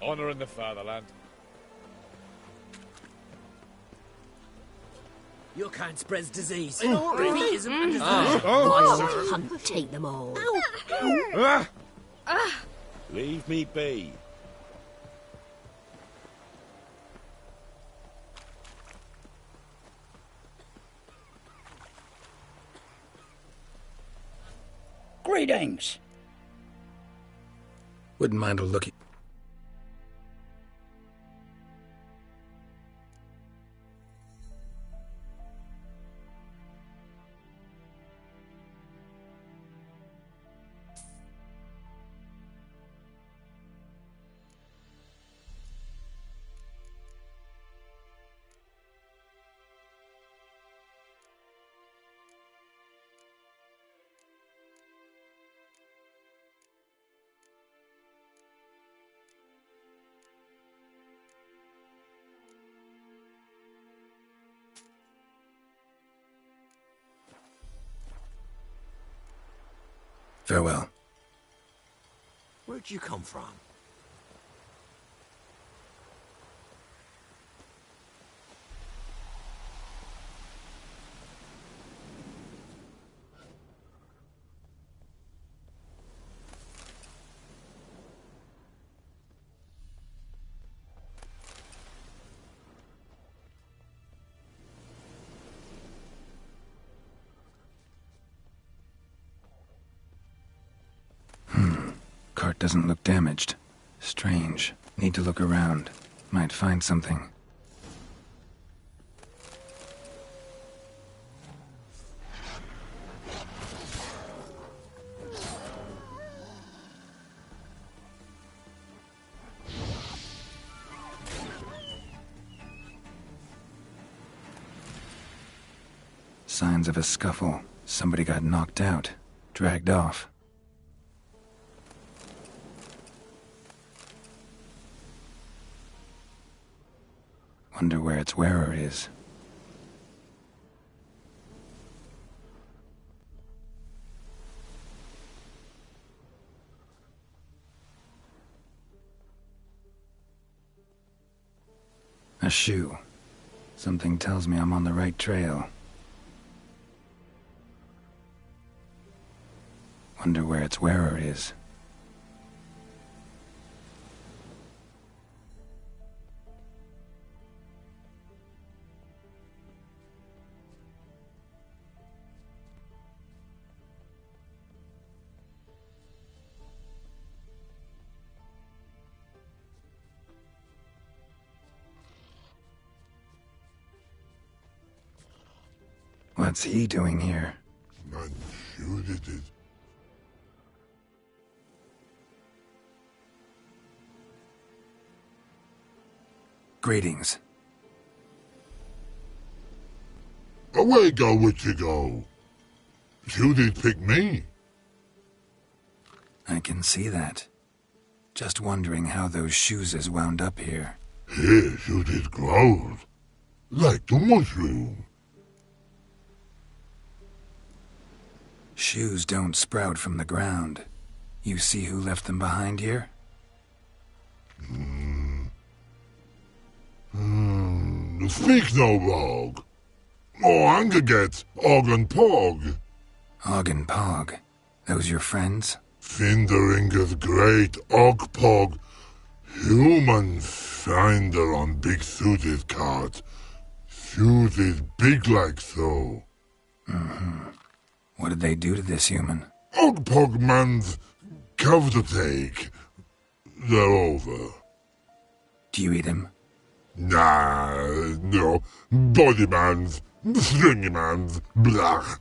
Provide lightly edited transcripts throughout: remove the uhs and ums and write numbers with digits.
Honor in the fatherland. Your kind spreads disease. Defeatism and Wild hunt take them all. Leave me be. Greetings. Wouldn't mind a look. Farewell. Where'd you come from? Cart doesn't look damaged. Strange. Need to look around. Might find something. Signs of a scuffle. Somebody got knocked out. Dragged off. Wonder where its wearer is. A shoe. Something tells me I'm on the right trail. Wonder where its wearer is. What's he doing here? Man shooted it. Greetings. Away go with you go. Judith picked me. I can see that. Just wondering how those shoes has wound up here. Here Judith growled. Like the mushroom. Shoes don't sprout from the ground. You see who left them behind here? Speak no rogue. Oh, anger gets Og and Pog. Og and Pog. Those your friends? Finderinger's great Og Pog. Human finder on big suited cart. Suited big like so. What did they do to this human? Og Pog man's cover to take. They're over. Do you eat him? Nah, no. Body man's, stringy man's, blach.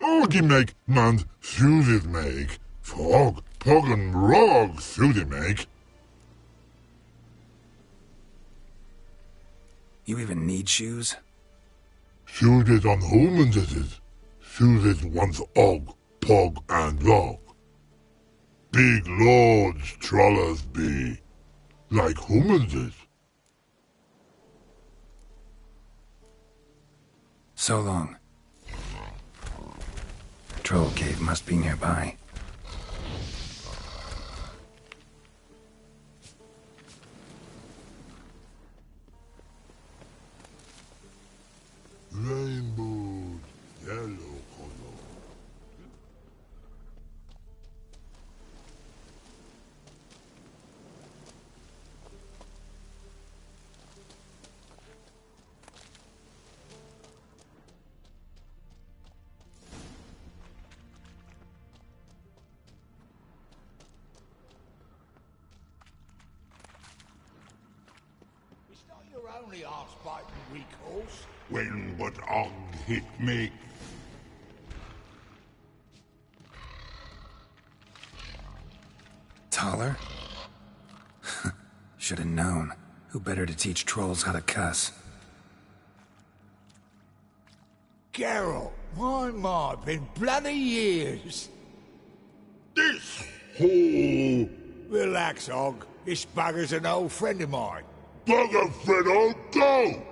Oggy make man's suited make. Frog, Pog and Rog suited make. You even need shoes? Suited on humans it is. Suited once Og, Pog and Rog. Big lords trollers be. Like humans is. So long. Troll cave must be nearby. only arse-biting weak horse. When but Og hit me. Taller? Should have known. Who better to teach trolls how to cuss? Geralt, my, been bloody years. This hole. Relax, Og. This bugger's an old friend of mine. Bugger Freddo, go!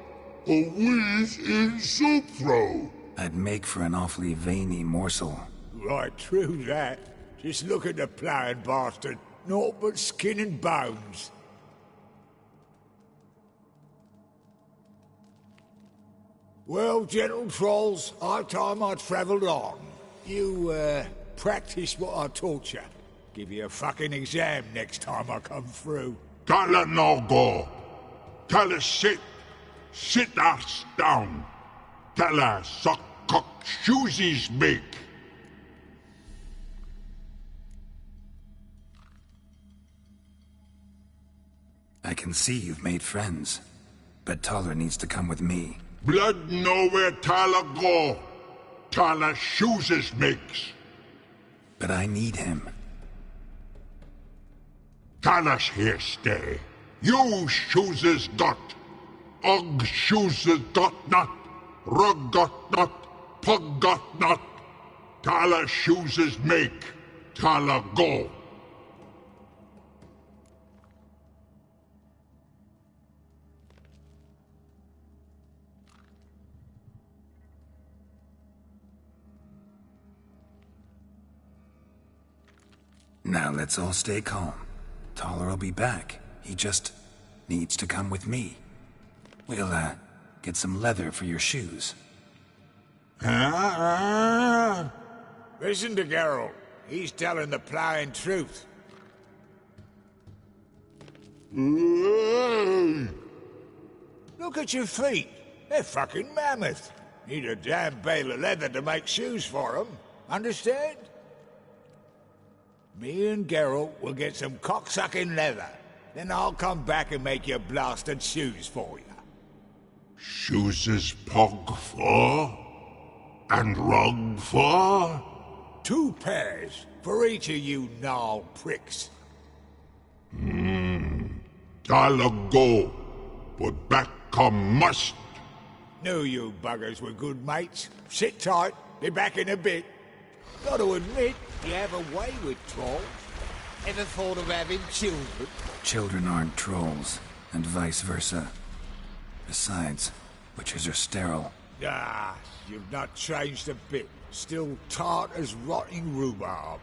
A wheeze in soup throw. I'd make for an awfully veiny morsel. Right, true that. Just look at the ploughing bastard. Naught but skin and bones. Well, gentle trolls, high time I travelled on. You, practice what I taught you. Give you a fucking exam next time I come through. Tala no go. Tala sit. Sit ass down. Tala suck cock shoesies make. I can see you've made friends, but Taller needs to come with me. Blood nowhere Tala go. Tala shoeses makes. But I need him. Tala's here stay. You shoeses got. Og shoeses got not. Rug got not. Pug got not. Tala shoeses make. Tala go. Now let's all stay calm. Taller will be back. He just needs to come with me. We'll, get some leather for your shoes. Listen to Geralt. He's telling the ploughing truth. Look at your feet. They're fucking mammoth. Need a damn bale of leather to make shoes for them. Understand? Me and Geralt will get some cocksucking leather. Then I'll come back and make your blasted shoes for you. Shoeses pug for? And rug for? 2 pairs for each of you gnarl pricks. Tala go. But back come must. Knew you buggers were good mates. Sit tight. Be back in a bit. Got to admit, you have a way with trolls. Ever thought of having children? Children aren't trolls, and vice versa. Besides, witches are sterile. Ah, you've not changed a bit. Still tart as rotting rhubarb.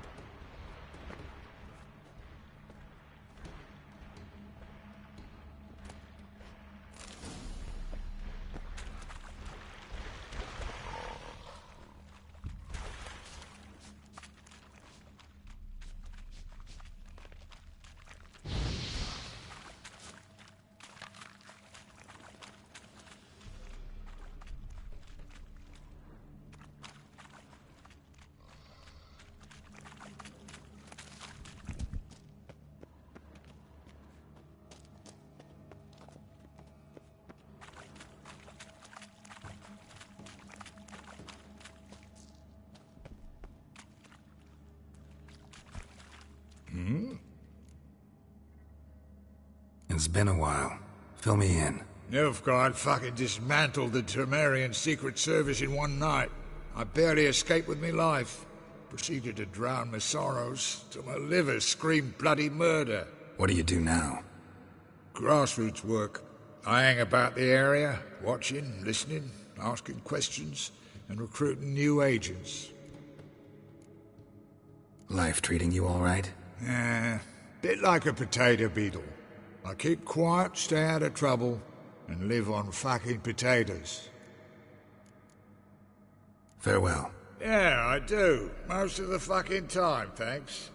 It's been a while. Fill me in. Nilfgaard fucking dismantled the Temerian Secret Service in one night. I barely escaped with my life. Proceeded to drown my sorrows till my liver screamed bloody murder. What do you do now? Grassroots work. I hang about the area, watching, listening, asking questions, and recruiting new agents. Life treating you all right? Bit like a potato beetle. I keep quiet, stay out of trouble, and live on fucking potatoes. Farewell. Yeah, I do. Most of the fucking time, thanks.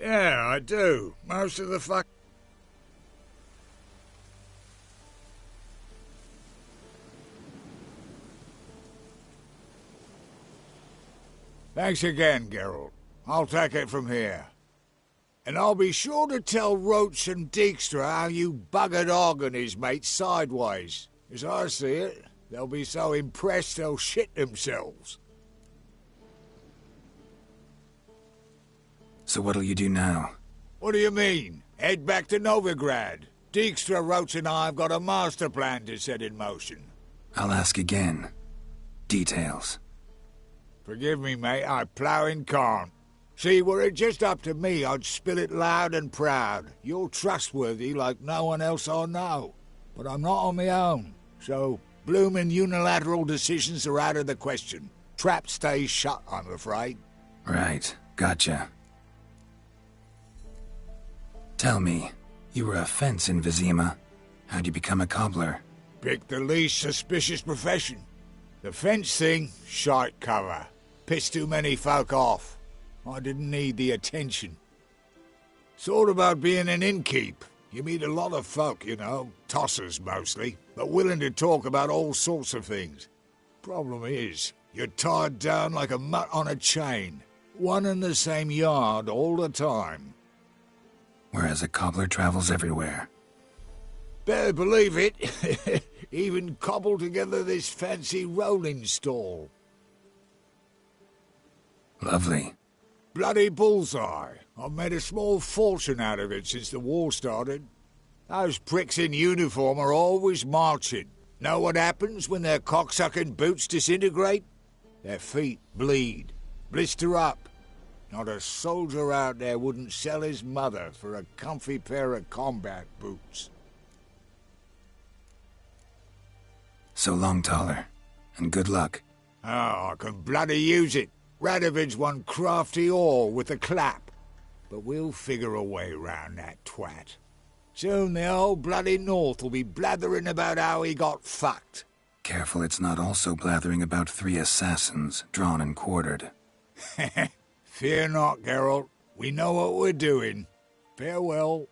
Yeah, I do. Most of the fuck... Thanks again, Geralt. I'll take it from here. And I'll be sure to tell Roach and Dijkstra how you buggered Og and his mates sideways. As I see it, they'll be so impressed they'll shit themselves. So what'll you do now? What do you mean? Head back to Novigrad. Dijkstra, Roach and I have got a master plan to set in motion. I'll ask again. Details. Forgive me, mate, I ploughing can't. See, were it just up to me, I'd spill it loud and proud. You're trustworthy like no one else I know. But I'm not on my own, so bloomin' unilateral decisions are out of the question. Trap stays shut, I'm afraid. Right, gotcha. Tell me, you were a fence in Vizima. How'd you become a cobbler? Pick the least suspicious profession. The fence thing, shite cover. Pissed too many folk off. I didn't need the attention. Thought about being an innkeep. You meet a lot of folk, you know, tossers mostly, but willing to talk about all sorts of things. Problem is, you're tied down like a mutt on a chain. One and the same yard all the time. Whereas a cobbler travels everywhere. Better believe it. Even cobbled together this fancy rolling stall. Lovely. Bloody bullseye. I've made a small fortune out of it since the war started. Those pricks in uniform are always marching. Know what happens when their cocksucking boots disintegrate? Their feet bleed, blister up. Not a soldier out there wouldn't sell his mother for a comfy pair of combat boots. So long, Taller. And good luck. Oh, I can bloody use it. Radovid's one crafty all with a clap. But we'll figure a way round that twat. Soon the whole bloody North will be blathering about how he got fucked. Careful it's not also blathering about 3 assassins, drawn and quartered. Fear not, Geralt. We know what we're doing. Farewell.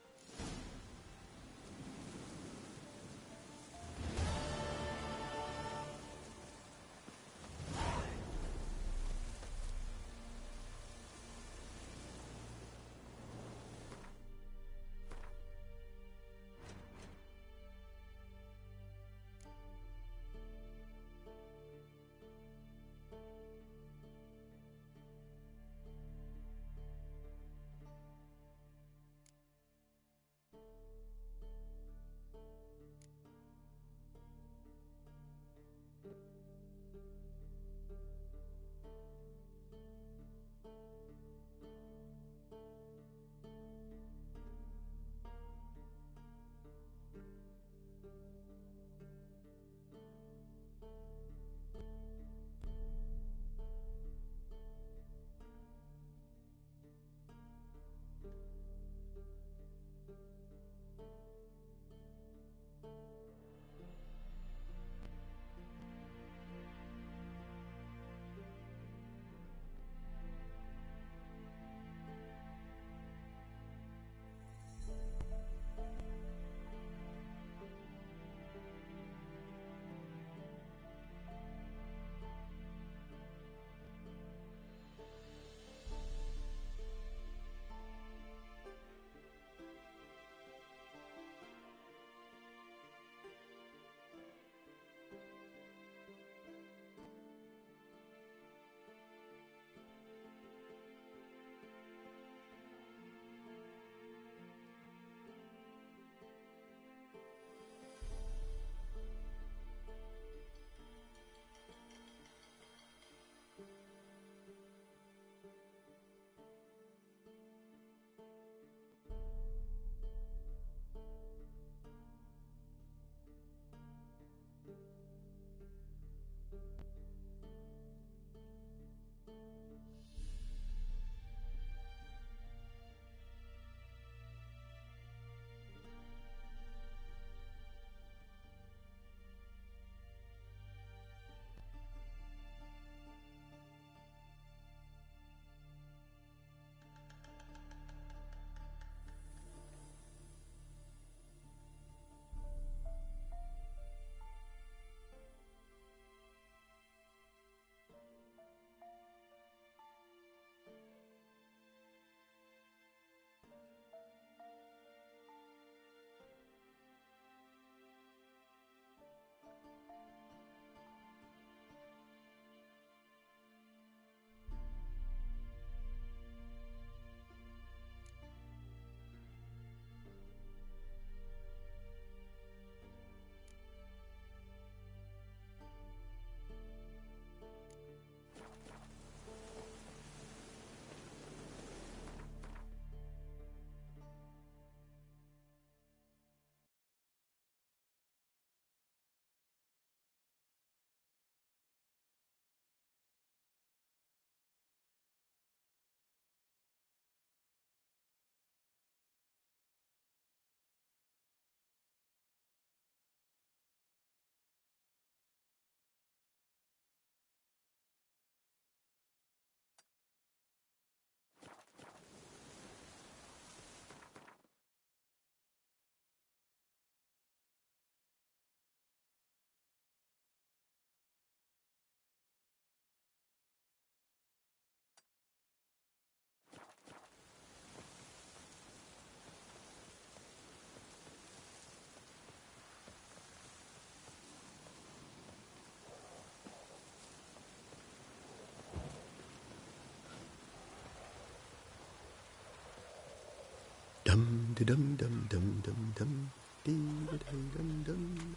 Dum dum dum dum dum dum dum dum dum.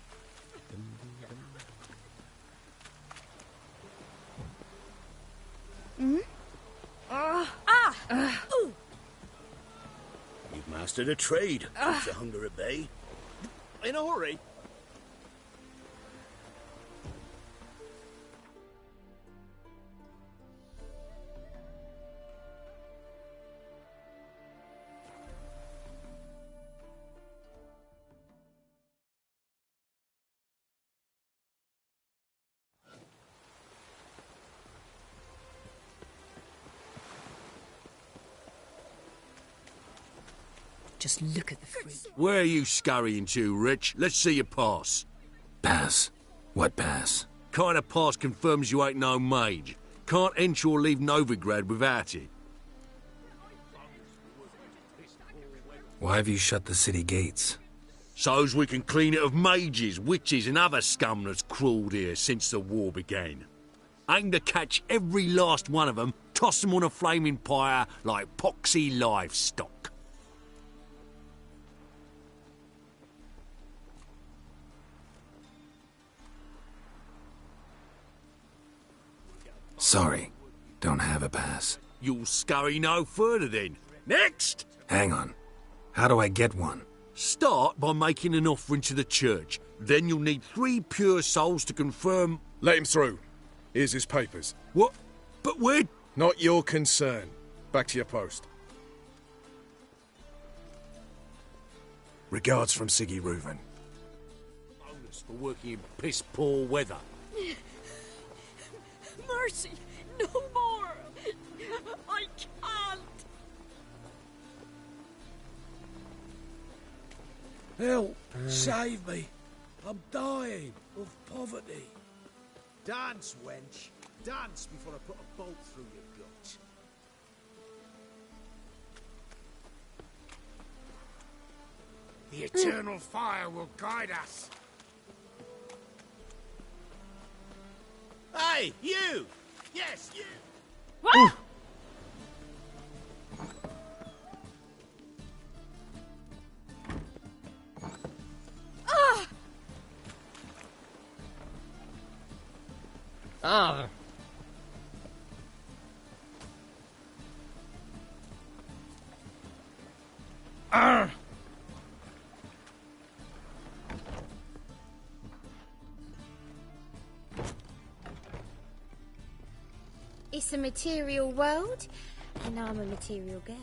You've mastered a trade. Keeps the hunger at bay. In a hurry. Just look at the freak. Where are you scurrying to, Rich? Let's see your pass. Pass? What pass? Kind of pass confirms you ain't no mage. Can't enter or leave Novigrad without it. Why have you shut the city gates? So's we can clean it of mages, witches and other scum that's crawled here since the war began. Aim to catch every last one of them, toss them on a flaming pyre like poxy livestock. Sorry, don't have a pass. You'll scurry no further then. Next! Hang on. How do I get one? Start by making an offering to the church. Then you'll need 3 pure souls to confirm... Let him through. Here's his papers. What? But we're... Not your concern. Back to your post. Regards from Siggy Reuven. Bonus for working in piss-poor weather. Mercy! No more! I can't! Help! Save me! I'm dying of poverty. Dance, wench. Dance before I put a bolt through your gut. The eternal fire will guide us. Hey, you! Yes, you! It's a material world, and I'm a material girl.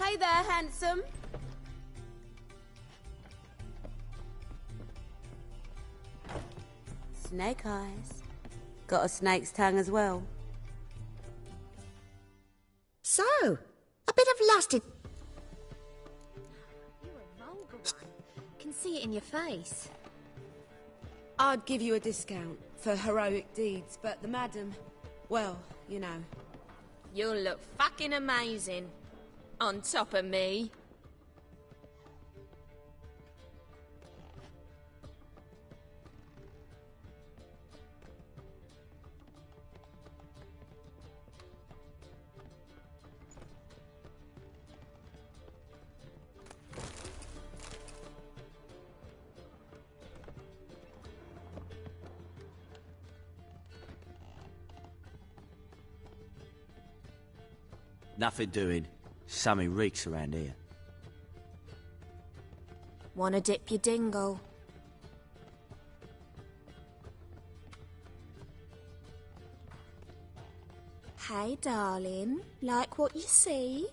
Hey there, handsome. Snake eyes. Got a snake's tongue as well. So, a bit of lust in... You're a vulgar one. Can see it in your face. I'd give you a discount for heroic deeds, but the madam, well, you know. You'll look fucking amazing. On top of me. Nothing doing. Sammy reeks around here. Wanna dip your dingle? Hey, darling. Like what you see?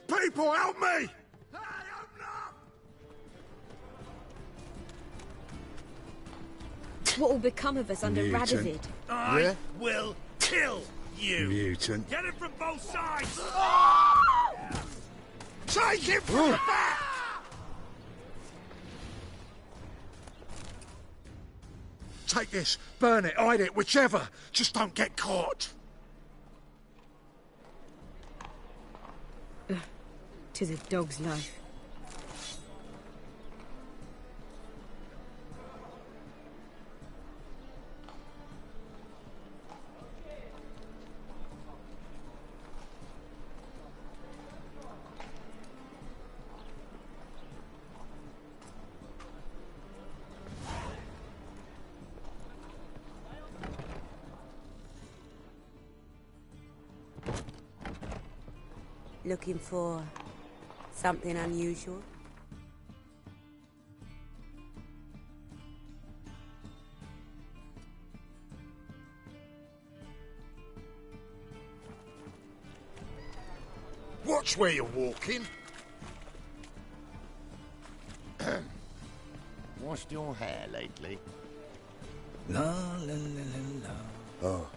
People, help me! What will become of us under Radovid? I will kill you! Mutant. Get it from both sides! Take him from the back! Take this, burn it, hide it, whichever. Just don't get caught. 'Tis a dog's life. Looking for something unusual? Watch where you're walking. Washed your hair lately? La la la la la. Oh.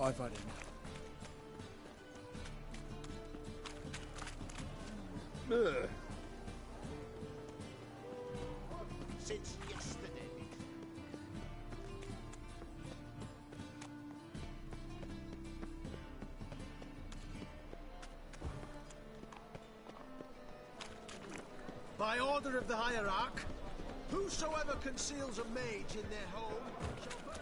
I've had enough. Since yesterday. By order of the hierarch, whosoever conceals a mage in their home shall burn.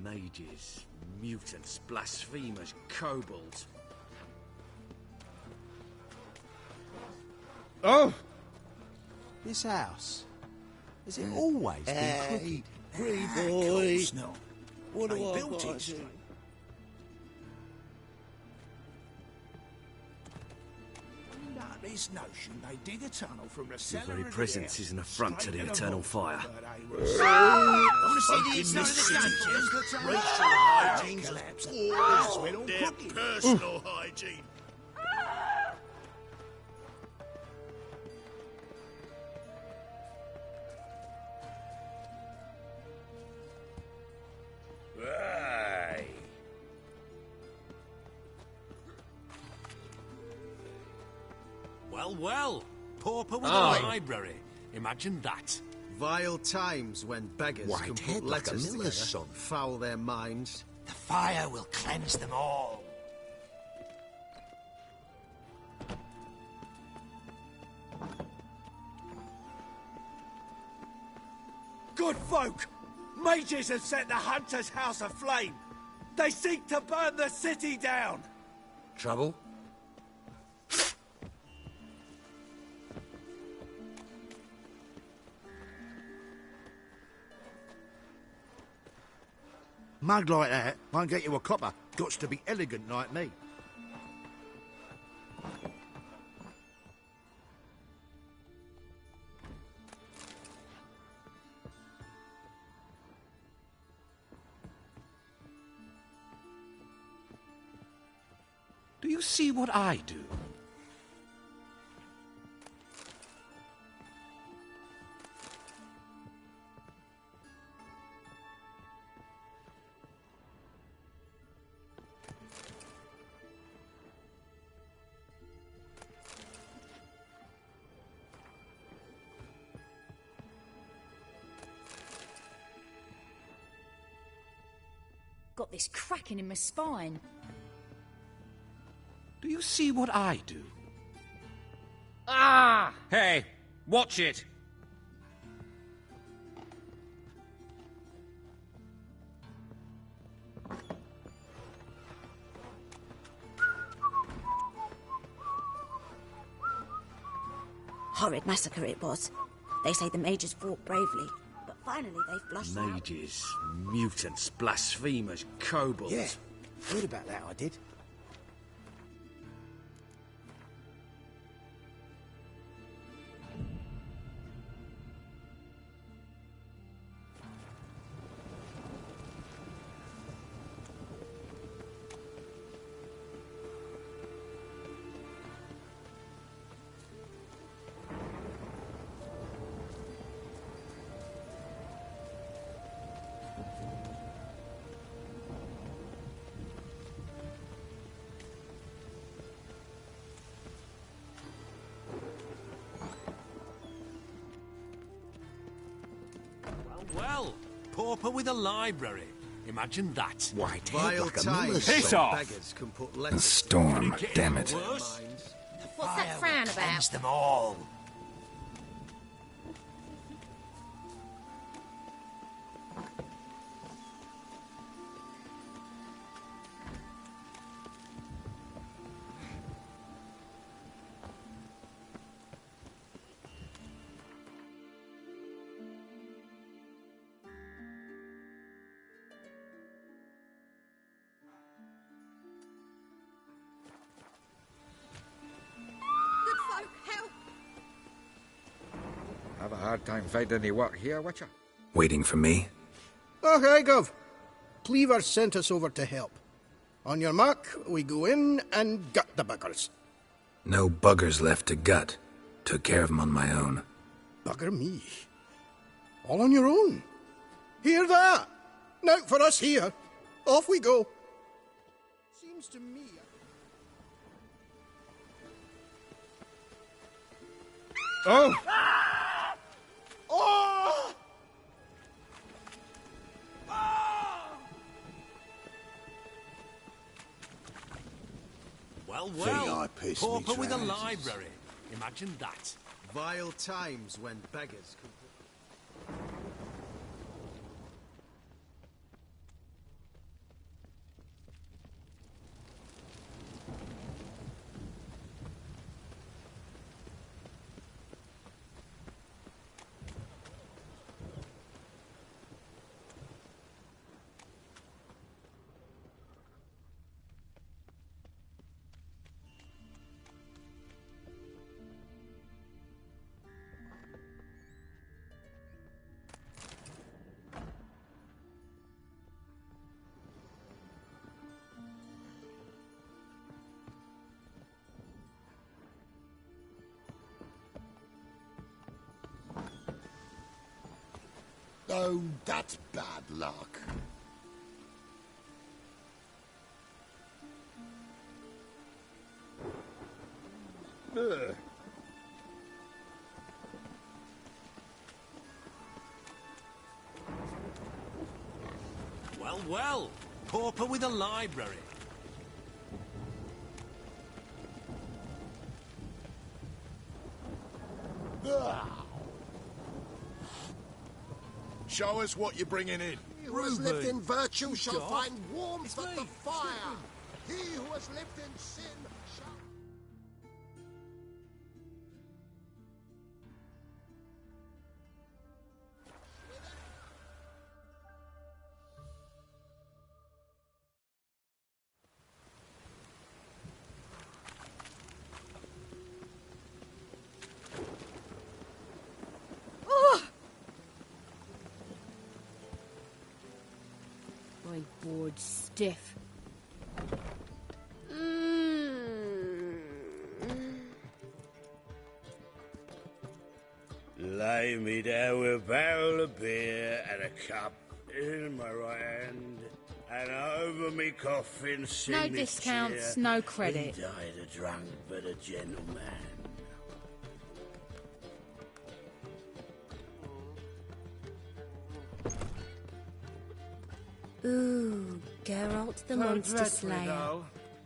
Mages, mutants, blasphemers, kobolds. Oh! This house, has it always been crooked? Free Of boy. course not. What They do I built gotta it straight. do? Now, this notion they dig a tunnel from the Your cellar very of the presence air is an affront to straight the the eternal vault, fire. but they were wanna see the inside of the dungeon? The tunnel hygiene's collapsed. all This went all their crooked. personal hygiene. Hey. Well, well. Pauper with a library. Imagine that. Vile times when beggars White can head put like a letters miller's together, son. foul their minds. The fire will cleanse them all. Good folk! Mages have set the Hunter's house aflame! They seek to burn the city down! Trouble? Mug like that won't get you a copper. Gots to be elegant like me. Do you see what I do? Got this cracking in my spine. Do you see what I do? Ah! Hey, watch it. Horrid massacre it was. They say the mages fought bravely, but finally they flushed out. Mages, mutants, blasphemers, kobolds. Yeah, heard about that, I did. Well, pauper with a library. Imagine that. White head Vile like a times miller's Piss when off. beggars can put A letters storm, Getting damn it. worse. minds. What's that frown about? Cleanse them all. Have a hard time finding any work here, Witcher? Waiting for me? Okay, Gov. Cleaver sent us over to help. On your mark, we go in and gut the buggers. No buggers left to gut. Took care of them on my own. Bugger me. All on your own. Hear that? Now for us here. Off we go. Seems to me... Oh! Oh! Well, Thing I well, pissed me pauper with a trousers. library. Imagine that. Vile times when beggars could... Oh, that's bad luck. Ugh. Well, well, pauper with a library. Show us what you're bringing in. He who has lived in virtue shall God. find warmth at the fire. He who has lived in sin shall... My board's stiff. Lay me down with a barrel of beer and a cup in my right hand, and over me coffin sing No this discounts, cheer. no credit. He died a drunk but a gentleman. Ooh, Geralt the Monster Slayer.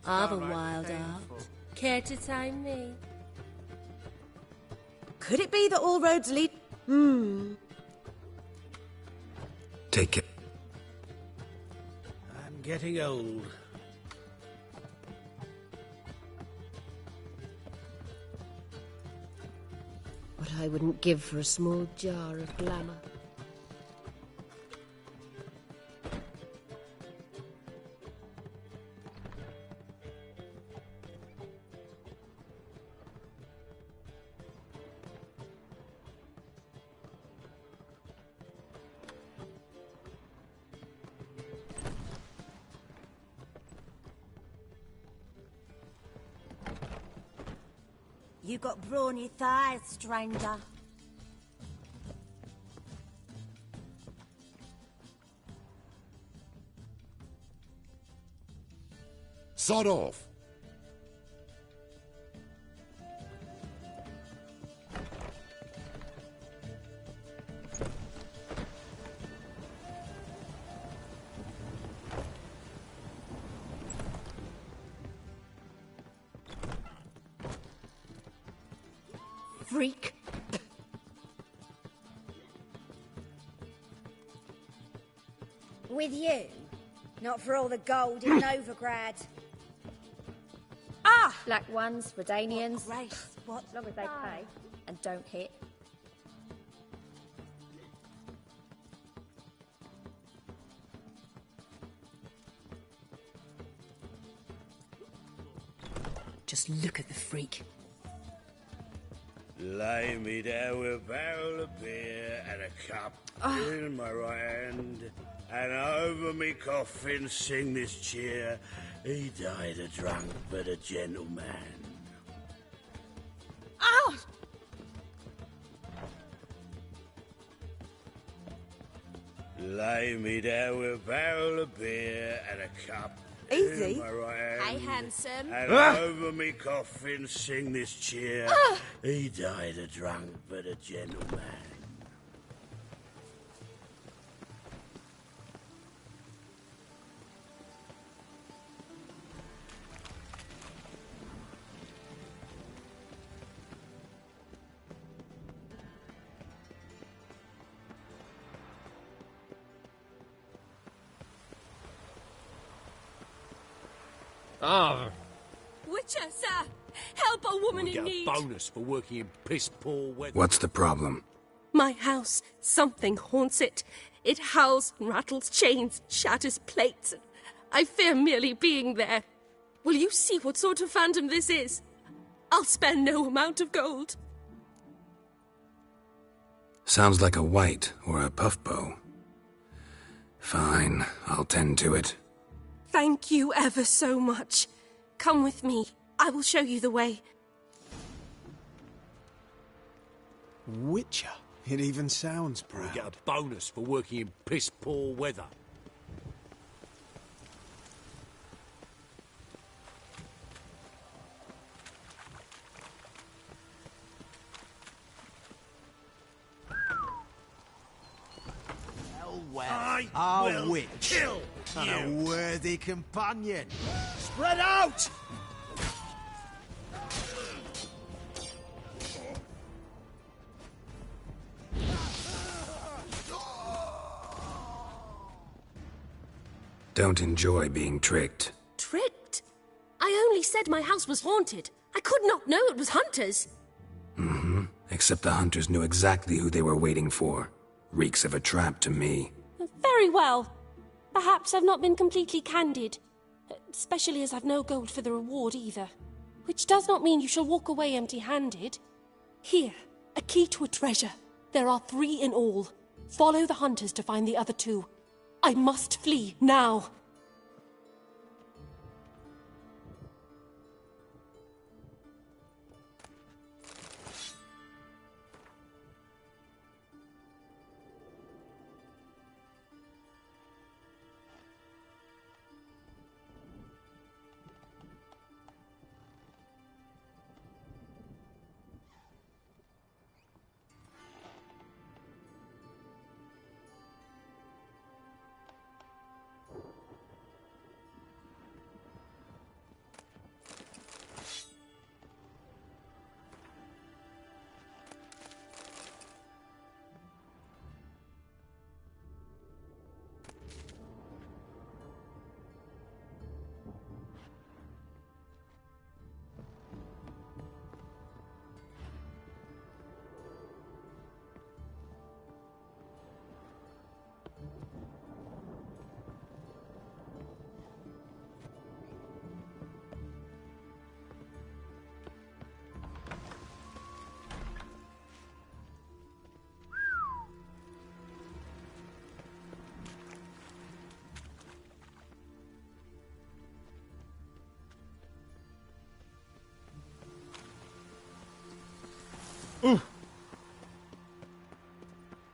I've a wild art. Care to tame me? Could it be that all roads lead... Take it. I'm getting old. What I wouldn't give for a small jar of glamour. You got brawny thighs, stranger. Sod off. Freak. With you? Not for all the gold in Novigrad. Black ones, Redanians. Grace, what? As long as they pay and don't hit. Just look at the freak. Lay me down with a barrel of beer and a cup in my right hand, and over me coffin sing this cheer. He died a drunk but a gentleman. Ow! Lay me down with a barrel of beer and a cup Easy. in my right hand. Hey, handsome. And over me coffin sing this cheer. He died a drunk but a gentleman. Oh. Witcher, sir! Help a woman You in get a need! bonus for working in piss-poor weather. What's the problem? My house. Something haunts it. It howls and rattles chains, shatters plates. I fear merely being there. Will you see what sort of phantom this is? I'll spare no amount of gold. Sounds like a white or a puffbow. Fine, I'll tend to it. Thank you ever so much. Come with me. I will show you the way. Witcher. It even sounds proud. You get a bonus for working in piss-poor weather. Our witch. Kill And you. a worthy companion. Spread out! Don't enjoy being tricked. Tricked? I only said my house was haunted. I could not know it was hunters. Mm-hmm. Except the hunters knew exactly who they were waiting for. Reeks of a trap to me. Very well. Perhaps I've not been completely candid. Especially as I've no gold for the reward either. Which does not mean you shall walk away empty-handed. Here, a key to a treasure. There are 3 in all. Follow the hunters to find the other 2. I must flee now.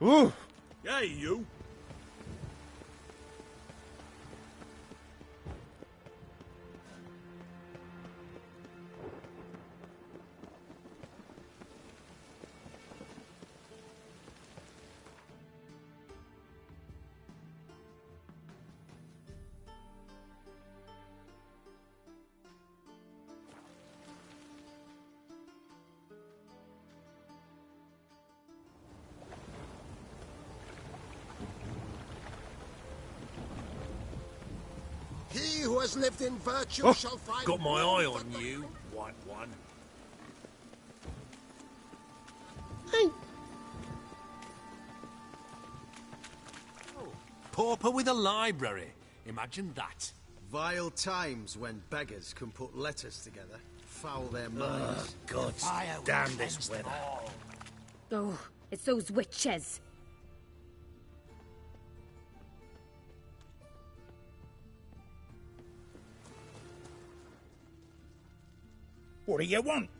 Ooh. Hey, you. He who has lived in virtue shall find... Got my eye on you, white one. Pauper with a library. Imagine that. Vile times when beggars can put letters together. foul their minds. God damn this weather. Oh, it's those witches. What do you want?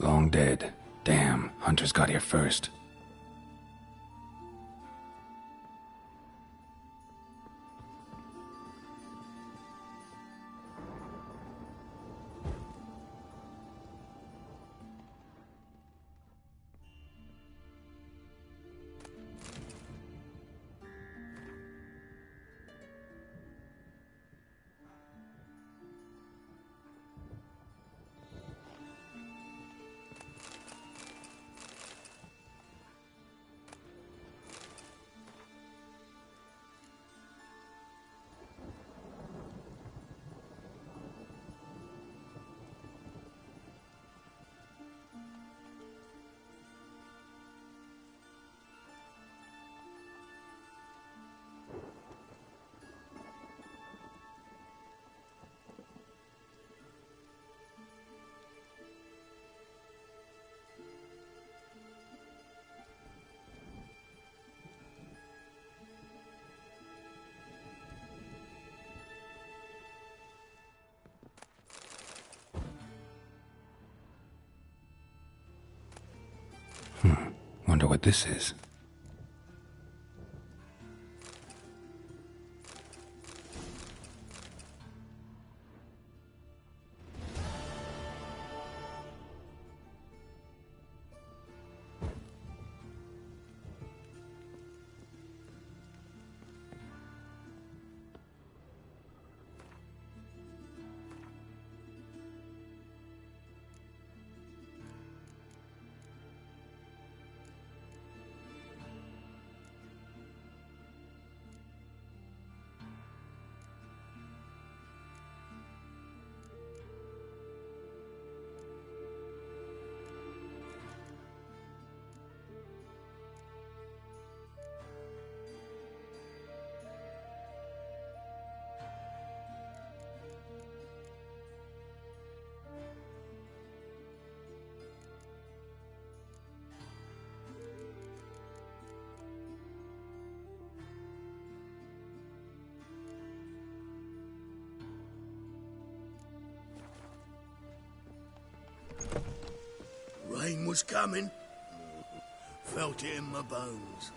Long dead. Damn, Hunter's got here first. Wonder what this is. Rain was coming. Felt it in my bones.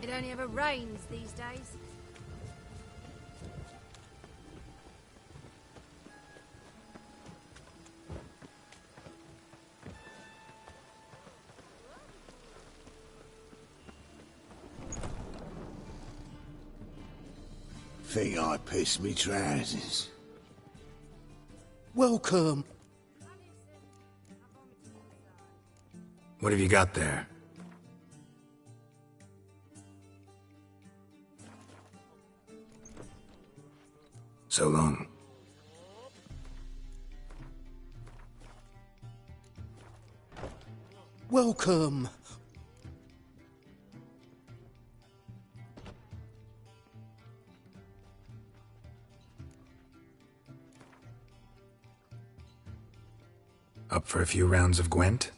It only ever rains these days. Think I pissed me trousers. Welcome. What have you got there? So long. Welcome. Up for a few rounds of Gwent?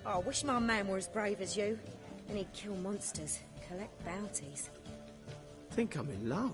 Oh, I wish my man were as brave as you. Then he'd kill monsters, collect bounties. Think I'm in love.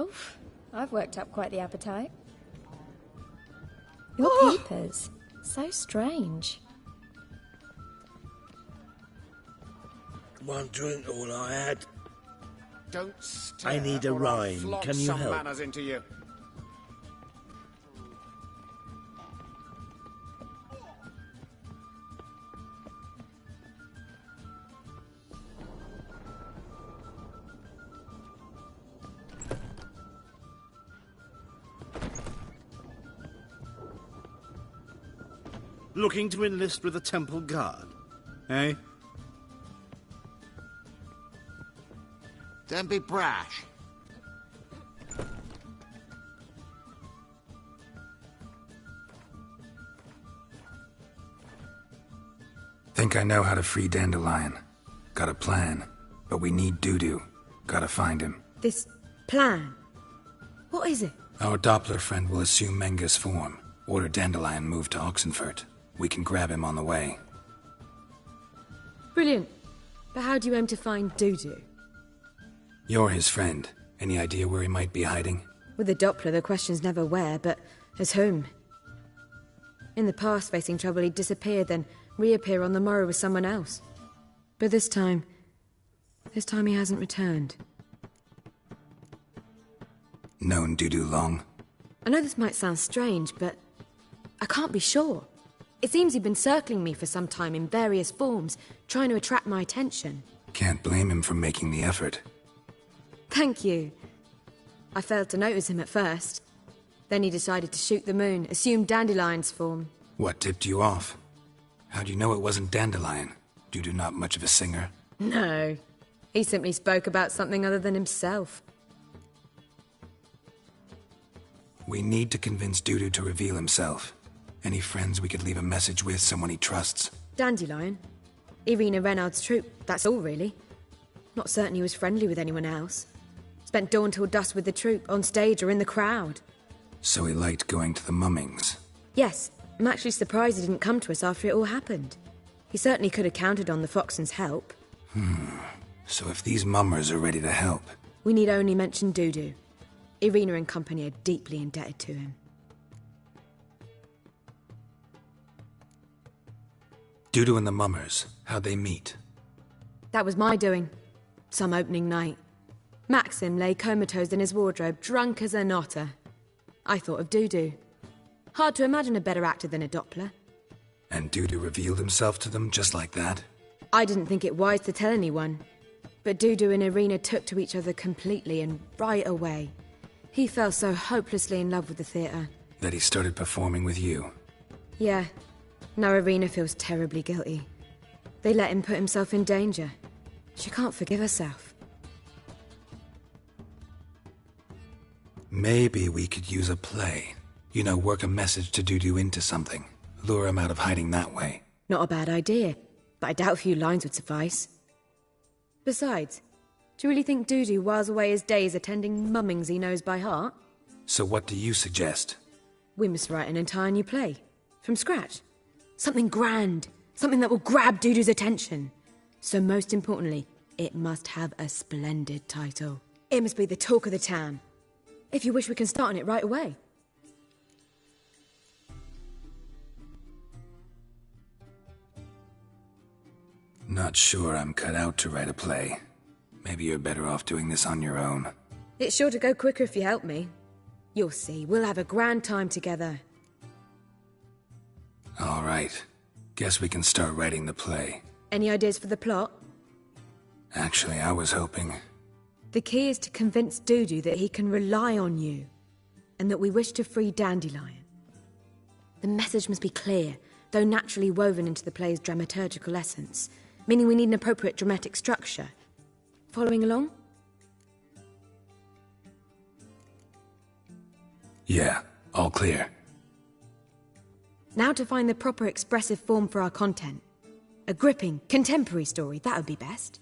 Oof, I've worked up quite the appetite. Your peepers. So strange. One drink all I had. Don't stare, I need a or I'll rhyme. flog Can you some help? manners into you. Looking to enlist with the Temple Guard, eh? Don't be brash. Think I know how to free Dandelion. Got a plan, but we need Dudu. Gotta find him. This plan? What is it? Our Doppler friend will assume Menga's form. Order Dandelion moved to Oxenfurt. We can grab him on the way. Brilliant. But how do you aim to find Dudu? You're his friend. Any idea where he might be hiding? With the Doppler, the question's never where, but as whom. In the past, facing trouble, he'd disappear, then reappear on the morrow with someone else. But this time he hasn't returned. Known Dudu long? I know this might sound strange, but I can't be sure. It seems he'd been circling me for some time in various forms, trying to attract my attention. Can't blame him for making the effort. Thank you. I failed to notice him at first. Then he decided to shoot the moon, assumed Dandelion's form. What tipped you off? How'd you know it wasn't Dandelion? Dudu not much of a singer? No. He simply spoke about something other than himself. We need to convince Dudu to reveal himself. Any friends we could leave a message with, someone he trusts? Dandelion. Irina Renard's troop, that's all really. Not certain he was friendly with anyone else. Spent dawn till dusk with the troop, on stage or in the crowd. So he liked going to the mummings? Yes, I'm actually surprised he didn't come to us after it all happened. He certainly could have counted on the Foxton's help. So if these mummers are ready to help... We need only mention Dudu. Irina and company are deeply indebted to him. Dudu and the mummers, how'd they meet? That was my doing. Some opening night. Maxim lay comatose in his wardrobe, drunk as an otter. I thought of Dudu. Hard to imagine a better actor than a Doppler. And Dudu revealed himself to them just like that? I didn't think it wise to tell anyone. But Dudu and Irina took to each other completely and right away. He fell so hopelessly in love with the theatre. That he started performing with you? Yeah. Now Irina feels terribly guilty. They let him put himself in danger. She can't forgive herself. Maybe we could use a play. You know, work a message to Dudu into something. Lure him out of hiding that way. Not a bad idea, but I doubt a few lines would suffice. Besides, do you really think Dudu whiles away his days attending mummings he knows by heart? So what do you suggest? We must write an entire new play. From scratch. Something grand. Something that will grab Dudu's attention. So most importantly, it must have a splendid title. It must be the talk of the town. If you wish, we can start on it right away. Not sure I'm cut out to write a play. Maybe you're better off doing this on your own. It's sure to go quicker if you help me. You'll see, we'll have a grand time together. All right. Guess we can start writing the play. Any ideas for the plot? Actually, I was hoping... The key is to convince Dudu that he can rely on you, and that we wish to free Dandelion. The message must be clear, though naturally woven into the play's dramaturgical essence, meaning we need an appropriate dramatic structure. Following along? Yeah, all clear. Now to find the proper expressive form for our content. A gripping, contemporary story, that would be best.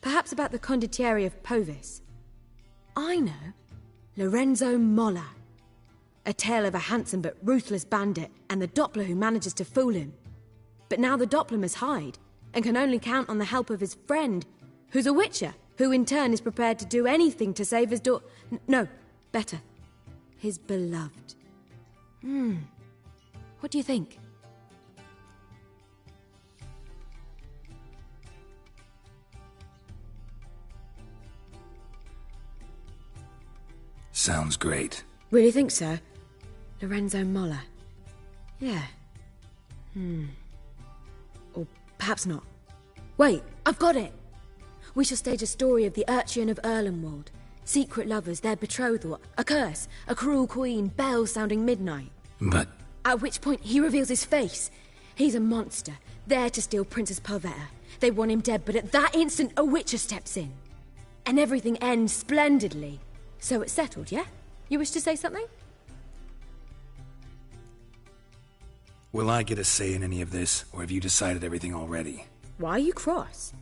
Perhaps about the condottieri of Povis. I know. Lorenzo Molla. A tale of a handsome but ruthless bandit and the Doppler who manages to fool him. But now the Doppler must hide and can only count on the help of his friend, who's a witcher, who in turn is prepared to do anything to save his No, Better. His beloved. What do you think? Sounds great. Really think so? Lorenzo Molla. Yeah. Or perhaps not. Wait, I've got it! We shall stage a story of the Urchin of Erlenwald. Secret lovers, their betrothal, a curse, a cruel queen, bells sounding midnight. But... At which point he reveals his face. He's a monster, there to steal Princess Parvetta. They want him dead, but at that instant a witcher steps in. And everything ends splendidly. So it's settled, yeah? You wish to say something? Will I get a say in any of this, or have you decided everything already? Why are you cross?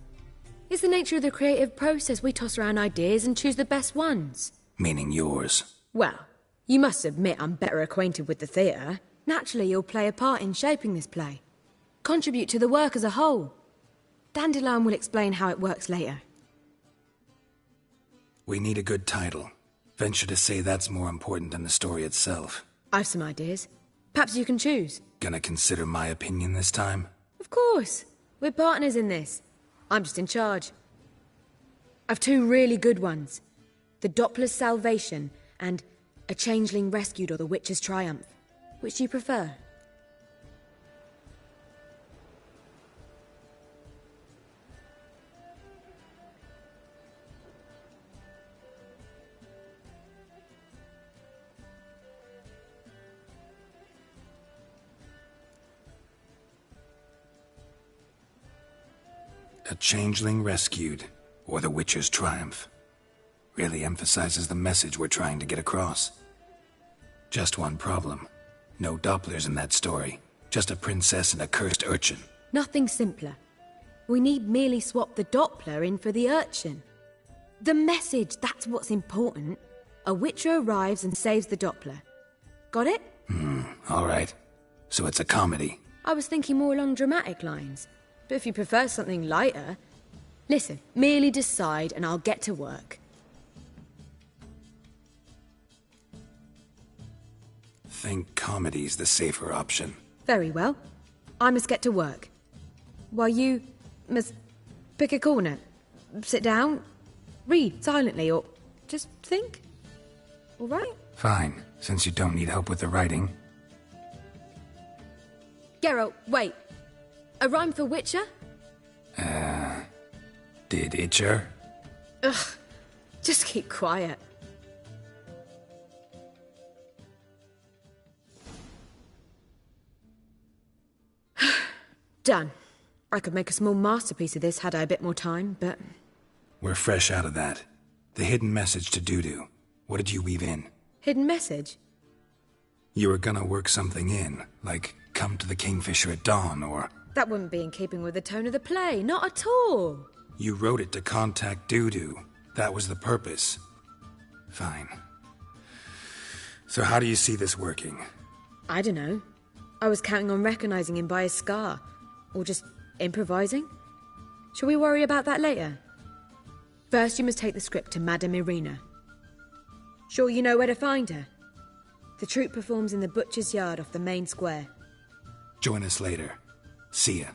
It's the nature of the creative process. We toss around ideas and choose the best ones. Meaning yours. Well, you must admit I'm better acquainted with the theatre. Naturally, you'll play a part in shaping this play. Contribute to the work as a whole. Dandelion will explain how it works later. We need a good title. Venture to say that's more important than the story itself. I've some ideas. Perhaps you can choose. Gonna consider my opinion this time? Of course. We're partners in this. I'm just in charge. I've two really good ones. The Doppler's Salvation and A Changeling Rescued or The Witcher's Triumph. Which do you prefer? A Changeling Rescued, or The Witcher's Triumph. Really emphasizes the message we're trying to get across. Just one problem. No Dopplers in that story. Just a princess and a cursed urchin. Nothing simpler. We need merely swap the Doppler in for the urchin. The message, that's what's important. A witcher arrives and saves the Doppler. Got it? Alright. So it's a comedy. I was thinking more along dramatic lines. But if you prefer something lighter... Listen, merely decide and I'll get to work. Think comedy's the safer option. Very well. I must get to work. While you must pick a corner. Sit down, read silently, or just think. All right? Fine, since you don't need help with the writing. Geralt, wait. A rhyme for Witcher? Did Itcher? Ugh, just keep quiet. Done. I could make a small masterpiece of this had I a bit more time, but... We're fresh out of that. The hidden message to Dudu. What did you weave in? Hidden message? You were gonna work something in, like come to the Kingfisher at dawn, or... That wouldn't be in keeping with the tone of the play, not at all. You wrote it to contact Dudu. That was the purpose. Fine. So how do you see this working? I don't know. I was counting on recognizing him by his scar. Or just improvising? Shall we worry about that later? First, you must take the script to Madame Irina. Sure you know where to find her? The troupe performs in the butcher's yard off the main square. Join us later. See ya.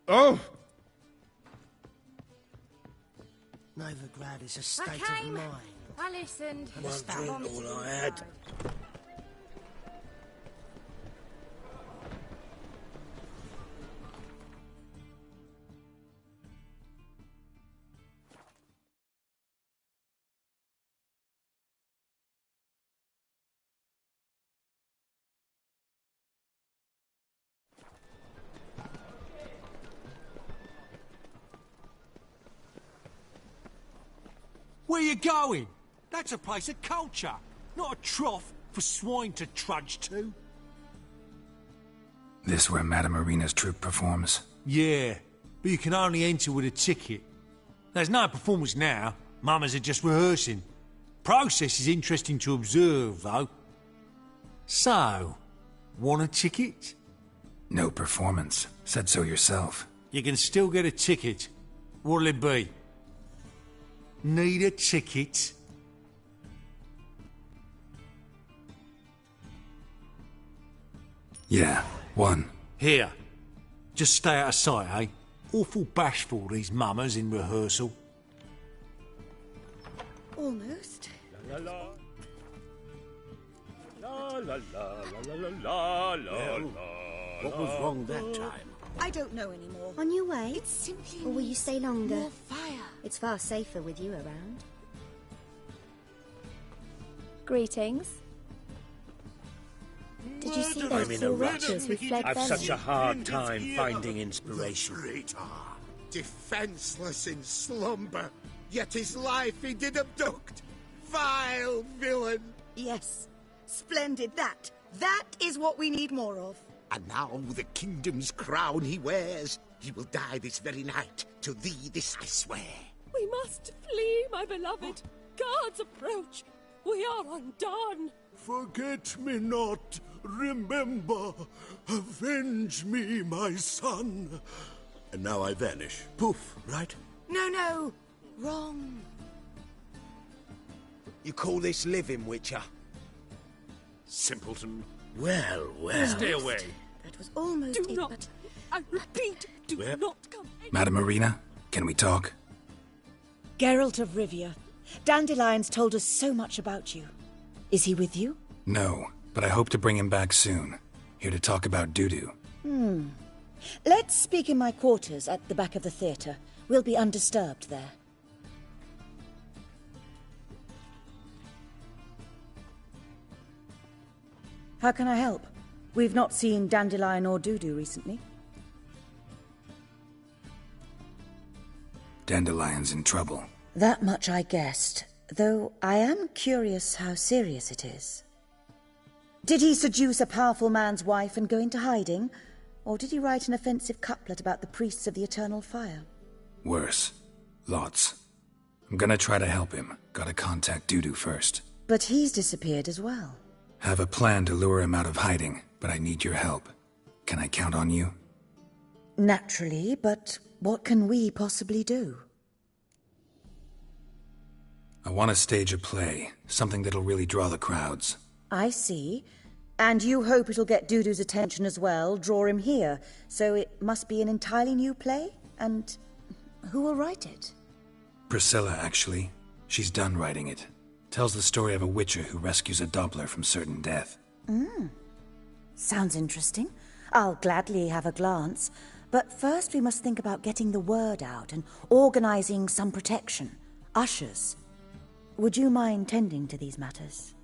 Oh! Novigrad is a state I came. of mind. I listened. One drink, all I had. Where you going? That's a place of culture, not a trough for swine to trudge to. This where Madame Irina's troupe performs? Yeah, but you can only enter with a ticket. There's no performance now. Mamas are just rehearsing. Process is interesting to observe, though. So, want a ticket? No performance. Said so yourself. You can still get a ticket. What'll it be? Need a ticket? Yeah, one. Here. Just stay out of sight, eh? Awful bashful, these mamas in rehearsal. Almost. La la la la la la la la. What was wrong that time? I don't know anymore. On your way? It simply Or will you stay longer? more fire. It's far safer with you around. Greetings. Did you see I'm those in a four rut. witches who fled I've Berlin? such a hard time finding inspiration. Traitor, defenseless in slumber, yet his life he did abduct. Vile villain! Yes. Splendid. That is what we need more of. And now the kingdom's crown he wears, he will die this very night. To thee this I swear. We must flee, my beloved. Guards approach. We are undone. Forget me not, remember, avenge me, my son. And now I vanish. Poof, right? No. Wrong. You call this living, Witcher? Simpleton. Well. Stay away. That was almost Do it, not. but I repeat, do Where? not come. Madame Irina, can we talk? Geralt of Rivia. Dandelion's told us so much about you. Is he with you? No, but I hope to bring him back soon. Here to talk about Dudu. Let's speak in my quarters at the back of the theatre. We'll be undisturbed there. How can I help? We've not seen Dandelion or Dudu recently. Dandelion's in trouble. That much I guessed, though I am curious how serious it is. Did he seduce a powerful man's wife and go into hiding? Or did he write an offensive couplet about the priests of the eternal fire? Worse. Lots. I'm gonna try to help him. Gotta contact Dudu first. But he's disappeared as well. Have a plan to lure him out of hiding, but I need your help. Can I count on you? Naturally, but what can we possibly do? I want to stage a play, something that'll really draw the crowds. I see. And you hope it'll get Dudu's attention as well, draw him here. So it must be an entirely new play? And who will write it? Priscilla, actually. She's done writing it. Tells the story of a witcher who rescues a Doppler from certain death. Sounds interesting. I'll gladly have a glance. But first we must think about getting the word out and organizing some protection. Ushers. Would you mind tending to these matters?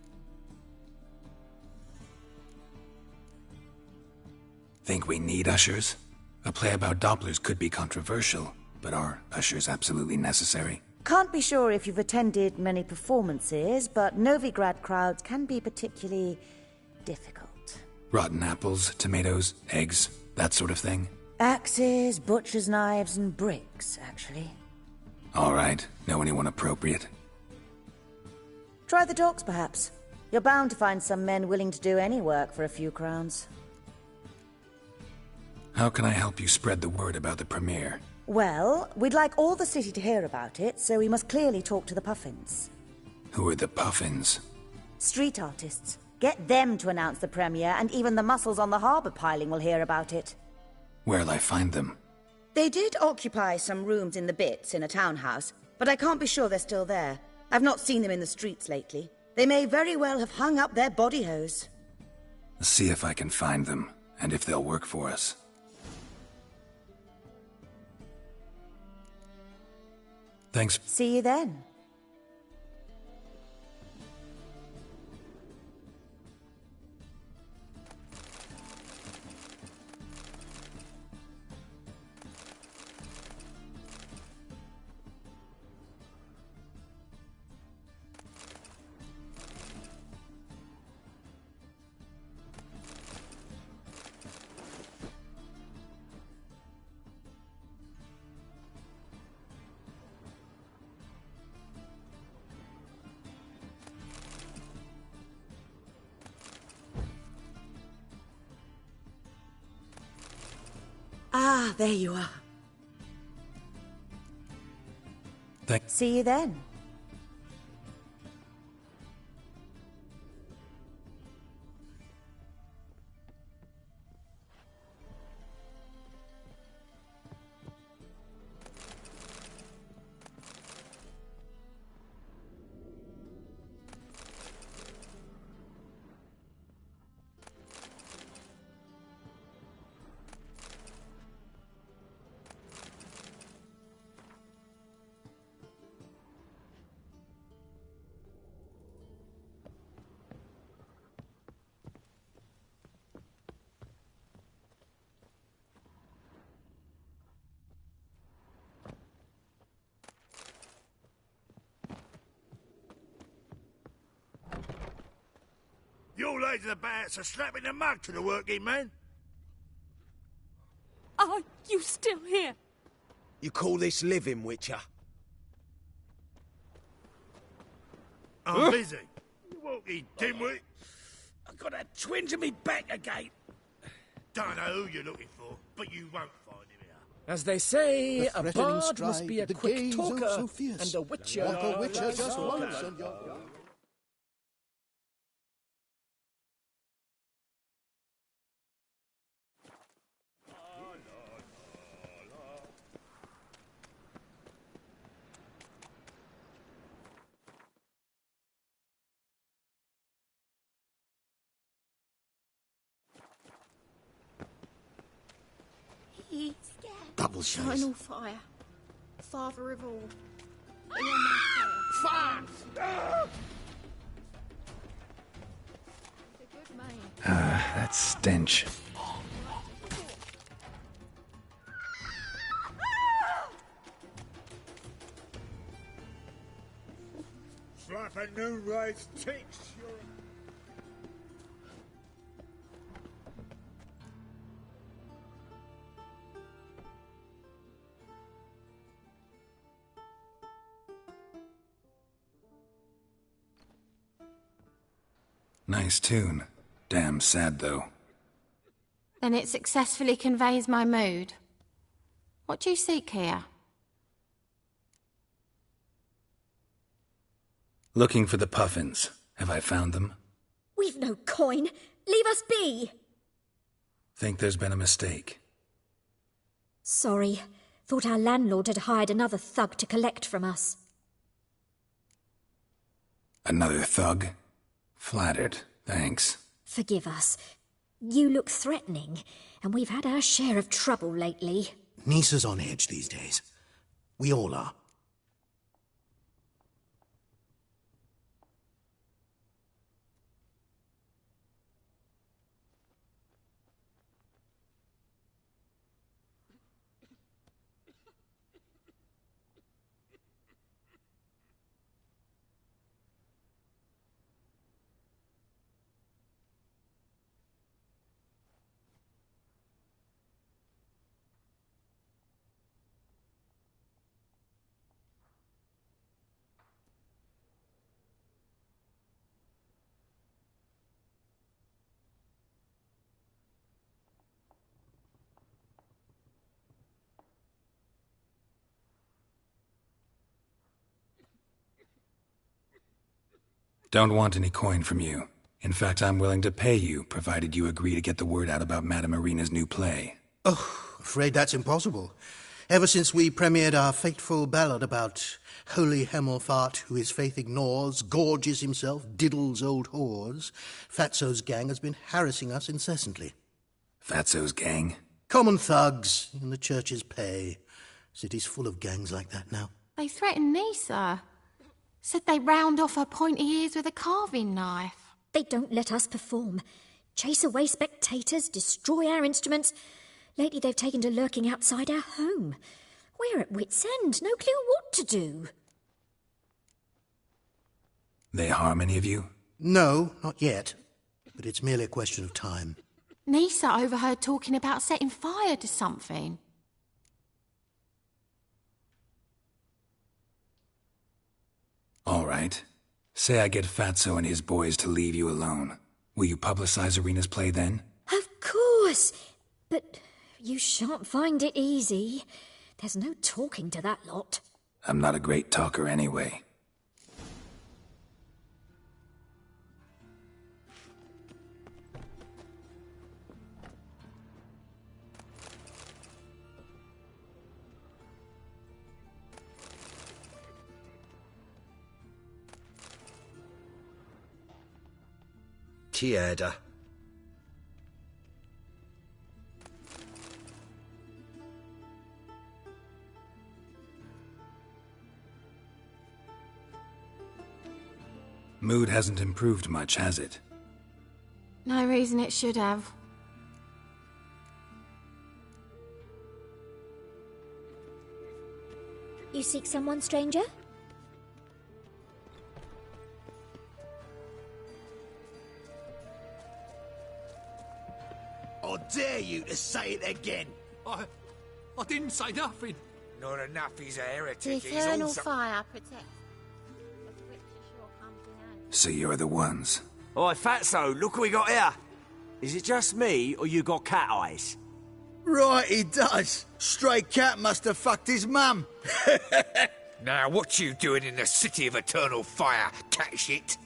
Think we need ushers? A play about Dopplers could be controversial, but are ushers absolutely necessary? Can't be sure if you've attended many performances, but Novigrad crowds can be particularly difficult. Rotten apples, tomatoes, eggs, that sort of thing? Axes, butcher's knives, and bricks, actually. All right. Know anyone appropriate? Try the docks, perhaps. You're bound to find some men willing to do any work for a few crowns. How can I help you spread the word about the premiere? Well, we'd like all the city to hear about it, so we must clearly talk to the Puffins. Who are the Puffins? Street artists. Get them to announce the premiere, and even the mussels on the harbour piling will hear about it. Where'll I find them? They did occupy some rooms in the Bits in a townhouse, but I can't be sure they're still there. I've not seen them in the streets lately. They may very well have hung up their body hose. See if I can find them, and if they'll work for us. Thanks. See you then. Ah, there you are. See you then. Your lads about are slapping the mug to the working man. Are you still here? You call this living, Witcher? I'm busy. You walking dimwit. I got a twinge in me back again. Don't know who you're looking for, but you won't find him here. As they say, The a threatening bard stride, must be a the quick gaze talker, so fierce. and a witcher... Like a witcher just once, and you're... Double Shine chase. all fire. Father of all. Be on my prayer. He's a good man. That stench. Slap a new raised ticks, you're... Nice tune. Damn sad, though. Then it successfully conveys my mood. What do you seek here? Looking for the Puffins. Have I found them? We've no coin. Leave us be. Think there's been a mistake. Sorry. Thought our landlord had hired another thug to collect from us. Another thug? Flattered, thanks. Forgive us. You look threatening, and we've had our share of trouble lately. Nisa's on edge these days. We all are. Don't want any coin from you. In fact, I'm willing to pay you, provided you agree to get the word out about Madame Irina's new play. Oh, afraid that's impossible. Ever since we premiered our fateful ballad about holy Hemelfart, who his faith ignores, gorges himself, diddles old whores, Fatso's gang has been harassing us incessantly. Fatso's gang? Common thugs in the church's pay. City's full of gangs like that now. They threatened Nisa. Said they'd round off her pointy ears with a carving knife. They don't let us perform. Chase away spectators, destroy our instruments. Lately they've taken to lurking outside our home. We're at wit's end, no clue what to do. They harm any of you? No, not yet. But it's merely a question of time. Nisa overheard talking about setting fire to something. All right. Say I get Fatso and his boys to leave you alone. Will you publicize Irina's play then? Of course. But you shan't find it easy. There's no talking to that lot. I'm not a great talker anyway. Tierda. Mood hasn't improved much, has it? No reason it should have. You seek someone, stranger? I dare you to say it again. I didn't say nothing. Not enough, he's a The heretic. He's eternal also... fire protects. So you're the ones. Oi, Fatso, look what we got here. Is it just me, or you got cat eyes? Right, he does. Stray cat must have fucked his mum. Now, what you doing in the city of eternal fire, cat shit?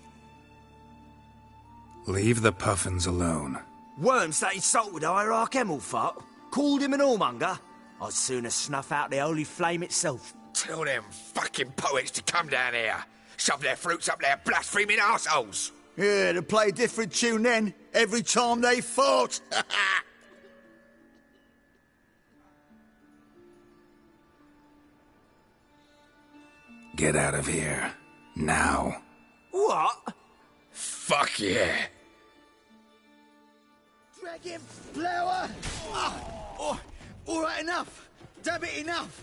Leave the puffins alone. Worms that insulted Hierarch Hemelfart, called him an whoremonger. I'd sooner snuff out the holy flame itself. Tell them fucking poets to come down here. Shove their fruits up their blaspheming arseholes. Yeah, to play a different tune then, every time they fought. Get out of here. Now. What? Fuck yeah. Dragon flower! Oh, all right, enough. Damn it, enough.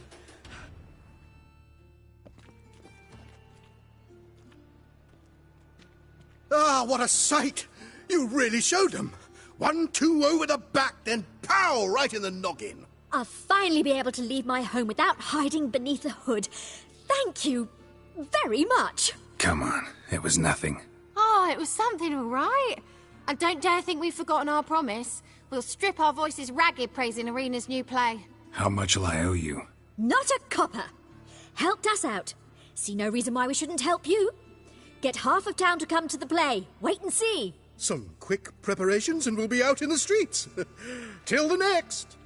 Ah, what a sight! You really showed them. 1-2 over the back, then pow, right in the noggin. I'll finally be able to leave my home without hiding beneath the hood. Thank you very much. Come on, it was nothing. Oh, it was something, all right. And don't dare think we've forgotten our promise. We'll strip our voices ragged praising Irina's new play. How much will I owe you? Not a copper. Helped us out. See no reason why we shouldn't help you. Get half of town to come to the play. Wait and see. Some quick preparations and we'll be out in the streets. Till the next.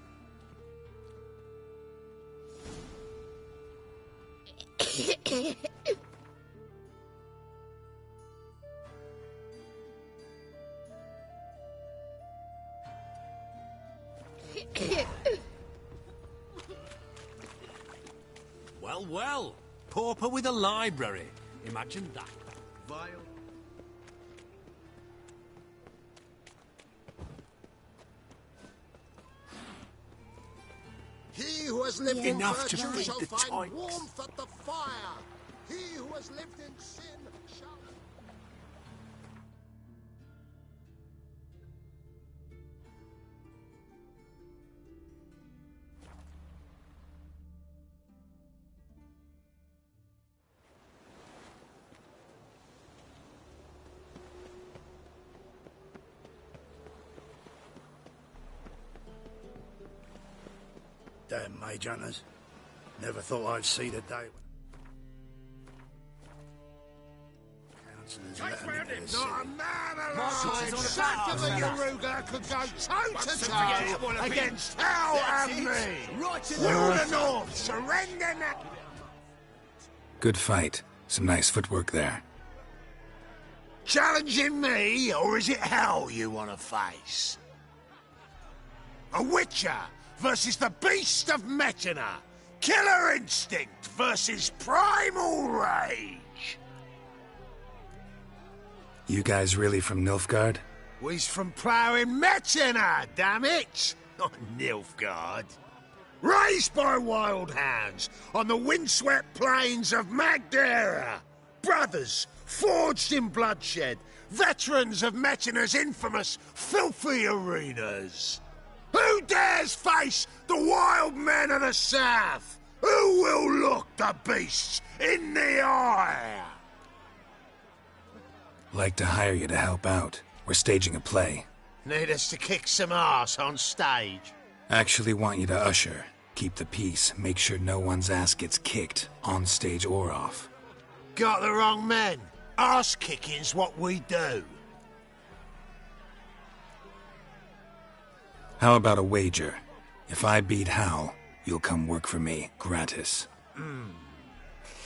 Well, well. Pauper with a library. Imagine that. Vile. He who has lived in Enough to virtue feed shall the find tykes. warmth at the fire. He who has lived in sin shall... Damn mage hunters. Never thought I'd see the day when... Councillors let them into the city. Not a man alive, shut of a Yaruga could go toe-to-toe against hell and me. Right in the north. Surrender now! Good fight. Some nice footwork there. Challenging me, or is it hell you want to face? A Witcher versus the Beast of Metina. Killer instinct versus primal rage. You guys really from Nilfgaard? We's from ploughing Metina, damn it! Not Nilfgaard. Raised by wild hounds on the windswept plains of Magdera. Brothers, forged in bloodshed. Veterans of Metina's infamous, filthy arenas. Who dares face the wild men of the south? Who will look the beasts in the eye? Like to hire you to help out. We're staging a play. Need us to kick some ass on stage? Actually want you to usher. Keep the peace. Make sure no one's ass gets kicked, on stage or off. Got the wrong men. Ass kicking's what we do. How about a wager? If I beat Hal, you'll come work for me, gratis.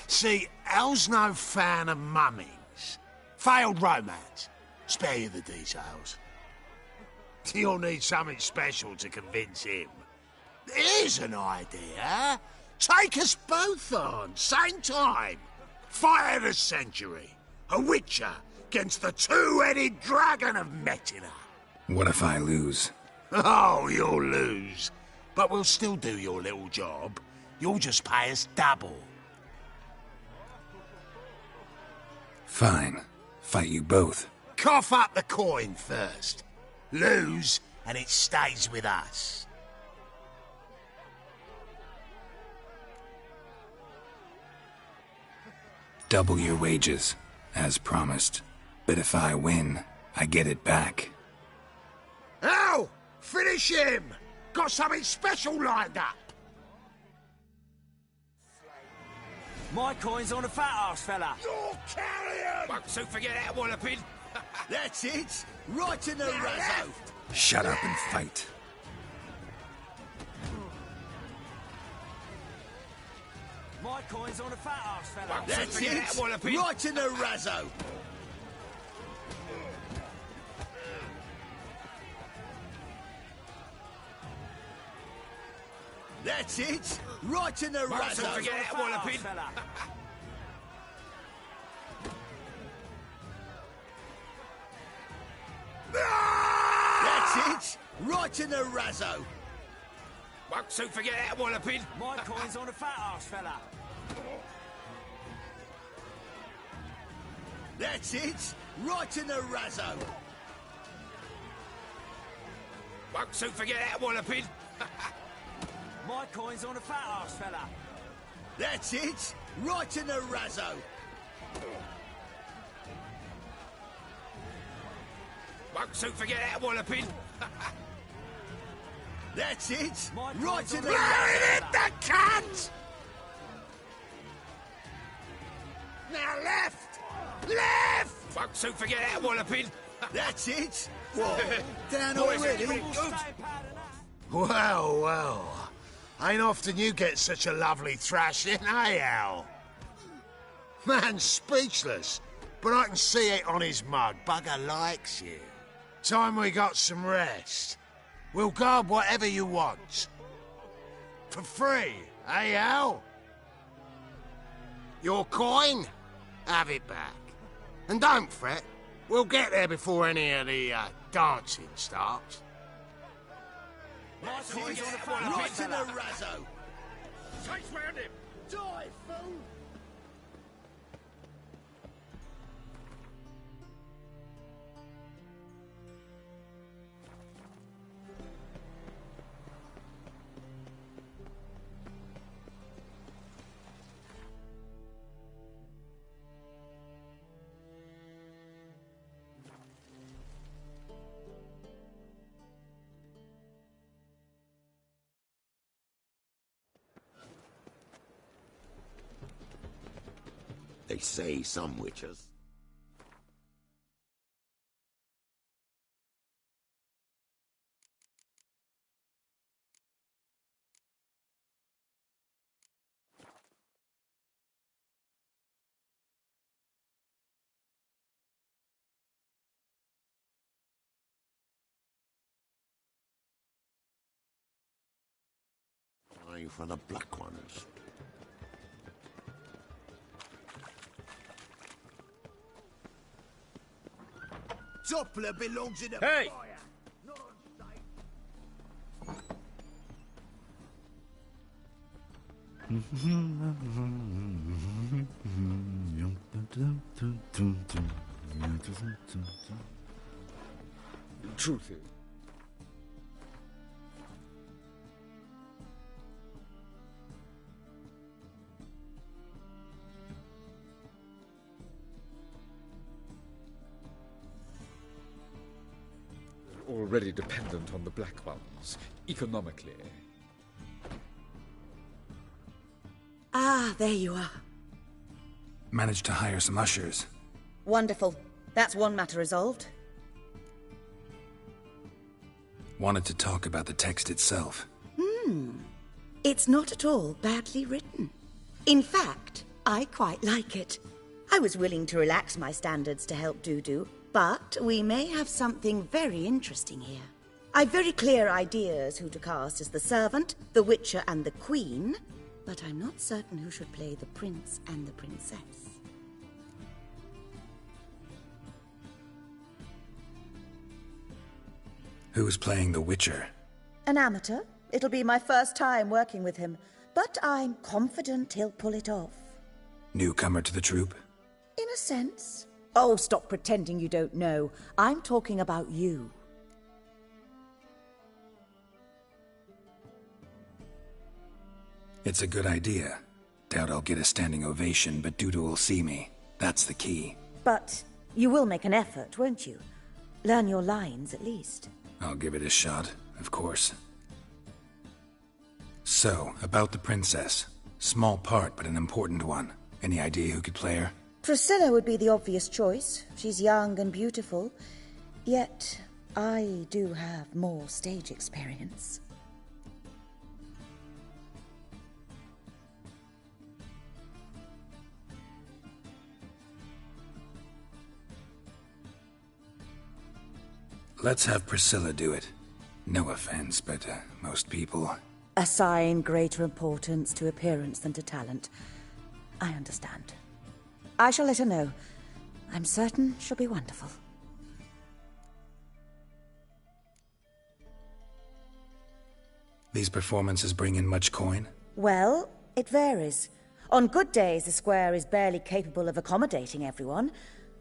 See, Hal's no fan of mummies. Failed romance. Spare you the details. You'll need something special to convince him. Here's an idea. Take us both on, same time. Fight of the century. A Witcher against the two-headed dragon of Metina. What if I lose? Oh, you'll lose. But we'll still do your little job. You'll just pay us double. Fine. Fight you both. Cough up the coin first. Lose, and it stays with us. Double your wages, as promised. But if I win, I get it back. Ow! Finish him! Got something special lined up! My coin's on a fat ass fella. You're carrion! Won't soon forget that walloping. That's it! Right in the razzo! Shut up and fight. My coin's on a fat ass fella. Won't soon forget that walloping. Right in the razzo! That's it! Right in the Won't soon razzo! forget that walloping. That's it! Right in the razzo! Won't soon forget that walloping. My coin's on a fat ass fella. That's it! Right in the razzo! Won't soon forget that walloping. My coin's on a fat ass fella. That's it! Right in the razzo! Won't soon forget that walloping. That's it! My Right coin's in on the a fat razzo! ass fella. the cunt! Now left! Left! Won't soon forget that walloping. That's it! What? Down Boys, already? it's good. Well, well. Ain't often you get such a lovely thrashing, eh, Al? Man's speechless, but I can see it on his mug. Bugger likes you. Time we got some rest. We'll guard whatever you want. For free, eh, Al? Your coin? Have it back. And don't fret. We'll get there before any of the dancing starts. My coin's on a fat ass Right in fella. the razzo! Chase round him. Die, fool! They say some witches something for the black ones. Doppler belongs in the Hey! fire. Truth is, already dependent on the black ones, economically. Ah, there you are. Managed to hire some ushers. Wonderful. That's one matter resolved. Wanted to talk about the text itself. It's not at all badly written. In fact, I quite like it. I was willing to relax my standards to help Dudu, but we may have something very interesting here. I've very clear ideas who to cast as the servant, the witcher, and the queen, but I'm not certain who should play the prince and the princess. Who's playing the Witcher? An amateur. It'll be my first time working with him, but I'm confident he'll pull it off. Newcomer to the troupe? In a sense. Oh, stop pretending you don't know. I'm talking about you. It's a good idea. Doubt I'll get a standing ovation, but Dudu will see me. That's the key. But you will make an effort, won't you? Learn your lines, at least. I'll give it a shot, of course. So, about the princess. Small part, but an important one. Any idea who could play her? Priscilla would be the obvious choice. She's young and beautiful. Yet, I do have more stage experience. Let's have Priscilla do it. No offense, but most people... Assign greater importance to appearance than to talent. I understand. I shall let her know. I'm certain she'll be wonderful. These performances bring in much coin? Well, it varies. On good days, the square is barely capable of accommodating everyone.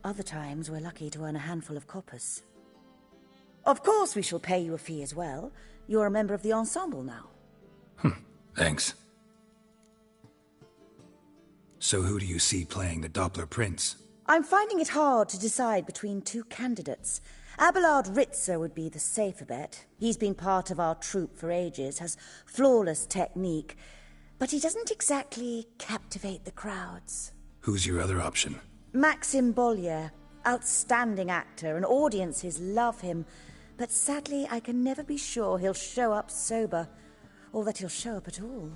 Other times, we're lucky to earn a handful of coppers. Of course, we shall pay you a fee as well. You're a member of the ensemble now. Thanks. So who do you see playing the Doppler Prince? I'm finding it hard to decide between two candidates. Abelard Ritzer would be the safer bet. He's been part of our troupe for ages, has flawless technique, but he doesn't exactly captivate the crowds. Who's your other option? Maxim Bollier, outstanding actor, and audiences love him. But sadly, I can never be sure he'll show up sober, or that he'll show up at all.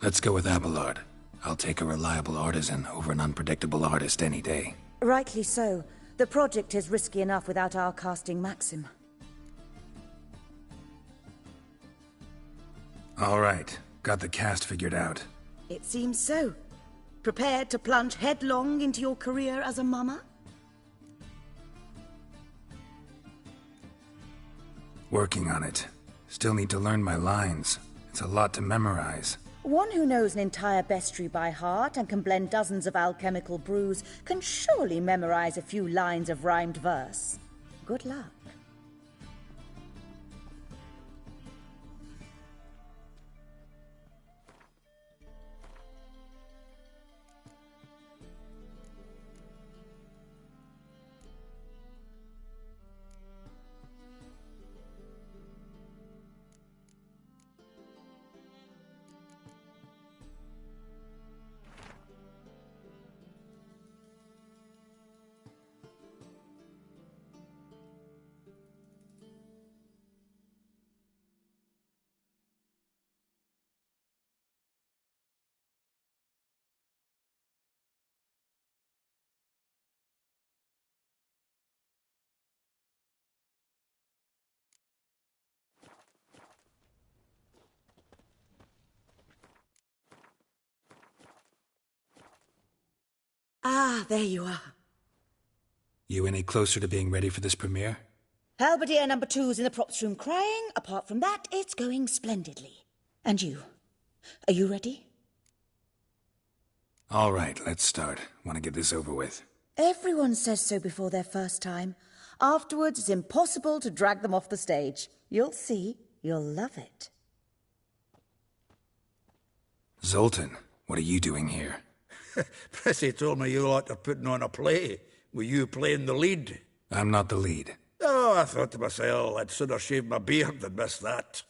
Let's go with Abelard. I'll take a reliable artisan over an unpredictable artist any day. Rightly so. The project is risky enough without our casting Maxim. All right. Got the cast figured out. It seems so. Prepared to plunge headlong into your career as a mama? Working on it. Still need to learn my lines. It's a lot to memorize. One who knows an entire bestiary by heart and can blend dozens of alchemical brews can surely memorize a few lines of rhymed verse. Good luck. Ah, there you are. You any closer to being ready for this premiere? Halberdier number 2's in the props room crying. Apart from that, it's going splendidly. And you? Are you ready? All right, let's start. Want to get this over with. Everyone says so before their first time. Afterwards, it's impossible to drag them off the stage. You'll see. You'll love it. Zoltan, what are you doing here? Prissy told me you lot are putting on a play. Were you playing the lead? I'm not the lead. Oh, I thought to myself, I'd sooner shave my beard than miss that.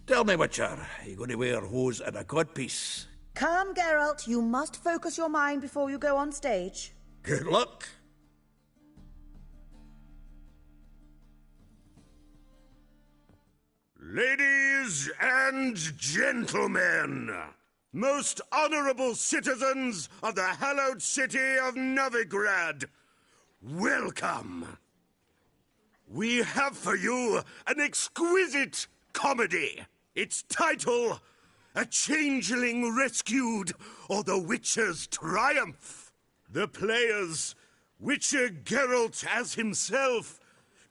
Tell me, Witcher, are you going to wear hose and a codpiece? Calm, Geralt. You must focus your mind before you go on stage. Good luck. Ladies and gentlemen, most honorable citizens of the hallowed city of Novigrad, welcome. We have for you an exquisite comedy. Its title, A Changeling Rescued, or The Witcher's Triumph. The players, Witcher Geralt as himself,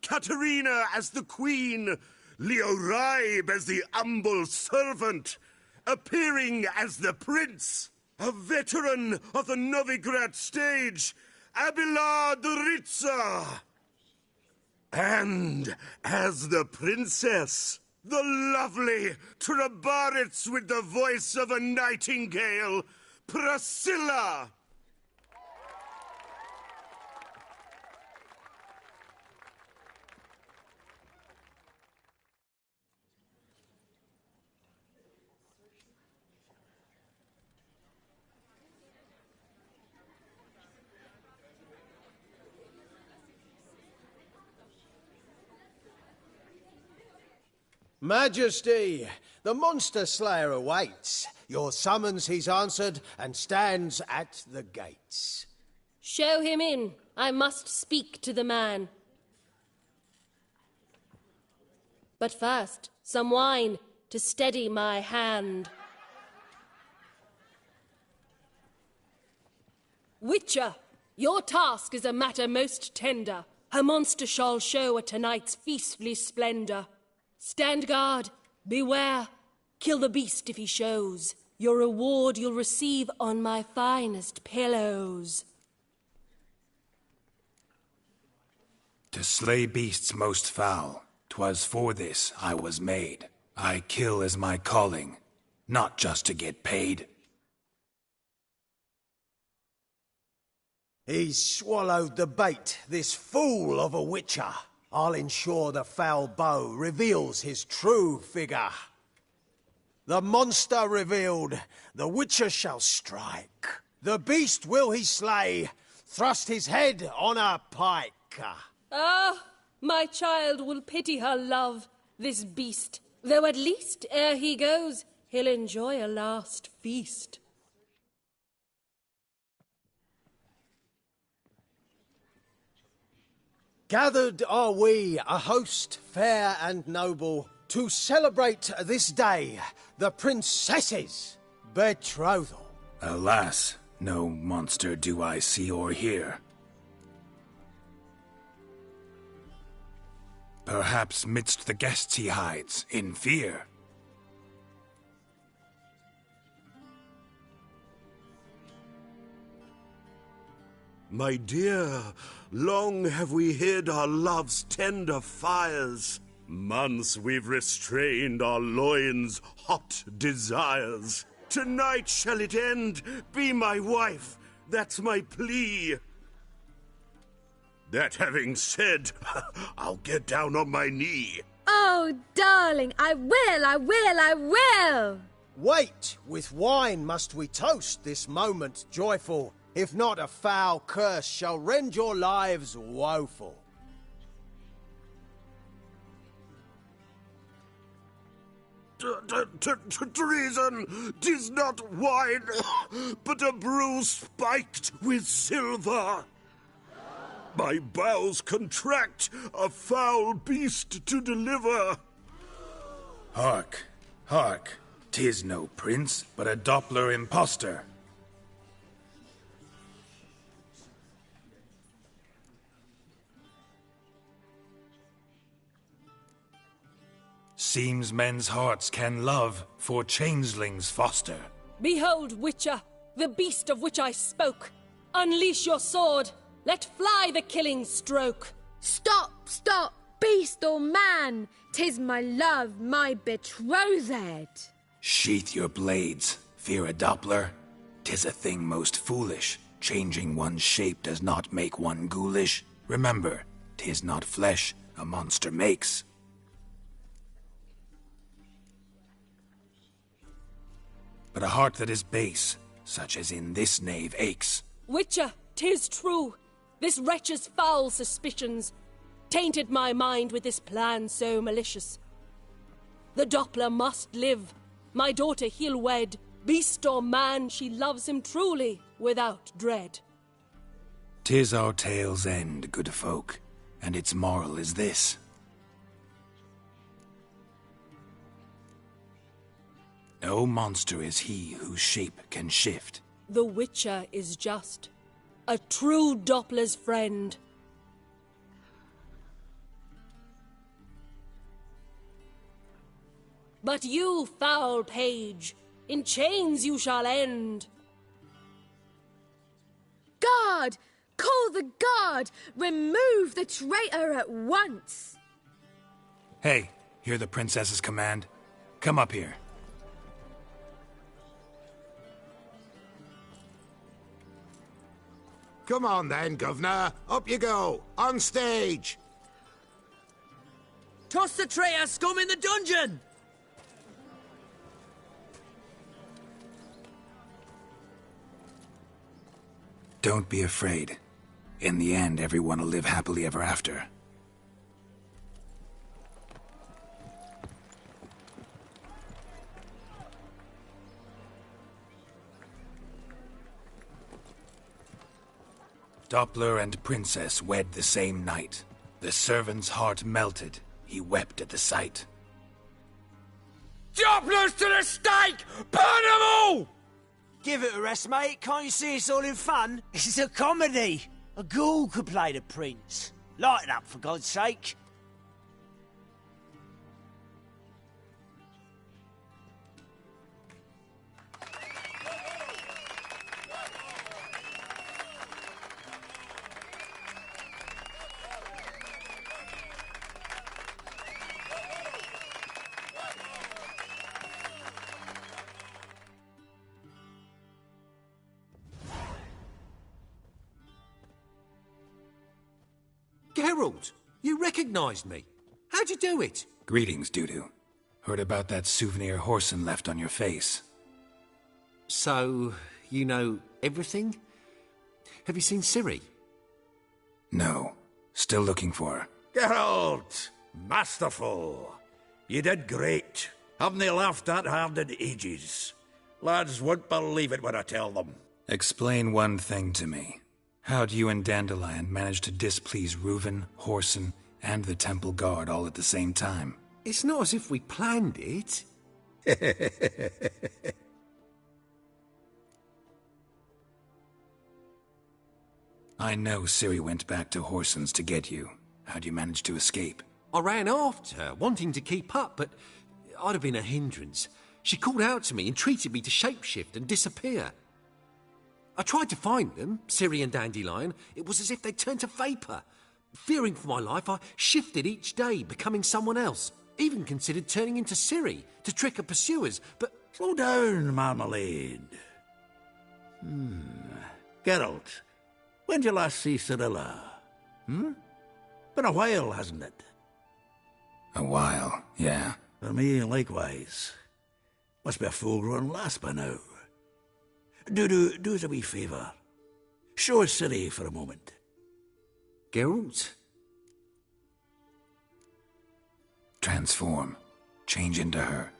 Katerina as the Queen, Leoraib as the humble servant, appearing as the Prince, a veteran of the Novigrad stage, Abelard Ritza. And as the Princess, the lovely Trabaritz with the voice of a nightingale, Priscilla. Majesty, the monster slayer awaits. Your summons he's answered and stands at the gates. Show him in. I must speak to the man. But first, some wine to steady my hand. Witcher, your task is a matter most tender. Her monster shall show at tonight's feastly splendor. Stand guard, beware, kill the beast if he shows. Your reward you'll receive on my finest pillows. To slay beasts most foul, 'twas for this I was made. I kill as my calling, not just to get paid. He's swallowed the bait, this fool of a witcher. I'll ensure the foul bow reveals his true figure. The monster revealed, the witcher shall strike. The beast will he slay, thrust his head on a pike. Ah, my child will pity her love, this beast. Though at least, ere he goes, he'll enjoy a last feast. Gathered are we, a host fair and noble, to celebrate this day, the princess's betrothal. Alas, no monster do I see or hear. Perhaps midst the guests he hides, in fear. My dear, long have we hid our love's tender fires. Months we've restrained our loins' hot desires. Tonight shall it end, be my wife, that's my plea. That having said, I'll get down on my knee. Oh, darling, I will! Wait, with wine must we toast this moment joyful. If not, a foul curse shall rend your lives woeful. Treason! 'Tis not wine, but a brew spiked with silver. My bowels contract, a foul beast to deliver. Hark, hark, 'tis no prince, but a Doppler impostor. Seems men's hearts can love, for changelings foster. Behold, Witcher, the beast of which I spoke. Unleash your sword. Let fly the killing stroke. Stop, stop, beast or man! 'Tis my love, my betrothed. Sheath your blades, fear a Doppler. 'Tis a thing most foolish. Changing one's shape does not make one ghoulish. Remember, 'tis not flesh a monster makes. But a heart that is base, such as in this knave aches. Witcher, 'tis true. This wretch's foul suspicions tainted my mind with this plan so malicious. The Doppler must live. My daughter he'll wed. Beast or man, she loves him truly, without dread. 'Tis our tale's end, good folk, and its moral is this. No monster is he whose shape can shift. The Witcher is just a true Doppler's friend. But you, foul page, in chains you shall end. Guard! Call the guard! Remove the traitor at once! Hey, hear the princess's command? Come up here. Come on then, governor. Up you go. On stage. Toss the traitor scum in the dungeon! Don't be afraid. In the end, everyone will live happily ever after. Doppler and princess wed the same night. The servant's heart melted. He wept at the sight. Dopplers to the stake! Burn them all! Give it a rest, mate. Can't you see it's all in fun? This is a comedy. A ghoul could play the prince. Lighten up, for God's sake. Geralt, you recognized me. How'd you do it? Greetings, Dudu. Heard about that souvenir Whoreson left on your face. So, you know everything? Have you seen Ciri? No. Still looking for her. Geralt! Masterful! You did great. Haven't they laughed that hard in ages? Lads won't believe it when I tell them. Explain one thing to me. How'd you and Dandelion manage to displease Reuven, Whoreson, and the Temple Guard all at the same time? It's not as if we planned it. I know Ciri went back to Whoreson's to get you. How'd you manage to escape? I ran after her, wanting to keep up, but I'd have been a hindrance. She called out to me, entreated me to shapeshift and disappear. I tried to find them, Ciri and Dandelion. It was as if they'd turned to vapour. Fearing for my life, I shifted each day, becoming someone else. Even considered turning into Ciri to trick her pursuers, but... Slow down, Marmalade. Geralt, when'd you last see Cirilla? Been a while, hasn't it? A while, yeah. For me, likewise. Must be a full-grown lass by now. Do us a wee favour. Show us Ciri for a moment. Geralt? Transform. Change into her.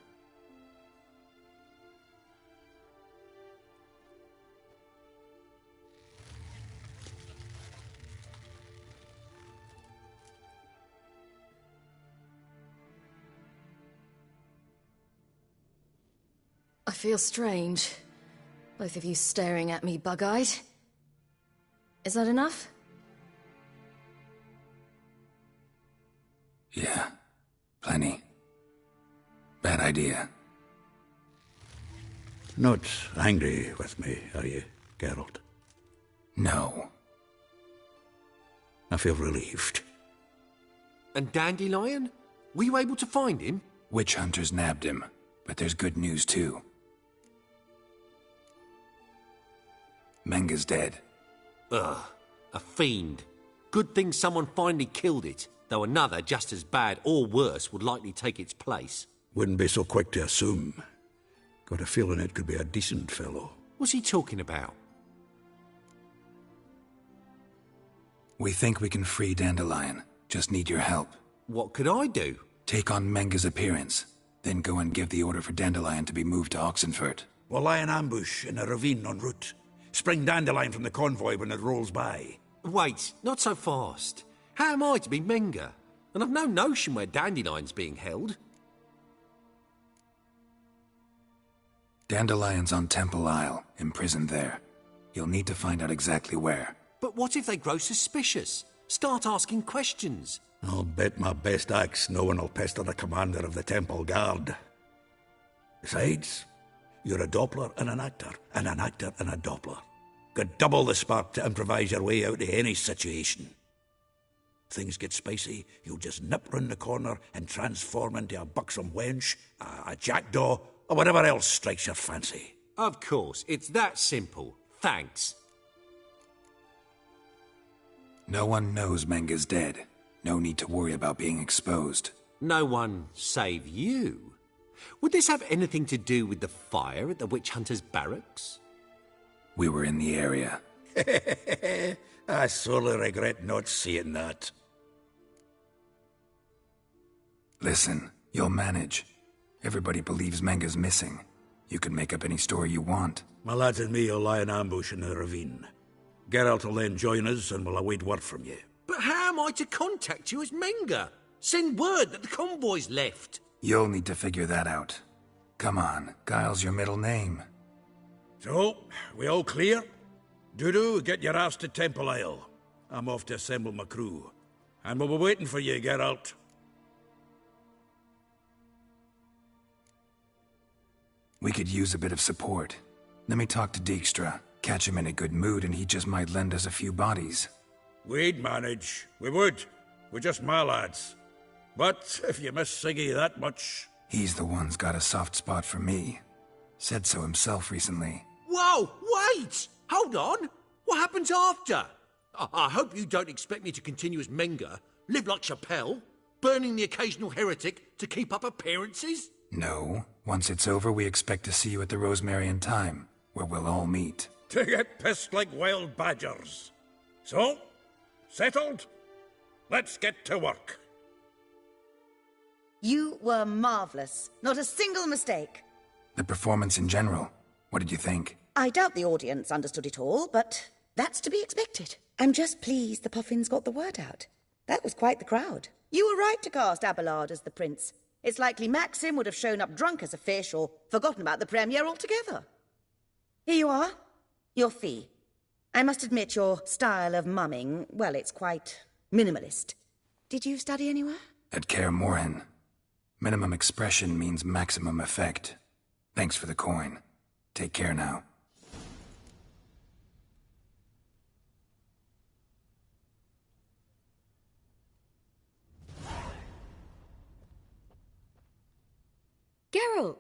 I feel strange. Both of you staring at me bug-eyed. Is that enough? Yeah. Plenty. Bad idea. Not angry with me, are you, Geralt? No. I feel relieved. And Dandelion? Were you able to find him? Witch hunters nabbed him, but there's good news too. Menga's dead. Ugh, a fiend. Good thing someone finally killed it, though another just as bad or worse would likely take its place. Wouldn't be so quick to assume. Got a feeling it could be a decent fellow. What's he talking about? We think we can free Dandelion. Just need your help. What could I do? Take on Menga's appearance, then go and give the order for Dandelion to be moved to Oxenfurt. We'll lie in ambush in a ravine en route. Spring Dandelion from the convoy when it rolls by. Wait, not so fast. How am I to be Menga? And I've no notion where Dandelion's being held. Dandelion's on Temple Isle, imprisoned there. You'll need to find out exactly where. But what if they grow suspicious? Start asking questions? I'll bet my best axe no one will pester the commander of the Temple Guard. Besides, you're a Doppler and an actor and a Doppler. Got double the spark to improvise your way out of any situation. Things get spicy, you'll just nip round the corner and transform into a buxom wench, a jackdaw, or whatever else strikes your fancy. Of course, it's that simple. Thanks. No one knows Menga's dead. No need to worry about being exposed. No one save you. Would this have anything to do with the fire at the Witch Hunters' barracks? We were in the area. I sorely regret not seeing that. Listen, you'll manage. Everybody believes Menga's missing. You can make up any story you want. My lads and me will lie in ambush in the ravine. Geralt will then join us and we'll await word from you. But how am I to contact you as Menga? Send word that the convoy's left. You'll need to figure that out. Come on, Guile's your middle name. So, we all clear? Dudu, get your ass to Temple Isle. I'm off to assemble my crew. And we'll be waiting for you, Geralt. We could use a bit of support. Let me talk to Dijkstra. Catch him in a good mood and he just might lend us a few bodies. We'd manage. We would. We're just my lads. But if you miss Siggy that much... He's the one's got a soft spot for me. Said so himself recently. Whoa, wait! Hold on! What happens after? I hope you don't expect me to continue as Menga, live like Chappelle, burning the occasional heretic to keep up appearances? No. Once it's over, we expect to see you at the Rosemary Time, where we'll all meet. To get pissed like wild badgers. So, settled? Let's get to work. You were marvellous. Not a single mistake. The performance in general, what did you think? I doubt the audience understood it all, but that's to be expected. I'm just pleased the Puffins got the word out. That was quite the crowd. You were right to cast Abelard as the prince. It's likely Maxim would have shown up drunk as a fish or forgotten about the premiere altogether. Here you are. Your fee. I must admit your style of mumming, well, it's quite minimalist. Did you study anywhere? At Kaer Morhen. Minimum expression means maximum effect. Thanks for the coin. Take care now. Geralt!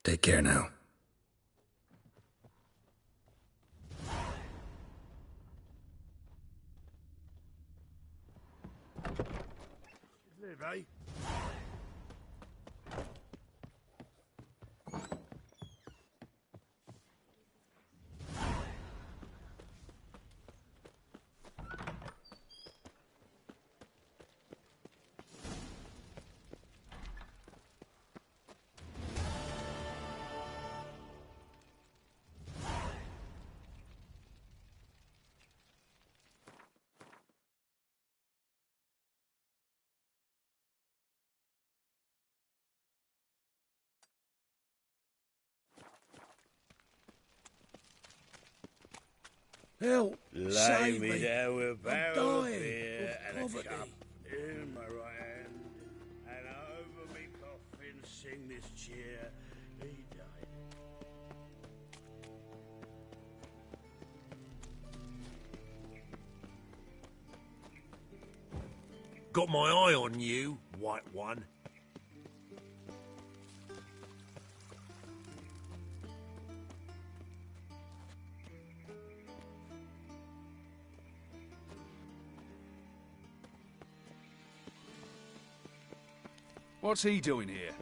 Take care now. Live, eh? Help! Lay Save me me! there with a I'm barrel of dying beer of and a poverty. cup in my right hand, and over me coffin sing this cheer. He died. Got my eye on you, white one. What's he doing here?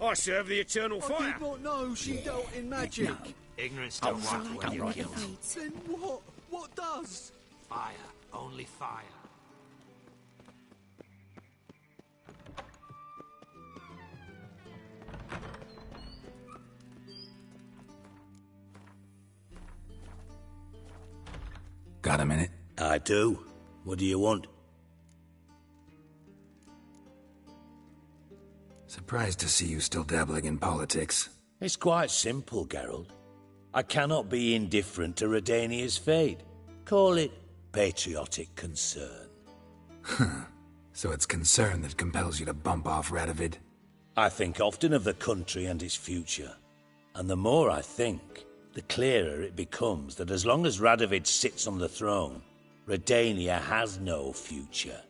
I serve the eternal I fire. did not know she dealt in magic. Ignorance don't right when you're killed. Then what? What does? Fire, only fire. Got a minute? I do. What do you want? Surprised to see you still dabbling in politics. It's quite simple, Geralt. I cannot be indifferent to Redania's fate. Call it patriotic concern. So it's concern that compels you to bump off Radovid? I think often of the country and its future. And the more I think, the clearer it becomes that as long as Radovid sits on the throne, Redania has no future.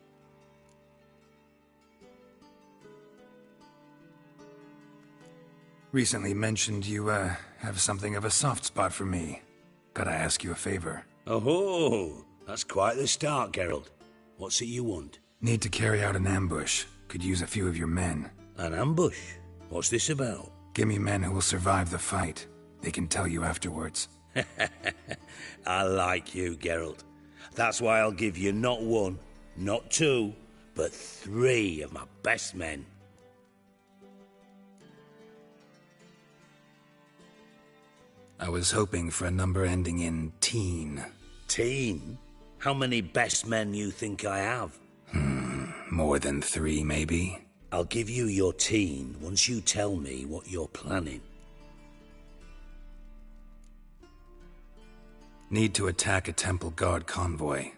Recently mentioned you, have something of a soft spot for me. Gotta ask you a favor. Oh, that's quite the start, Geralt. What's it you want? Need to carry out an ambush. Could use a few of your men. An ambush? What's this about? Give me men who will survive the fight. They can tell you afterwards. I like you, Geralt. That's why I'll give you not one, not two, but 3 of my best men. I was hoping for a number ending in teen. Teen? How many best men you think I have? More than 3, maybe? I'll give you your teen once you tell me what you're planning. Need to attack a Temple Guard convoy.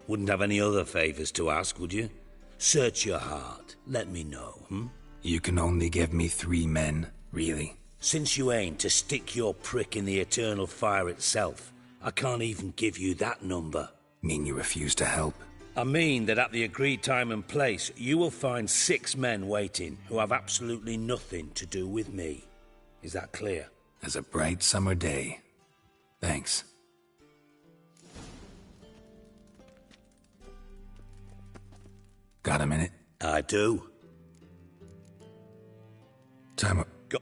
Wouldn't have any other favors to ask, would you? Search your heart. Let me know, You can only give me 3 men, really? Since you aim to stick your prick in the eternal fire itself, I can't even give you that number. Mean you refuse to help? I mean that at the agreed time and place, you will find 6 men waiting who have absolutely nothing to do with me. Is that clear? As a bright summer day. Thanks. Got a minute? I do. Time up. Go.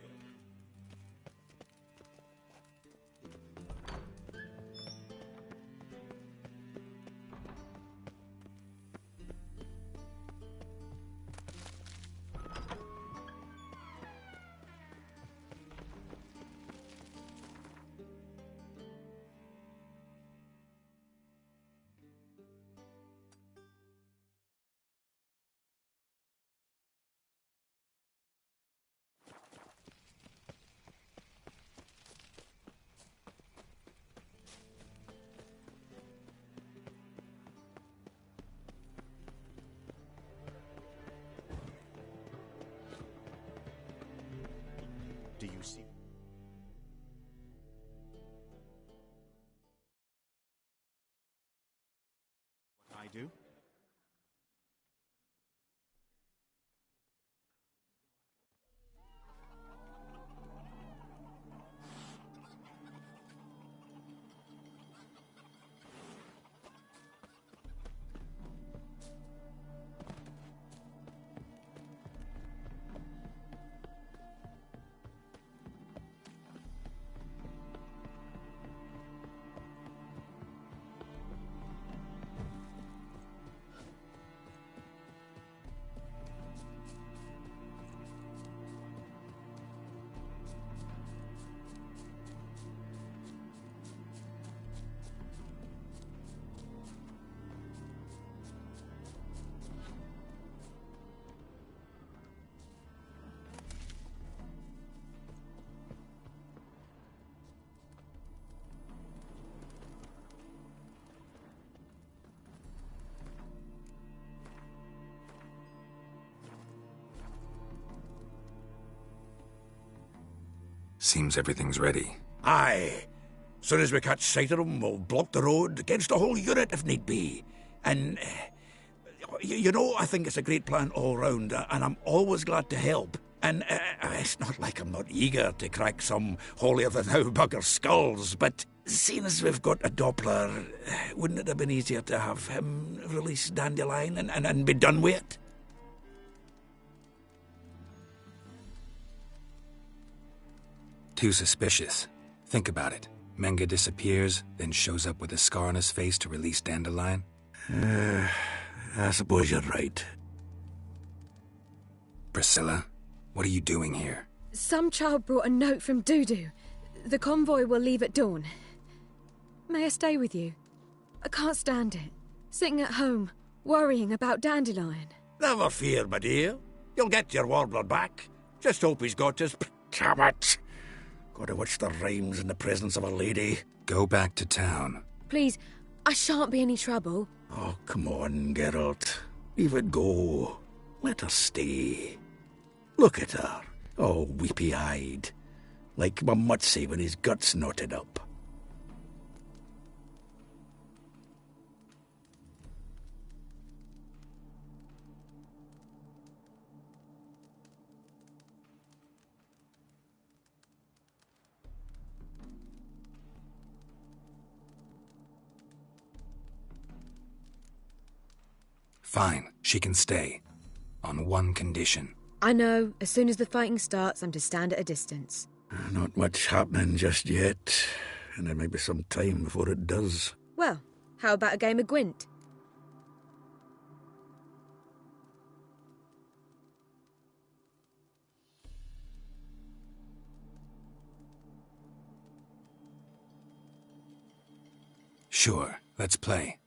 Seems everything's ready. Aye. Soon as we catch sight of them, we'll block the road against the whole unit if need be. And, you know, I think it's a great plan all round, and I'm always glad to help. And it's not like I'm not eager to crack some holier-than-thou bugger's skulls, but seeing as we've got a Doppler, wouldn't it have been easier to have him release Dandelion and be done with it? Too suspicious. Think about it. Menga disappears, then shows up with a scar on his face to release Dandelion. I suppose you're right. Priscilla, what are you doing here? Some child brought a note from Dudu. The convoy will leave at dawn. May I stay with you? I can't stand it. Sitting at home, worrying about Dandelion. Never fear, my dear. You'll get your warbler back. Just hope he's got his... Damn it! Gotta watch the rhymes in the presence of a lady. Go back to town. Please, I shan't be any trouble. Oh, come on, Geralt. Leave it go. Let her stay. Look at her, all weepy-eyed. Like my Mutsy when his guts knotted up. Fine, she can stay. On one condition. I know, as soon as the fighting starts, I'm to stand at a distance. Not much happening just yet, and there may be some time before it does. Well, how about a game of Gwent? Sure, let's play.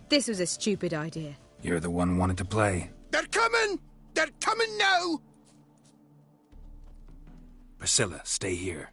This was a stupid idea. You're the one who wanted to play. They're coming! They're coming now! Priscilla, stay here.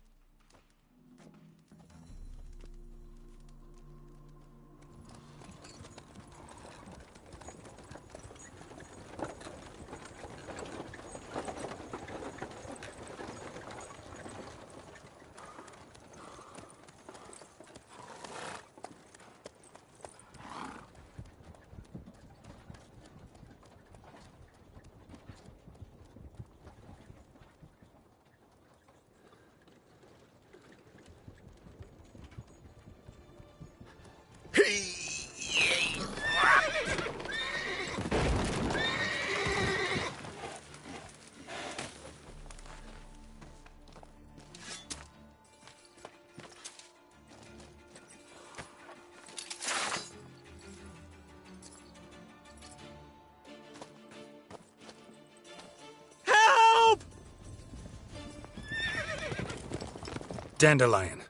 Dandelion.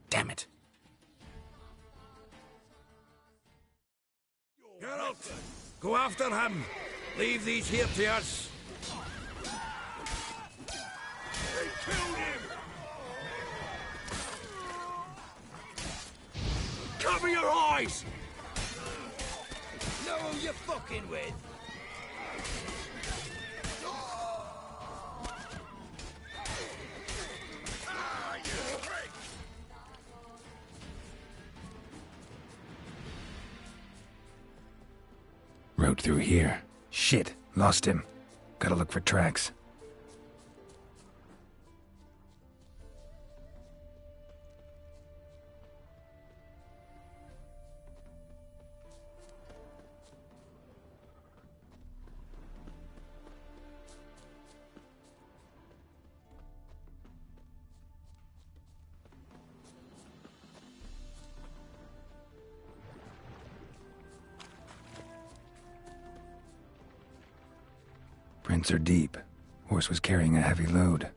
Damn it. Geralt, go after him. Leave these here to us. They killed him! Cover your eyes! Know who you're fucking with? Rode through here. Shit, lost him. Gotta look for tracks. Prints are deep. Horse was carrying a heavy load.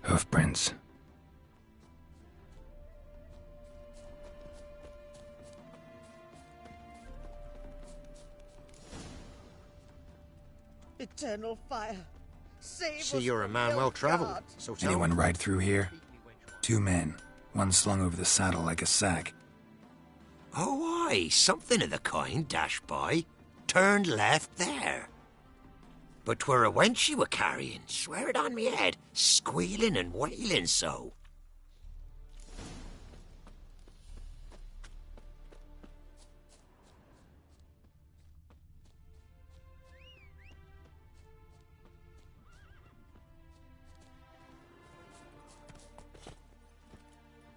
Hoofprints. Eternal fire. Save See, us you're a from man well Nilfgaard. travelled. So tell Anyone me. ride through here? 2 men. One slung over the saddle like a sack. Oh, aye, something of the kind dashed by. Turned left there. But 'twere a wench you were carrying, swear it on me head, squealing and wailing so.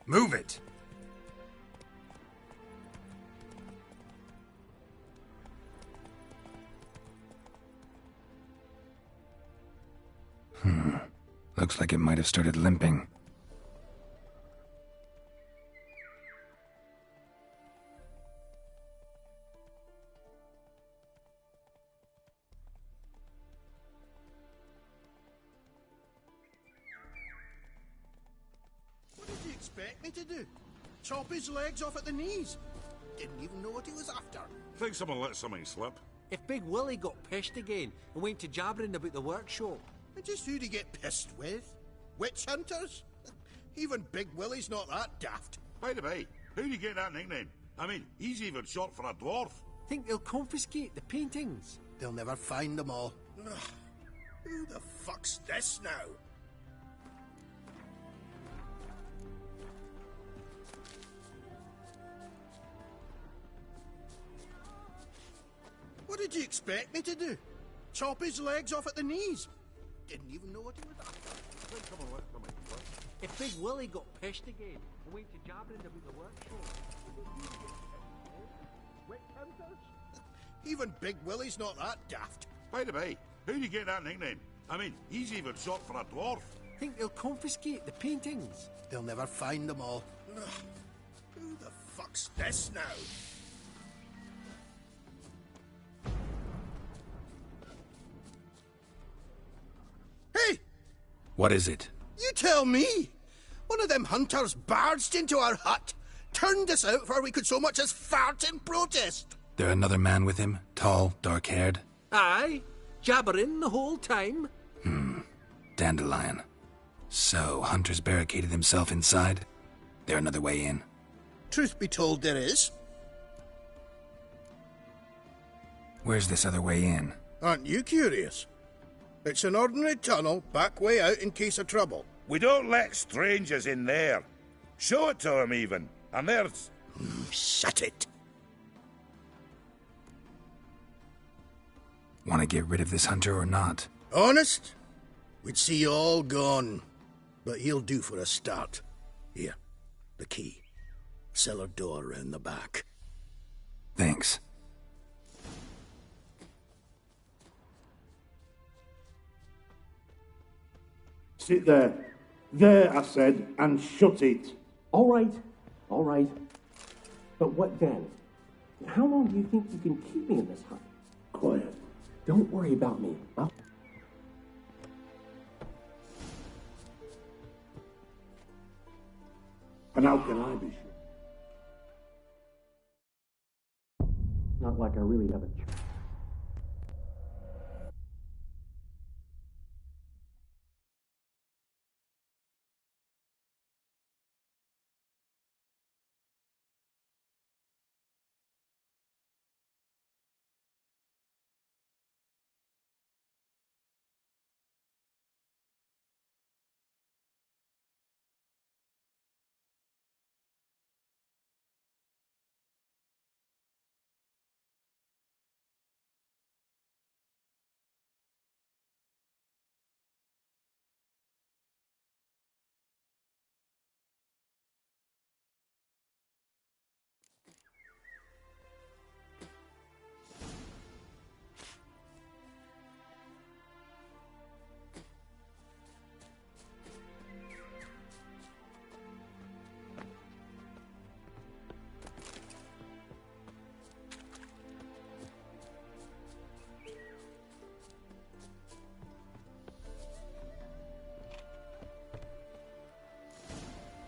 Move it! Looks like it might have started limping. What did you expect me to do? Chop his legs off at the knees? Didn't even know what he was after. Think someone let something slip. If Big Willie got pissed again and went to jabbering about the workshop. And just who'd he get pissed with? Witch hunters? Even Big Willie's not that daft. By the way, how'd he get that nickname? I mean, he's even short for a dwarf. Think they'll confiscate the paintings? They'll never find them all. Ugh. Who the fuck's this now? What did you expect me to do? Chop his legs off at the knees? Didn't even know what he was after. Think someone let something slip. If Big Willie got pissed again and went to jabbering about the workshop. Witch hunters? Even Big Willie's not that daft. By the way, how'd he get that nickname? I mean, he's even short for a dwarf. Think they'll confiscate the paintings? They'll never find them all. Ugh. Who the fuck's this now? Hey! What is it? You tell me! One of them hunters barged into our hut, turned us out before we could so much as fart in protest. There another man with him? Tall, dark-haired? Aye, jabbering the whole time. Dandelion. So, Hunter's barricaded himself inside? There another way in? Truth be told, there is. Where's this other way in? Aren't you curious? It's an ordinary tunnel, back way out in case of trouble. We don't let strangers in there. Show it to 'em even. And there's... Shut it. Want to get rid of this hunter or not? Honest? We'd see you all gone. But he'll do for a start. Here, the key. Cellar door round the back. Thanks. Sit there. There, I said, and shut it. All right. But what then? How long do you think you can keep me in this hut? Quiet. Don't worry about me. And how can I be sure? Not like I really have a choice.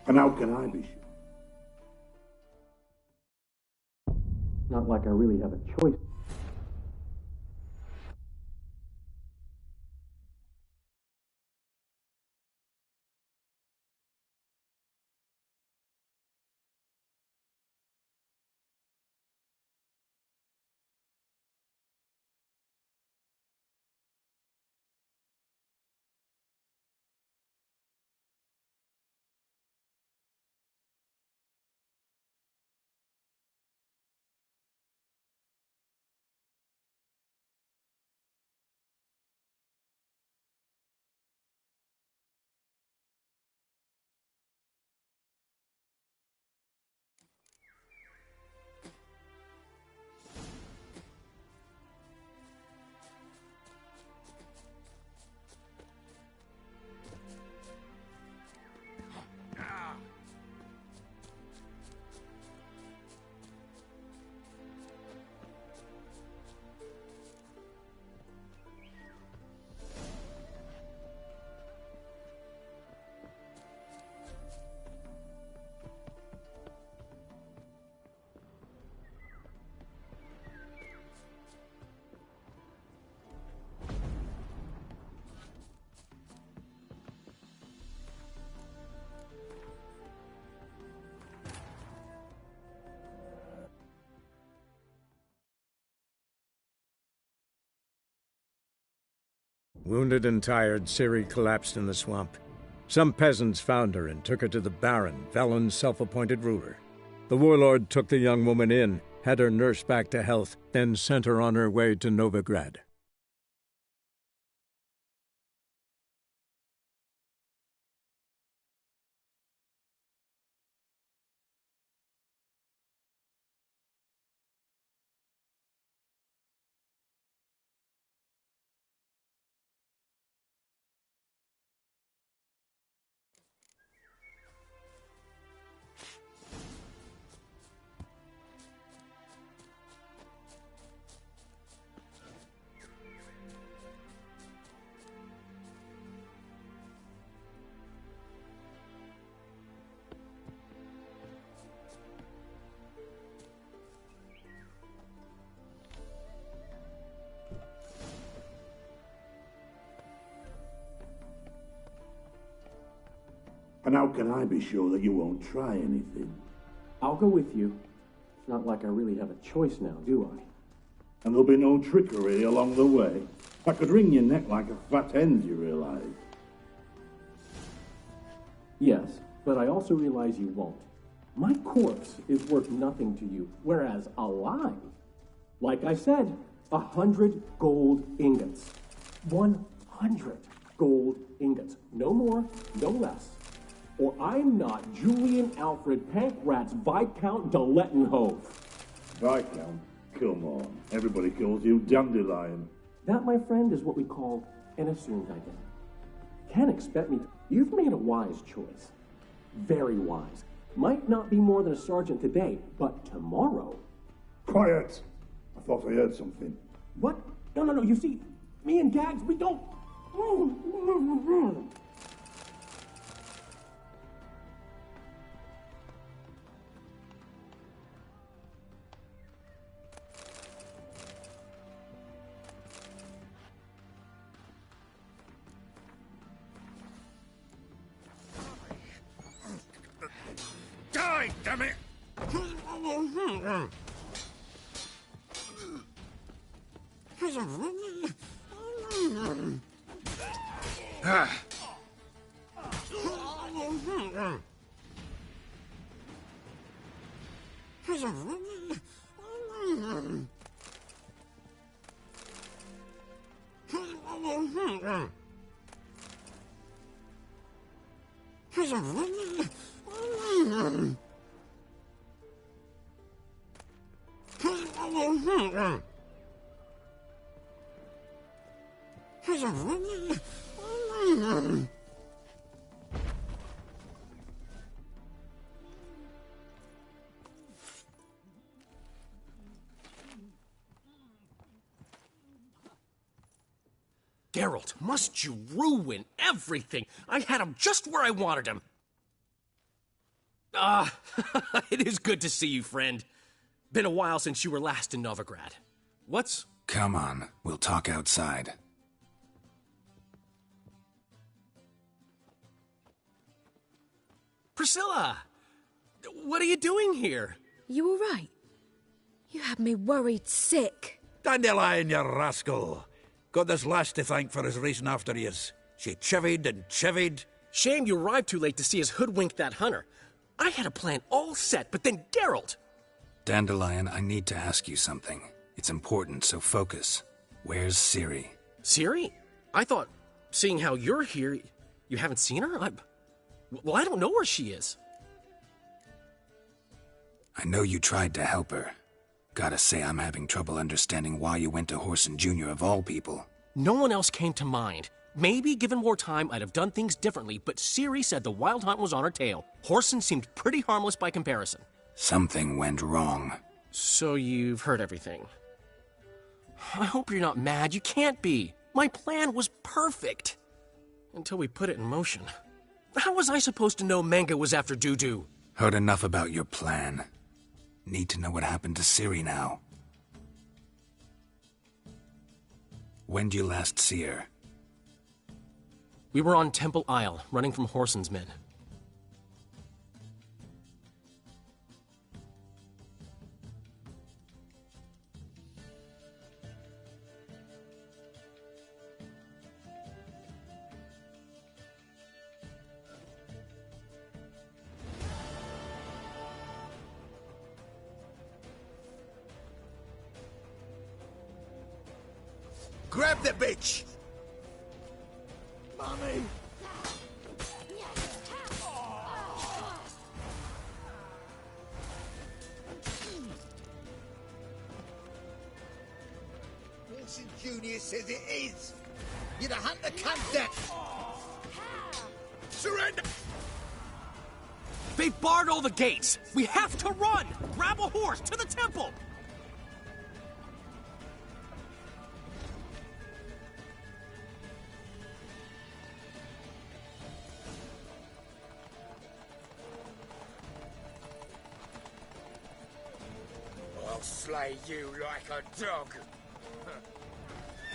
And how can I be sure? Not like I really have a choice. Wounded and tired, Ciri collapsed in the swamp. Some peasants found her and took her to the Baron, Valen's self-appointed ruler. The warlord took the young woman in, had her nursed back to health, then sent her on her way to Novigrad. And how can I be sure that you won't try anything? I'll go with you. It's not like I really have a choice now, do I? And there'll be no trickery along the way. I could wring your neck like a fat hen, you realize? Yes, but I also realize you won't. My corpse is worth nothing to you, whereas alive, like I said, 100 gold ingots. 100 gold ingots. No more, no less. Or I'm not Julian Alfred Pankratz Viscount de Lettenhove. Viscount? Come on. Everybody calls you Dandelion. That, my friend, is what we call an assumed identity. Can't expect me to... You've made a wise choice. Very wise. Might not be more than a sergeant today, but tomorrow... Quiet! I thought I heard something. What? No. You see, me and Gags, we don't... Die, damn it! Geralt, must you ruin everything? I had him just where I wanted him. It is good to see you, friend. Been a while since you were last in Novigrad. What's... Come on, we'll talk outside. Priscilla! What are you doing here? You all right? You had me worried sick. Dandelion, you rascal. Got this lass to thank for his racing after years. She chivied and chivied. Shame you arrived too late to see us hoodwink that hunter. I had a plan all set, but then Geralt... Dandelion, I need to ask you something. It's important, so focus. Where's Ciri? Ciri? I thought, seeing how you're here, you haven't seen her? Well, I don't know where she is. I know you tried to help her. Gotta say, I'm having trouble understanding why you went to Whoreson Jr. of all people. No one else came to mind. Maybe, given more time, I'd have done things differently, but Ciri said the Wild Hunt was on her tail. Whoreson seemed pretty harmless by comparison. Something went wrong. So you've heard everything. I hope you're not mad. You can't be. My plan was perfect. Until we put it in motion. How was I supposed to know Menge was after Dudu? Heard enough about your plan. Need to know what happened to Ciri now. When did you last see her? We were on Temple Isle, running from Whoreson's men. Grab the bitch! Mummy! Wilson Jr. says it is! You're the hunter cunt that... Surrender! They've barred all the gates! We have to run! Grab a horse to the temple! I'll slay you like a dog.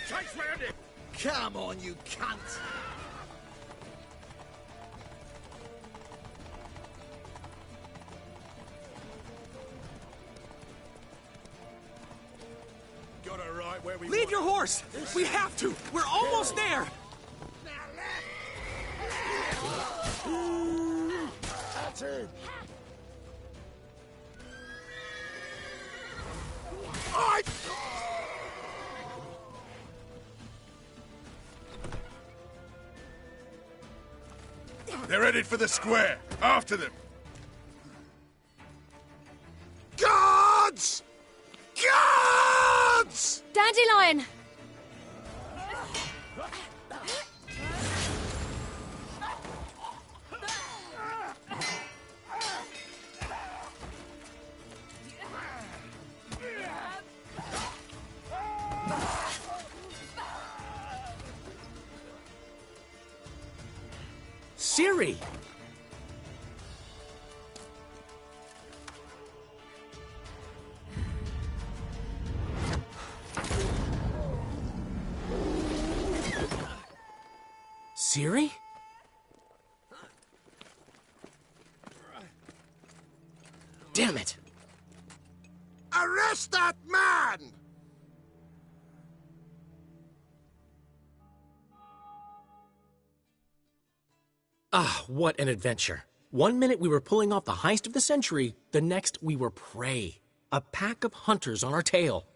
Chase round it! Come on, you cunt! Got her right where we Leave your horse! We have to! We're almost there! That's it! They're headed for the square. After them. Guards! Guards! Dandelion! Ciri! Ciri? Damn it! Arrest that man! Ah, what an adventure. 1 minute we were pulling off the heist of the century, the next we were prey. A pack of hunters on our tail.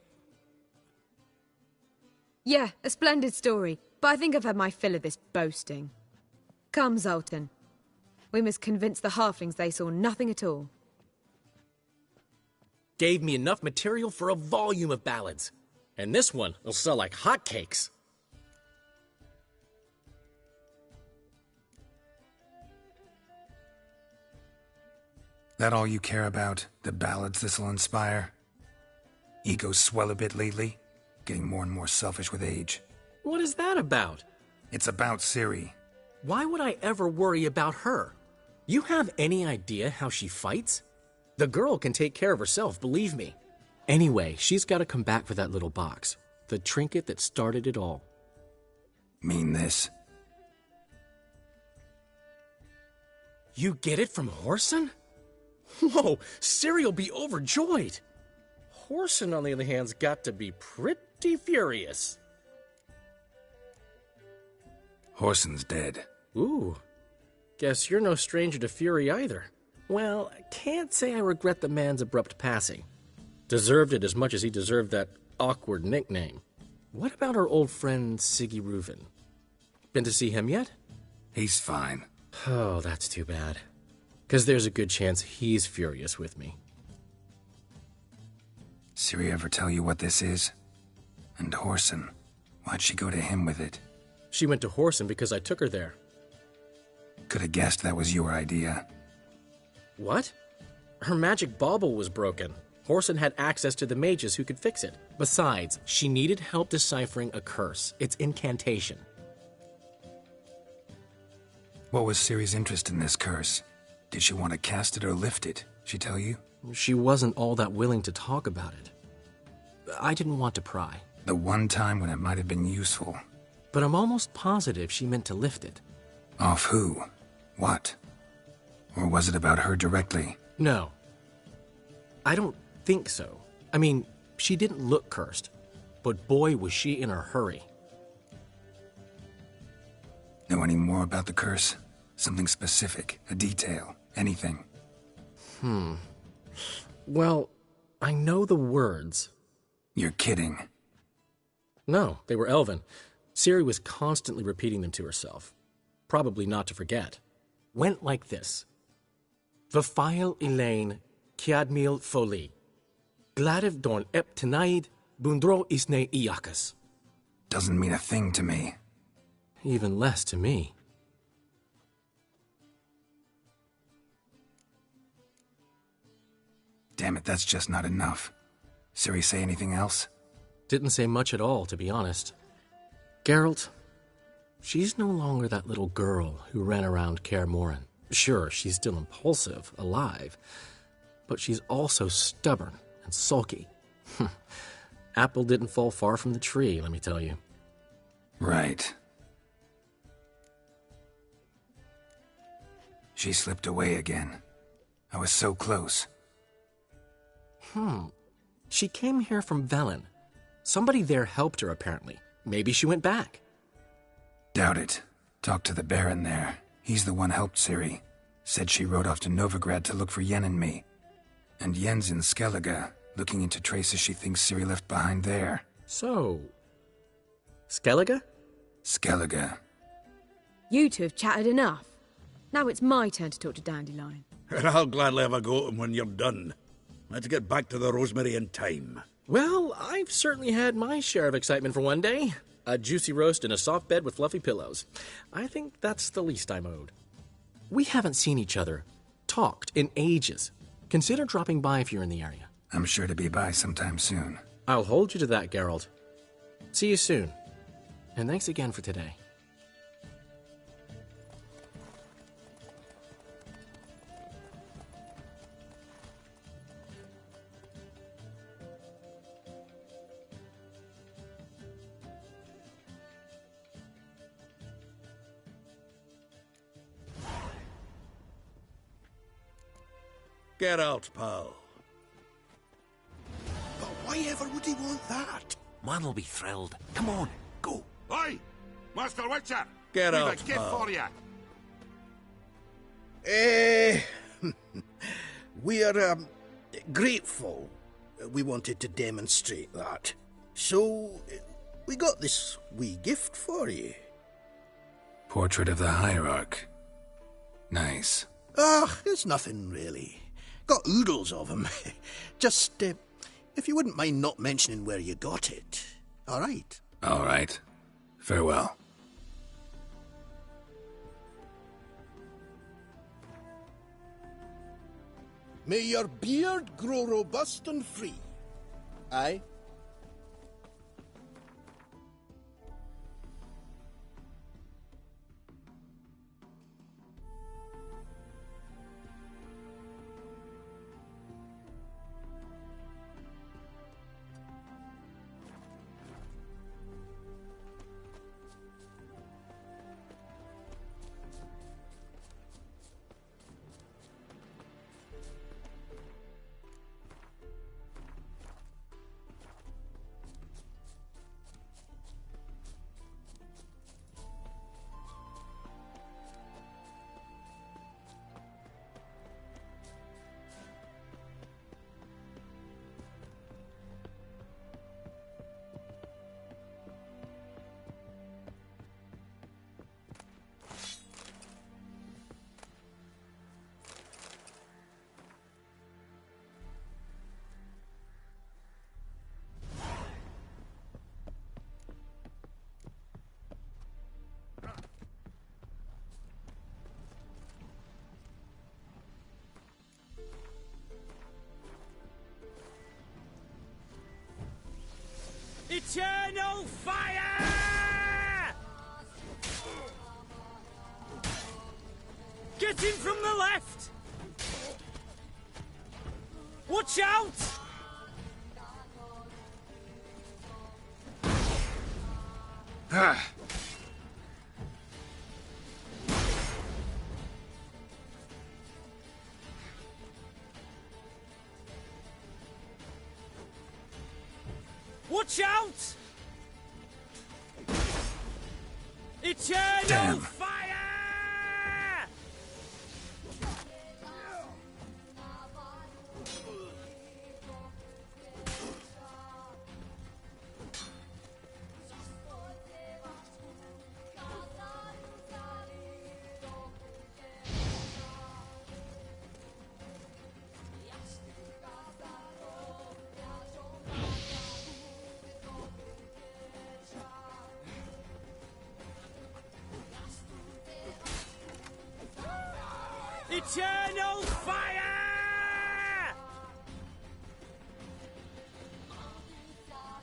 Yeah, a splendid story, but I think I've had my fill of this boasting. Come, Zoltan. We must convince the halflings they saw nothing at all. Gave me enough material for a volume of ballads. And this one will sell like hotcakes. That all you care about? The ballads this'll inspire? Egos swell a bit lately? Getting more and more selfish with age. What is that about? It's about Ciri. Why would I ever worry about her? You have any idea how she fights? The girl can take care of herself, believe me. Anyway, she's got to come back for that little box. The trinket that started it all. Mean this? You get it from Whoreson? Whoa, Ciri'll be overjoyed. Whoreson, on the other hand's got to be pretty furious. Whoreson's dead. Ooh, guess you're no stranger to fury either. Well, I can't say I regret the man's abrupt passing. Deserved it as much as he deserved that awkward nickname. What about our old friend Siggy Reuven? Been to see him yet? He's fine. Oh, that's too bad. Because there's a good chance he's furious with me. Ciri ever tell you what this is? And Whoreson, why'd she go to him with it? She went to Whoreson because I took her there. Could have guessed that was your idea. What? Her magic bauble was broken. Whoreson had access to the mages who could fix it. Besides, she needed help deciphering a curse. It's incantation. What was Ciri's interest in this curse? Did she want to cast it or lift it? She tell you? She wasn't all that willing to talk about it. I didn't want to pry. The one time when it might have been useful. But I'm almost positive she meant to lift it. Off who? What? Or was it about her directly? No. I don't think so. I mean, she didn't look cursed. But boy, was she in a hurry. Know any more about the curse? Something specific, a detail, anything? Well, I know the words. You're kidding. No, they were Elven. Ciri was constantly repeating them to herself, probably not to forget. Went like this. Vafail Elaine, Kiadmil Foli. Gladiv Dorn Ep Tenaid, Bundro Isne Iakas. Doesn't mean a thing to me. Even less to me. Damn it, that's just not enough. Ciri say anything else? Didn't say much at all, to be honest. Geralt, she's no longer that little girl who ran around Kaer Morhen. Sure, she's still impulsive, alive, but she's also stubborn and sulky. Apple didn't fall far from the tree, let me tell you. Right. She slipped away again. I was so close. She came here from Velen. Somebody there helped her, apparently. Maybe she went back. Doubt it. Talk to the Baron there. He's the one helped Ciri. Said she rode off to Novigrad to look for Yen and me. And Yen's in Skellige, looking into traces she thinks Ciri left behind there. So... Skellige? Skellige. You two have chatted enough. Now it's my turn to talk to Dandelion. And I'll gladly have a go at him when you're done. Let's get back to the Rosemary in time. Well, I've certainly had my share of excitement for one day. A juicy roast in a soft bed with fluffy pillows. I think that's the least I'm owed. We haven't seen each other, talked in ages. Consider dropping by if you're in the area. I'm sure to be by sometime soon. I'll hold you to that, Geralt. See you soon. And thanks again for today. Get out, pal. But why ever would he want that? Man'll be thrilled. Come on, go. Oi! Master Witcher! Get We've out, a gift pal. for you. We're grateful. We wanted to demonstrate that. So, we got this wee gift for you. Portrait of the Hierarch. Nice. It's nothing really. Got oodles of 'em. Just, if you wouldn't mind not mentioning where you got it. All right. All right. Farewell. May your beard grow robust and free. Aye. Eternal fire! Get in from the left! Watch out! Watch out! Eternal Damn. fire! Eternal fire!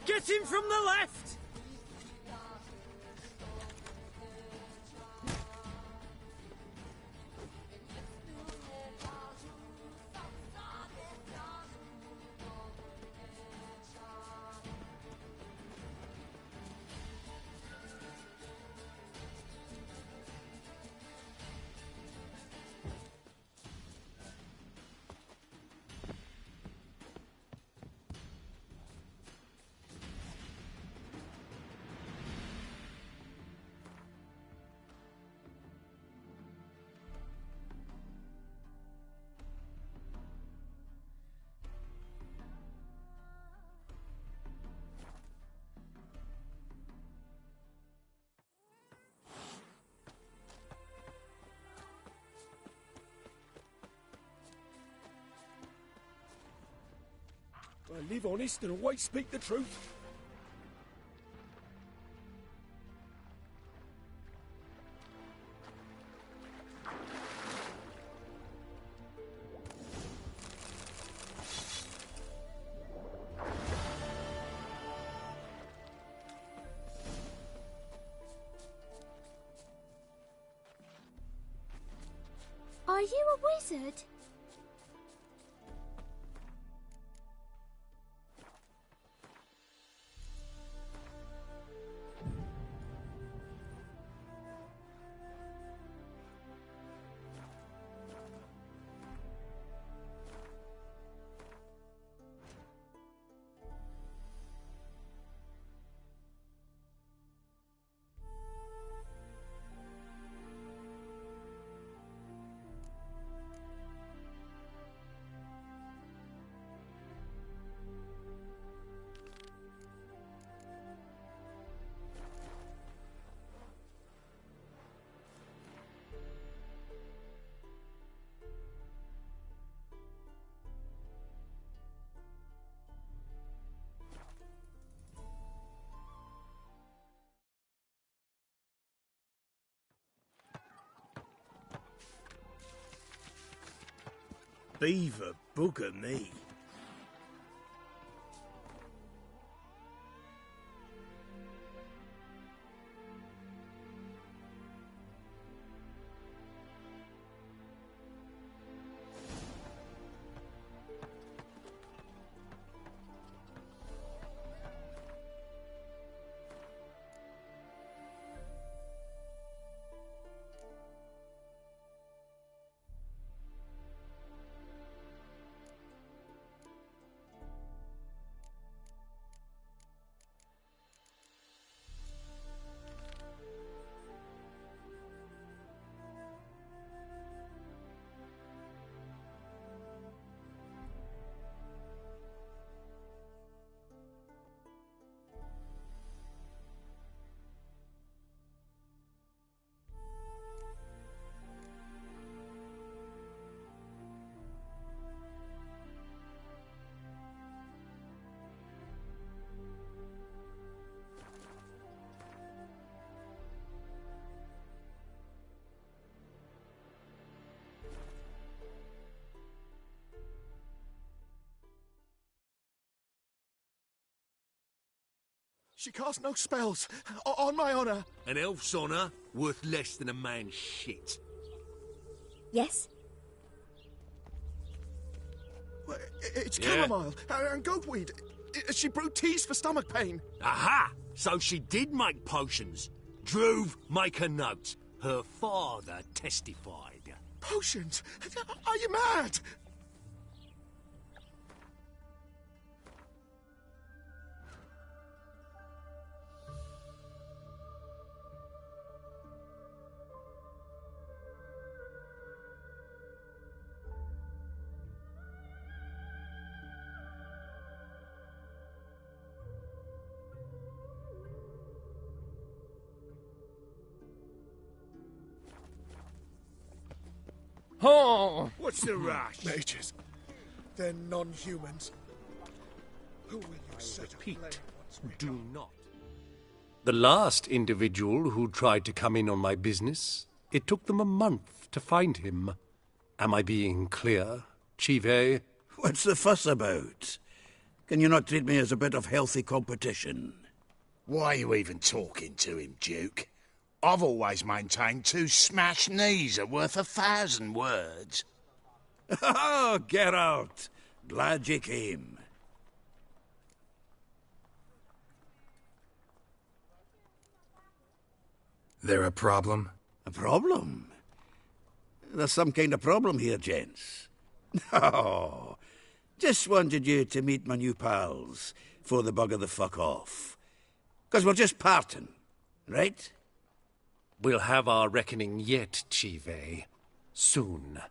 Get him from the left! I live honest and always speak the truth. Are you a wizard? Beaver bugger me. She cast no spells, on my honour. An elf's honour worth less than a man's shit. Yes? It's chamomile and goatweed. She brewed teas for stomach pain. Aha! So she did make potions. Druve, make a note. Her father testified. Potions? Are you mad? Oh! What's the rush? Mages. They're non-humans. Who will you set Repeat, up do not. The last individual who tried to come in on my business, it took them a month to find him. Am I being clear, Chive? What's the fuss about? Can you not treat me as a bit of healthy competition? Why are you even talking to him, Duke? I've always maintained 2 smashed knees are worth 1,000 words. Oh, Geralt! Glad you came. There a problem? A problem? There's some kind of problem here, gents. No, just wanted you to meet my new pals before they bugger the fuck off. 'Cause we're just parting, right? We'll have our reckoning yet, Chive. Soon.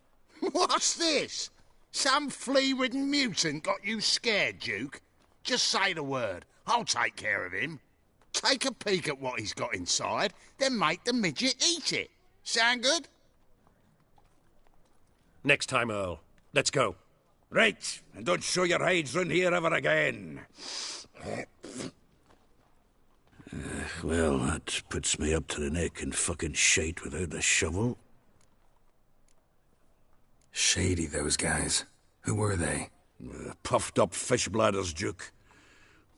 What's this? Some flea-ridden mutant got you scared, Duke? Just say the word. I'll take care of him. Take a peek at what he's got inside, then make the midget eat it. Sound good? Next time, Earl. Let's go. Right, and don't show your hides round here ever again. Well, that puts me up to the neck in fucking shite without the shovel. Shady, those guys. Who were they? Puffed up fish bladders, Duke.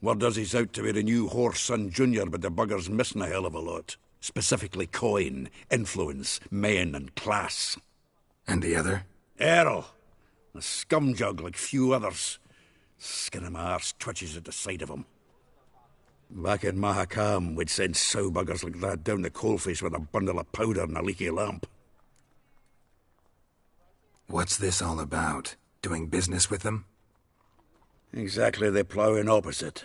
Word does he's out to be the new Whoreson Jr., but the bugger's missing a hell of a lot. Specifically coin, influence, men, and class. And the other? Earl. A scumjug like few others. Skin of my arse twitches at the sight of him. Back in Mahakam, we'd send sow buggers like that down the coalface with a bundle of powder and a leaky lamp. What's this all about? Doing business with them? Exactly the ploughing opposite.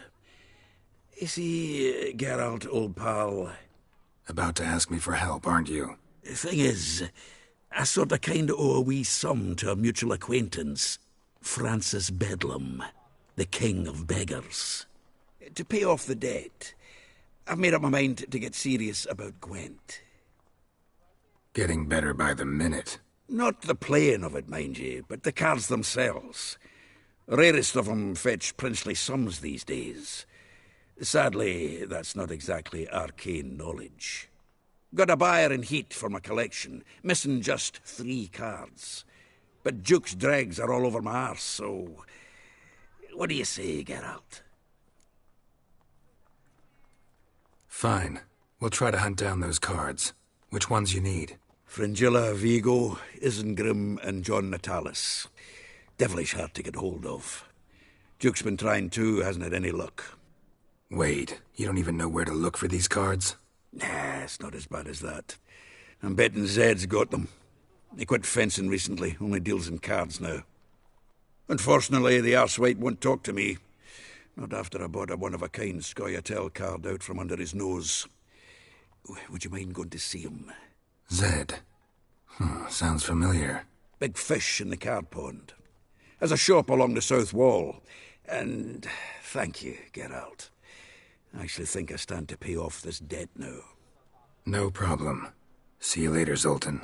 You see, Geralt, old pal... About to ask me for help, aren't you? The thing is, I sort of kinda owe a wee sum to a mutual acquaintance, Francis Bedlam, the king of beggars. To pay off the debt, I've made up my mind to get serious about Gwent. Getting better by the minute. Not the playing of it, mind you, but the cards themselves. Rarest of them fetch princely sums these days. Sadly, that's not exactly arcane knowledge. Got a buyer in heat for my collection, missing just 3 cards. But Duke's dregs are all over my arse, so... What do you say, Geralt? Fine. We'll try to hunt down those cards. Which ones you need? Fringilla, Vigo, Isengrim, and John Natalis. Devilish hard to get hold of. Duke's been trying too, hasn't had any luck. Wait, you don't even know where to look for these cards? Nah, it's not as bad as that. I'm betting Zed's got them. He quit fencing recently, only deals in cards now. Unfortunately, the arsewite won't talk to me. Not after I bought a one-of-a-kind Scoia'tael card out from under his nose. Would you mind going to see him? Zed. Sounds familiar. Big fish in the card pond. Has a shop along the south wall. And thank you, Geralt. I actually think I stand to pay off this debt now. No problem. See you later, Zoltan.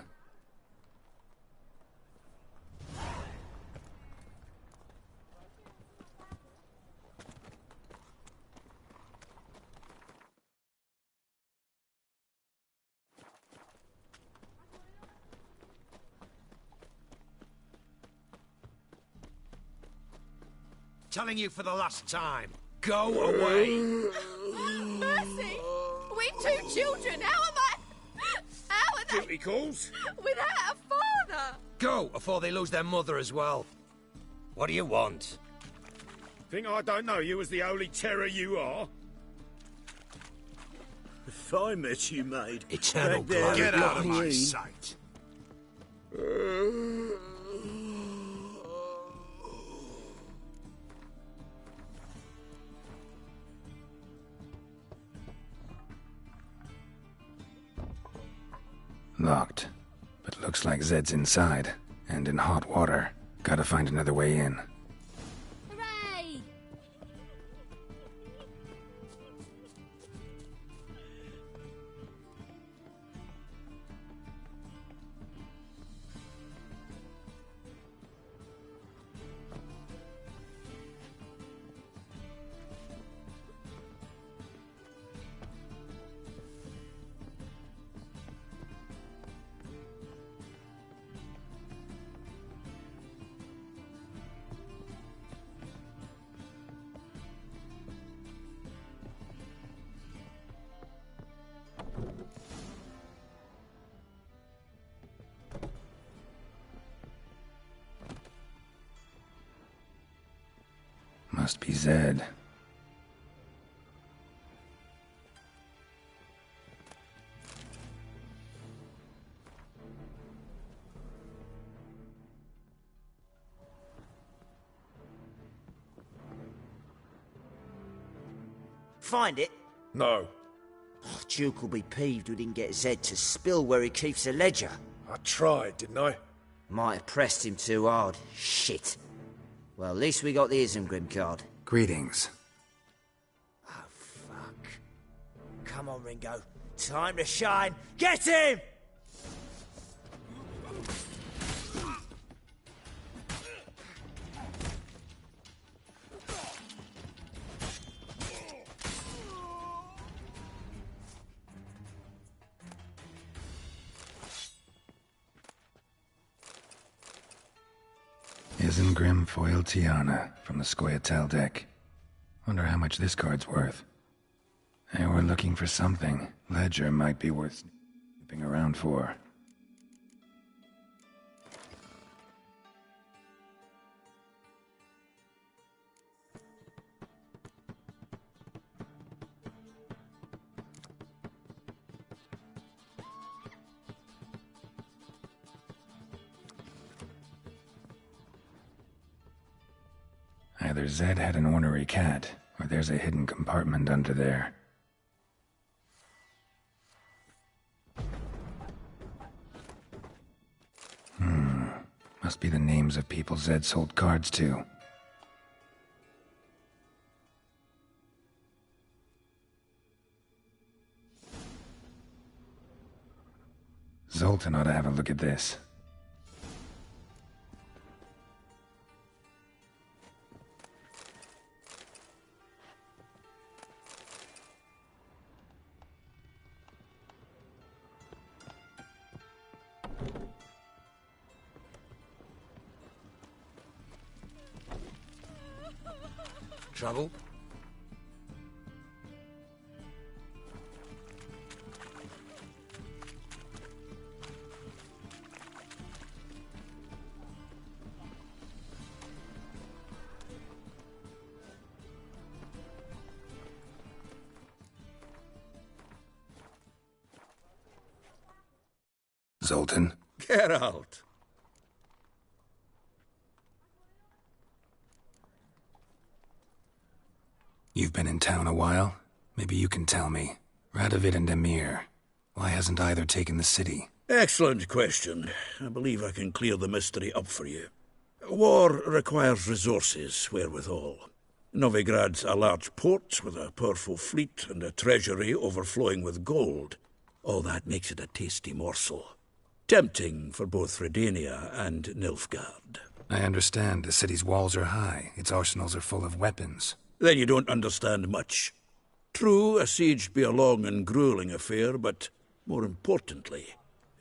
Telling you for the last time. Go away. Mercy! We've 2 children. How are they? Duty calls. Without a father. Go before they lose their mother as well. What do you want? Think I don't know you as the holy terror you are? If I met you, mate. Eternal back there blood. Get at out of my Loch Neen. sight. Locked. But looks like Zed's inside. And in hot water. Gotta find another way in. Hooray! Must be Zed. Find it? No. Oh, Duke will be peeved we didn't get Zed to spill where he keeps the ledger. I tried, didn't I? Might have pressed him too hard. Shit. Well, at least we got the Isengrim card. Greetings. Oh, fuck. Come on, Ringo. Time to shine. Get him! Isengrim Foil Tiana from the Scoia'tael deck. Wonder how much this card's worth. Hey, we're looking for something. Ledger might be worth snooping around for. Either Zed had an ornery cat, or there's a hidden compartment under there. Must be the names of people Zed sold cards to. Zoltan ought to have a look at this. Trouble? Zoltan? Geralt! You've been in town a while? Maybe you can tell me. Radovid and Emhyr. Why hasn't either taken the city? Excellent question. I believe I can clear the mystery up for you. War requires resources wherewithal. Novigrad's a large port with a powerful fleet and a treasury overflowing with gold. All that makes it a tasty morsel. Tempting for both Redania and Nilfgaard. I understand. The city's walls are high. Its arsenals are full of weapons. Then you don't understand much. True, a siege be a long and grueling affair, but more importantly,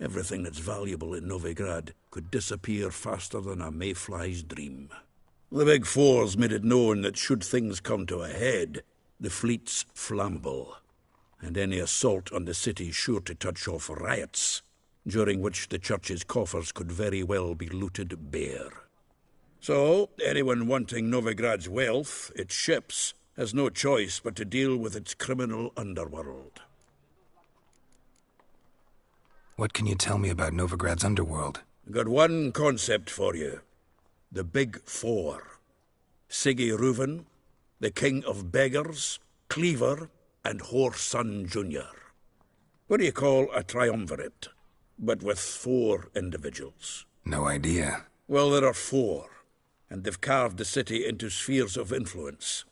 everything that's valuable in Novigrad could disappear faster than a mayfly's dream. The Big Four's made it known that should things come to a head, the fleet's flammable, and any assault on the city's sure to touch off riots, during which the church's coffers could very well be looted bare. So, anyone wanting Novigrad's wealth, its ships, has no choice but to deal with its criminal underworld. What can you tell me about Novigrad's underworld? Got one concept for you. The Big Four. Siggy Reuven, the King of Beggars, Cleaver, and Whoreson Jr. What do you call a triumvirate, but with 4 individuals? No idea. Well, there are 4. And they've carved the city into spheres of influence.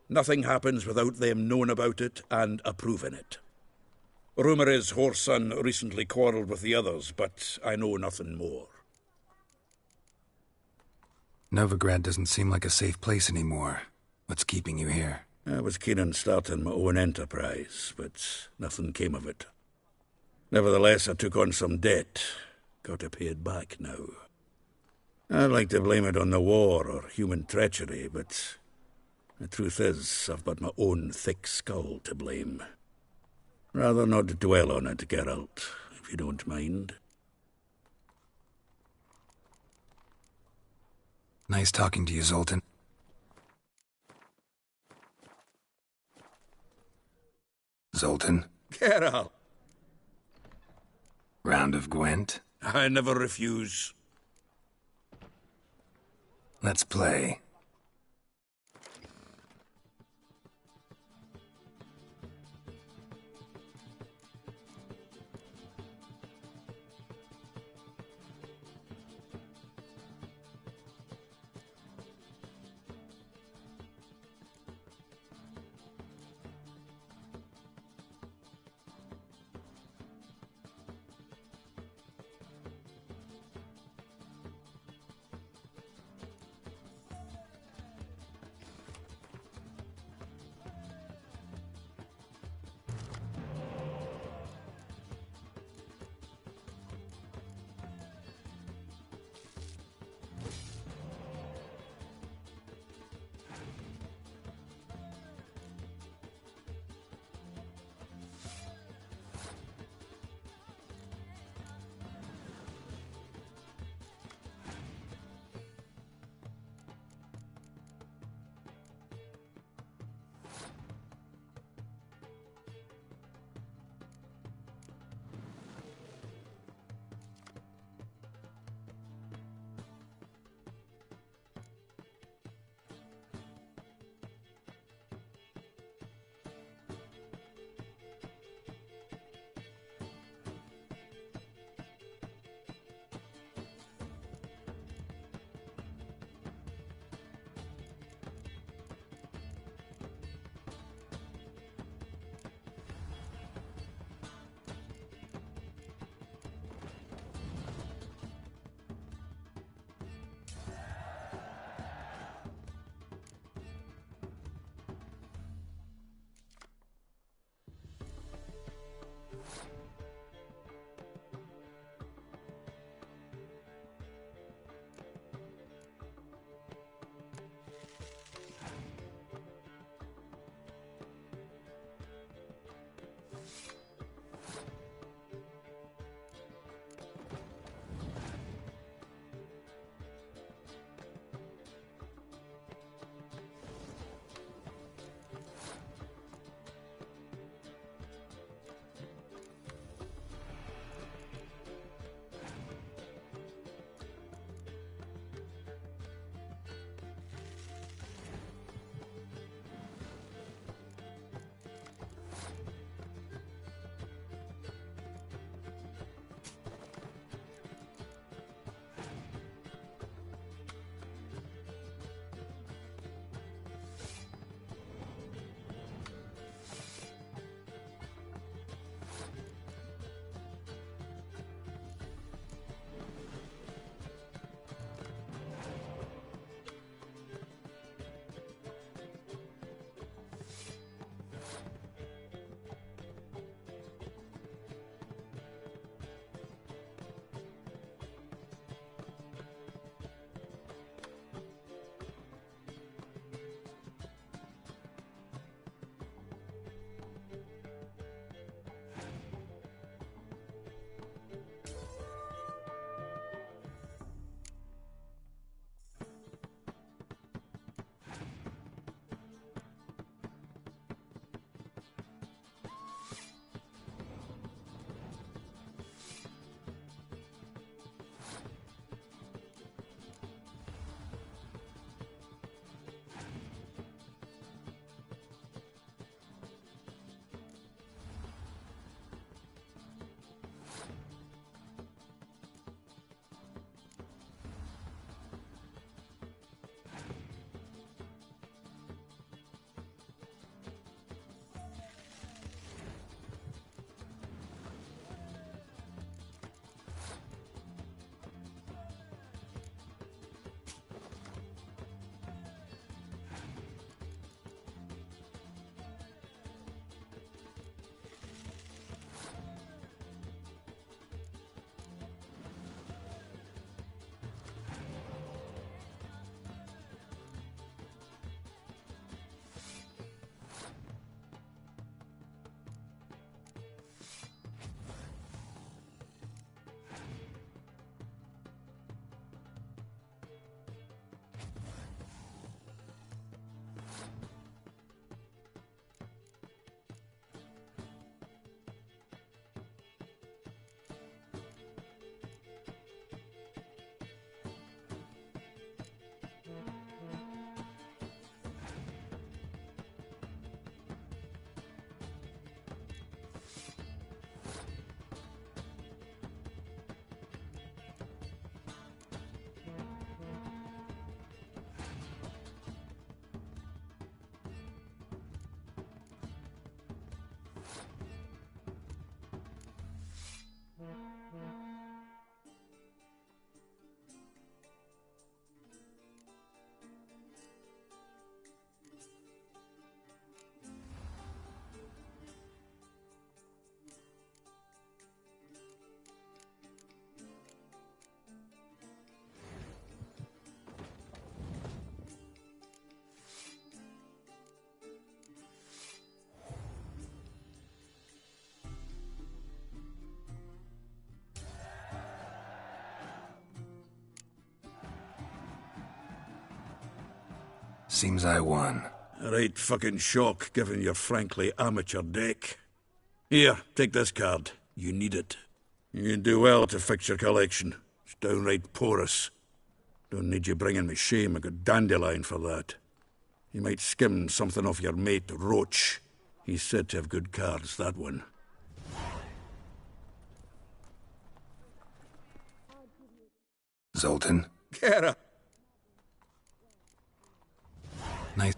Nothing happens without them knowing about it and approving it. Rumour is Whoreson recently quarrelled with the others, but I know nothing more. Novigrad doesn't seem like a safe place anymore. What's keeping you here? I was keen on starting my own enterprise, but nothing came of it. Nevertheless, I took on some debt. Got to pay it back now. I'd like to blame it on the war or human treachery, but the truth is, I've but my own thick skull to blame. Rather not dwell on it, Geralt, if you don't mind. Nice talking to you, Zoltan. Zoltan. Geralt. Round of Gwent? I never refuse. Let's play. seems I won. A right fucking shock, given your frankly amateur deck. Here, take this card. You need it. You do well to fix your collection. It's downright porous. Don't need you bringing me shame. I got Dandelion for that. You might skim something off your mate, Roach. He's said to have good cards, that one. Zoltan? Get up! Nice.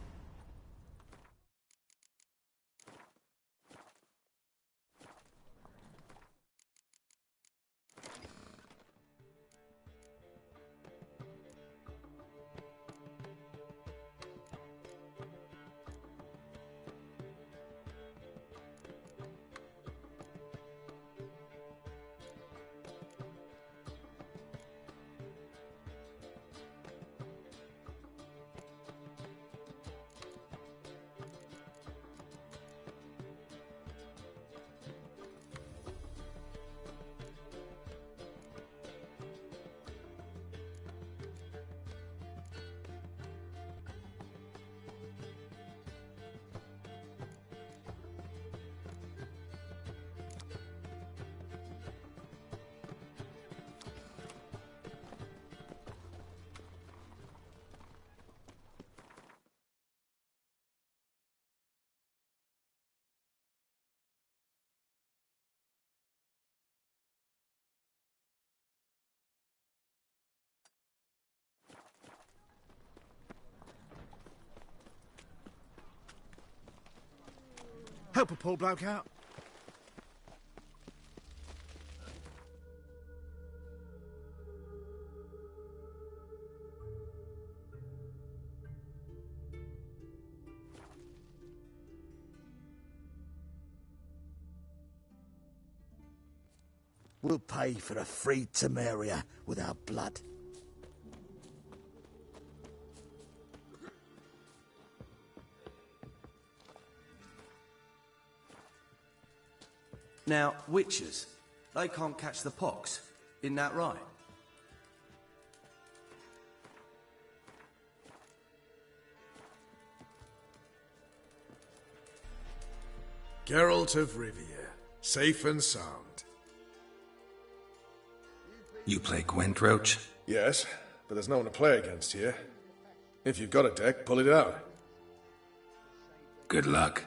Help a poor bloke out. We'll pay for a free Temeria with our blood. Now, witches, they can't catch the pox. Isn't that right? Geralt of Rivia, safe and sound. You play Gwent, Roach? Yes, but there's no one to play against here. If you've got a deck, pull it out. Good luck.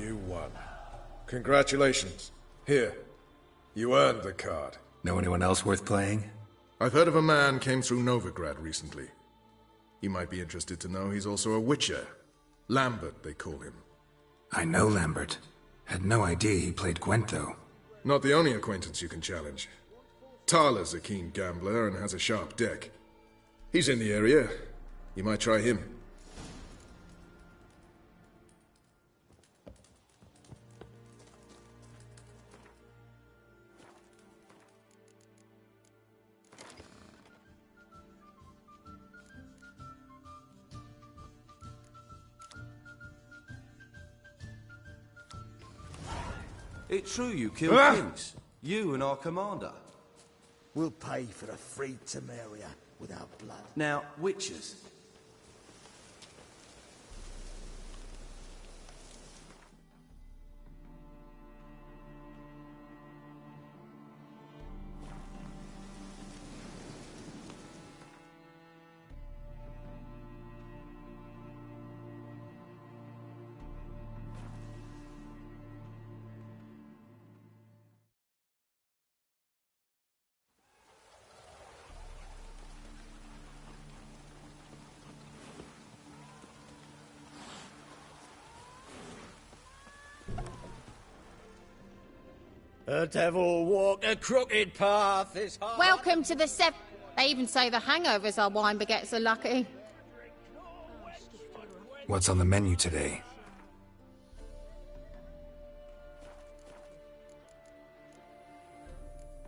You won. Congratulations. Here. You earned the card. Know anyone else worth playing? I've heard of a man came through Novigrad recently. You might be interested to know he's also a witcher. Lambert, they call him. I know Lambert. Had no idea he played Gwent, though. Not the only acquaintance you can challenge. Tala's a keen gambler and has a sharp deck. He's in the area. You might try him. It's true you killed kings. You and our commander. We'll pay for a free Temeria without blood. Now, witches. The devil walk a crooked path is hard. Welcome to the They even say the hangovers our wine baguettes are lucky. What's on the menu today?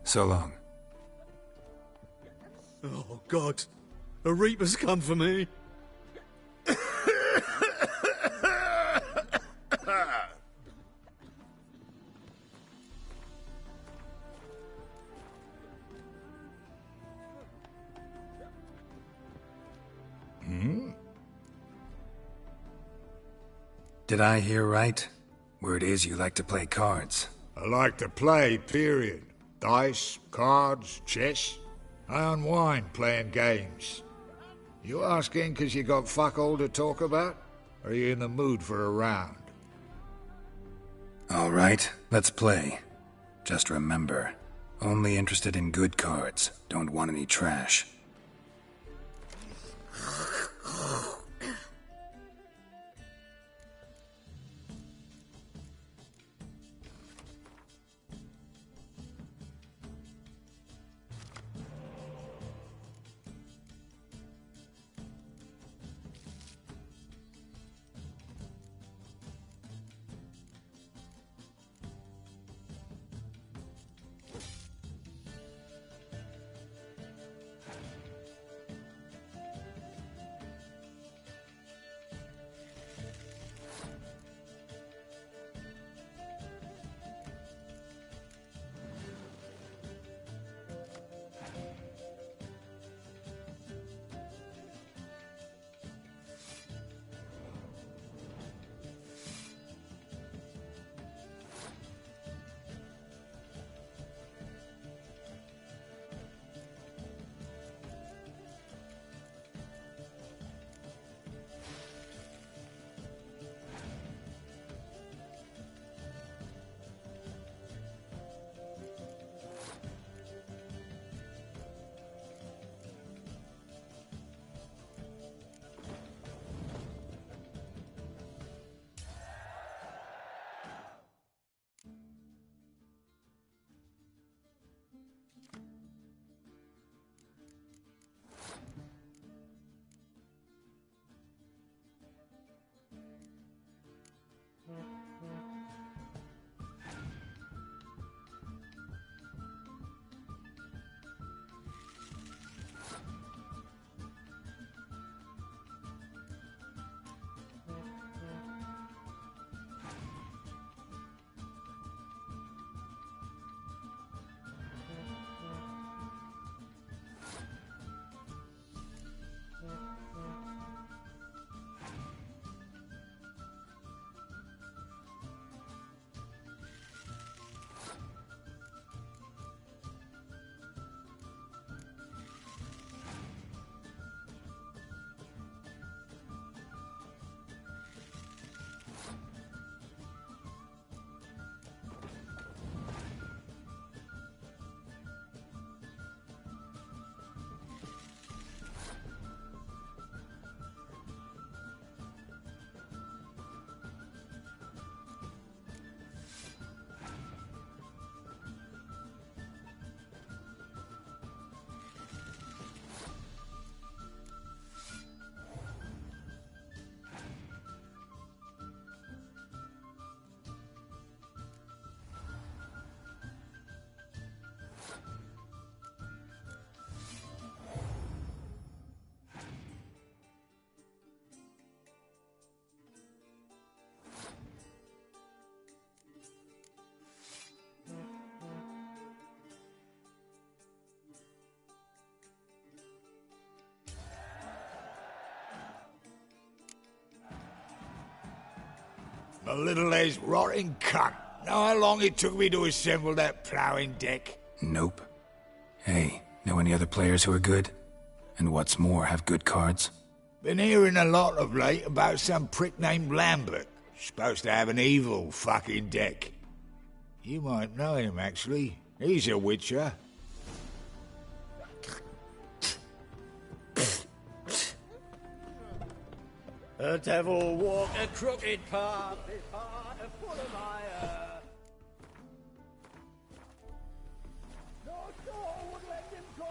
So long. Oh, God. A Reaper's come for me. Did I hear right? Word is you like to play cards. I like to play, period. Dice, cards, chess. I unwind playing games. You asking 'cause you got fuck all to talk about? Or are you in the mood for a round? All right, let's play. Just remember, only interested in good cards. Don't want any trash. A little as rotting cunt. Know how long it took me to assemble that ploughing deck? Nope. Hey, know any other players who are good? And what's more, have good cards? Been hearing a lot of late about some prick named Lambert. Supposed to have an evil fucking deck. You might know him, actually. He's a witcher. The devil walk a crooked path, his heart a full of ire. No soul would let him go.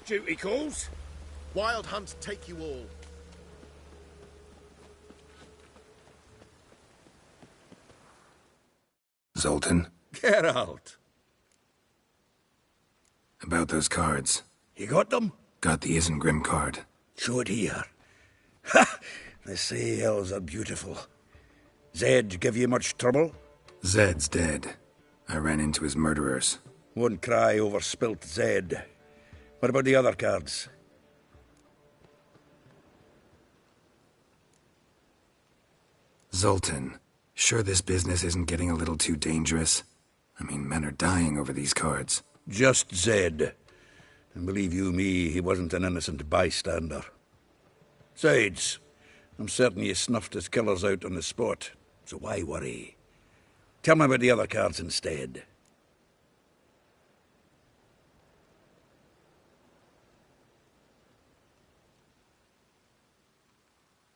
Duty calls. Wild Hunt take you all. Zoltan? Geralt. About those cards. You got them? Got the Isengrim card. Show it here. Ha! The sea elves are beautiful. Zed give you much trouble? Zed's dead. I ran into his murderers. Won't cry over spilt Zed. What about the other cards? Zoltan, sure this business isn't getting a little too dangerous? I mean, men are dying over these cards. Just Zed. And believe you me, he wasn't an innocent bystander. Besides, I'm certain you snuffed his killers out on the spot, so why worry? Tell me about the other cards instead.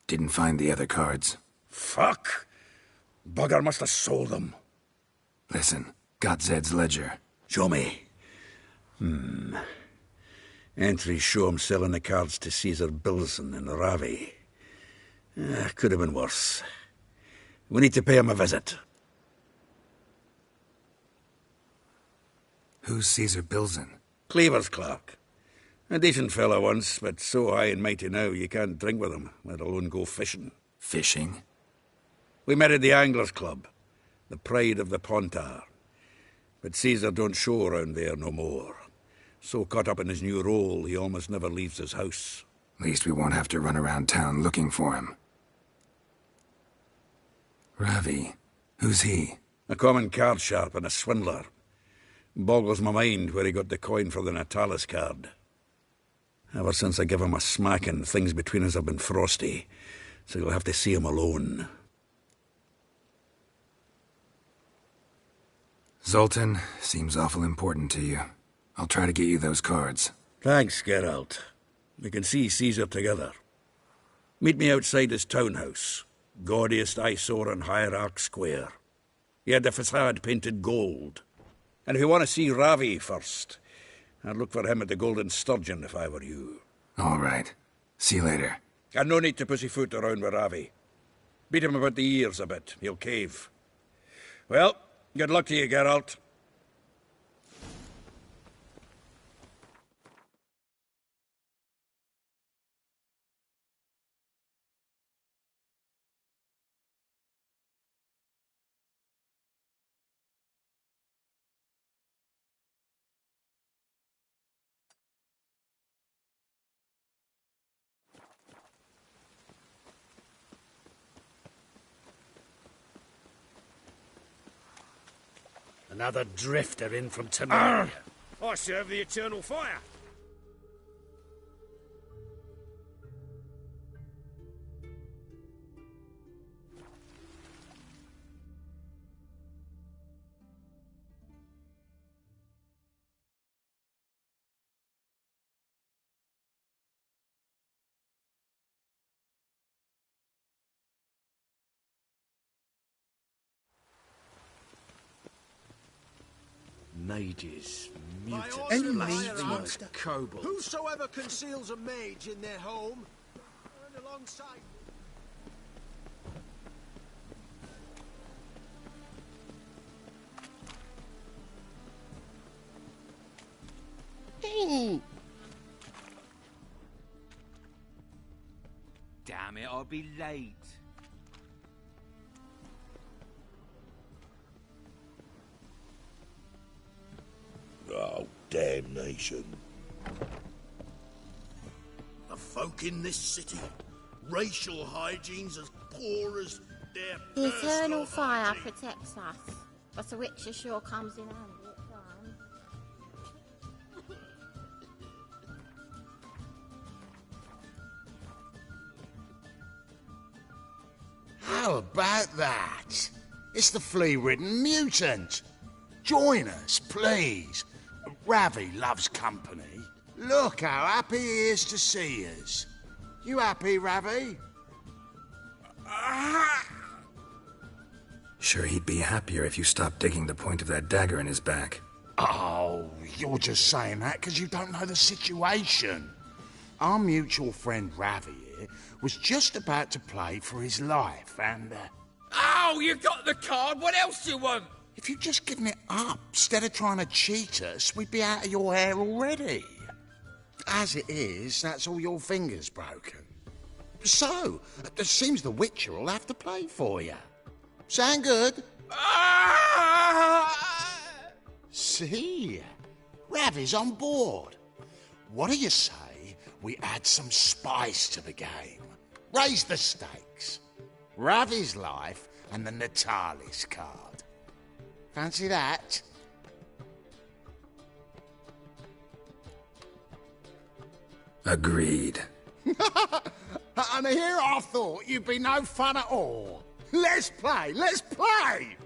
Didn't find the other cards. Fuck! Bugger must have sold them. Listen, got Zed's ledger. Show me. Entries show him selling the cards to Caesar Bilson in Ravi. Could have been worse. We need to pay him a visit. Who's Caesar Bilson? Cleaver's clerk. A decent fellow once, but so high and mighty now you can't drink with him, let alone go fishing. Fishing? We met at the Anglers' Club, the pride of the Pontar. But Caesar don't show around there no more. So caught up in his new role, he almost never leaves his house. At least we won't have to run around town looking for him. Ravi, who's he? A common card sharp and a swindler. Boggles my mind where he got the coin for the Natalis card. Ever since I gave him a smacking, things between us have been frosty, so you'll have to see him alone. Zoltan, seems awful important to you. I'll try to get you those cards. Thanks, Geralt. We can see Caesar together. Meet me outside his townhouse. Gaudiest eyesore in Hierarch Square. He had the facade painted gold. And if you want to see Ravi first, I'd look for him at the Golden Sturgeon if I were you. All right. See you later. And no need to pussyfoot around with Ravi. Beat him about the ears a bit. He'll cave. Well, good luck to you, Geralt. Another drifter in from Temeria. I serve the Eternal Fire. Mages, mutants, Any mage monster, kobolds. Whosoever conceals a mage in their home, burn alongside. Damn it, I'll be late. Oh, damnation. The folk in this city, racial hygiene's as poor as their The personal eternal fire hygiene. protects us, but the witcher sure comes in handy at times. How about that? It's the flea-ridden mutant. Join us, please. Ravi loves company. Look how happy he is to see us. You happy, Ravi? Sure, he'd be happier if you stopped digging the point of that dagger in his back. Oh, you're just saying that because you don't know the situation. Our mutual friend Ravi here was just about to play for his life and... Oh, you got the card! What else do you want? If you'd just given it up, instead of trying to cheat us, we'd be out of your hair already. As it is, that's all your fingers broken. So, it seems the Witcher will have to play for you. Sound good? See? Ravi's on board. What do you say we add some spice to the game? Raise the stakes. Ravi's life and the Natalis card. Fancy that? Agreed. And here I thought you'd be no fun at all. Let's play, let's play!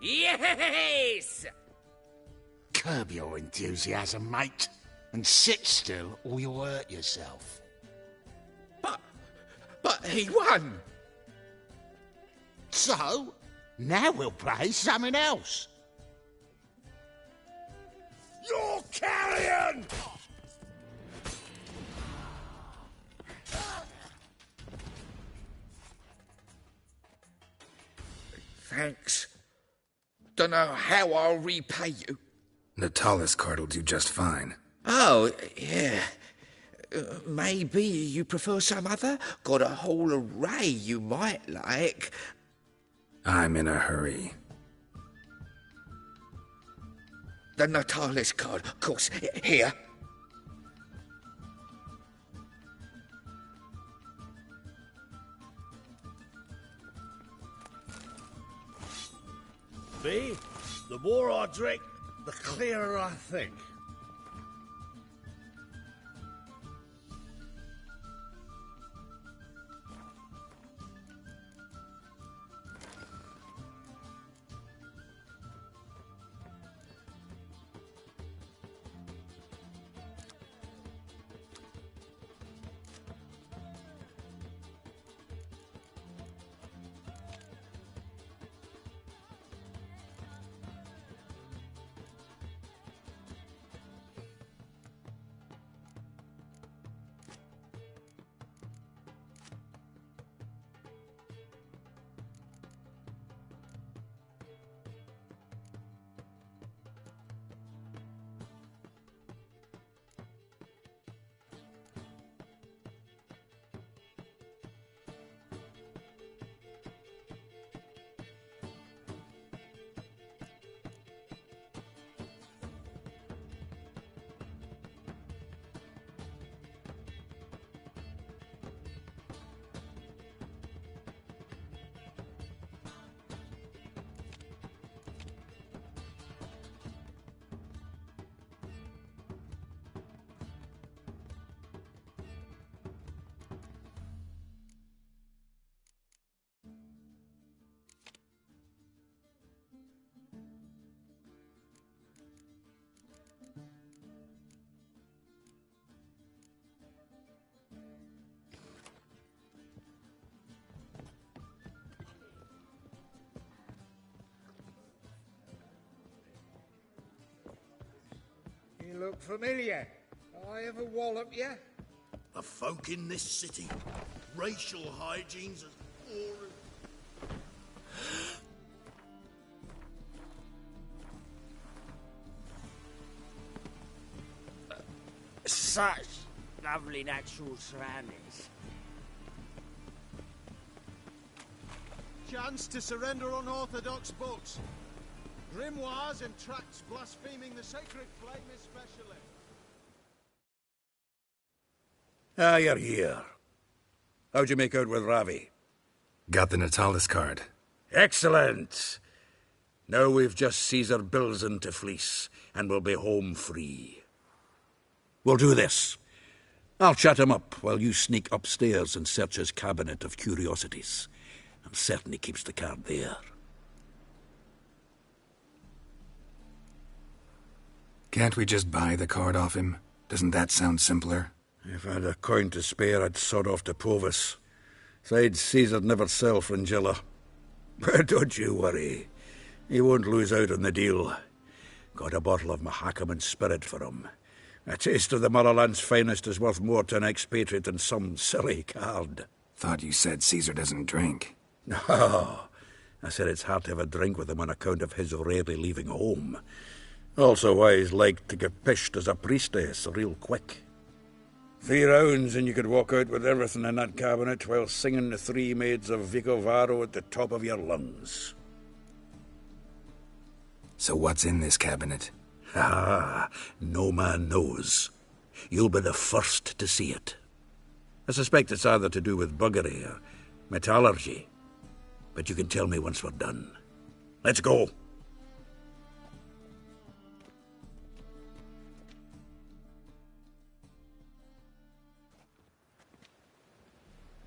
Yes! Curb your enthusiasm, mate, and sit still or you'll hurt yourself. But he won! So, now we'll play something else. You're carrion! Thanks. Dunno how I'll repay you. Natalis card will do just fine. Oh, yeah. Maybe you prefer some other? Got a whole array you might like. I'm in a hurry. The Natalis card, of course. Here. Me? The more I drink, the clearer I think. You look familiar. I ever wallop you? The folk in this city, racial hygiene's as boring. Such lovely natural surroundings. Chance to surrender unorthodox books. Grimoires and tracts blaspheming the sacred flame especially. Ah, you're here. How'd you make out with Ravi? Got the Natalis card. Excellent! Now we've just Caesar Bilzen to fleece, and we'll be home free. We'll do this. I'll chat him up while you sneak upstairs and search his cabinet of curiosities. I'm certain he keeps the card there. Can't we just buy the card off him? Doesn't that sound simpler? If I had a coin to spare, I'd sod off to Provis. Besides, Caesar'd never sell Fringilla. But don't you worry. He won't lose out on the deal. Got a bottle of Mahakaman spirit for him. A taste of the motherland's finest is worth more to an expatriate than some silly card. Thought you said Caesar doesn't drink. No. I said it's hard to have a drink with him on account of his rarely leaving home. Also why he's like to get pished as a priestess real quick. 3 rounds and you could walk out with everything in that cabinet while singing the 3 maids of Vicovaro at the top of your lungs. So what's in this cabinet? Ah, no man knows. You'll be the first to see it. I suspect it's either to do with buggery or metallurgy. But you can tell me once we're done. Let's go.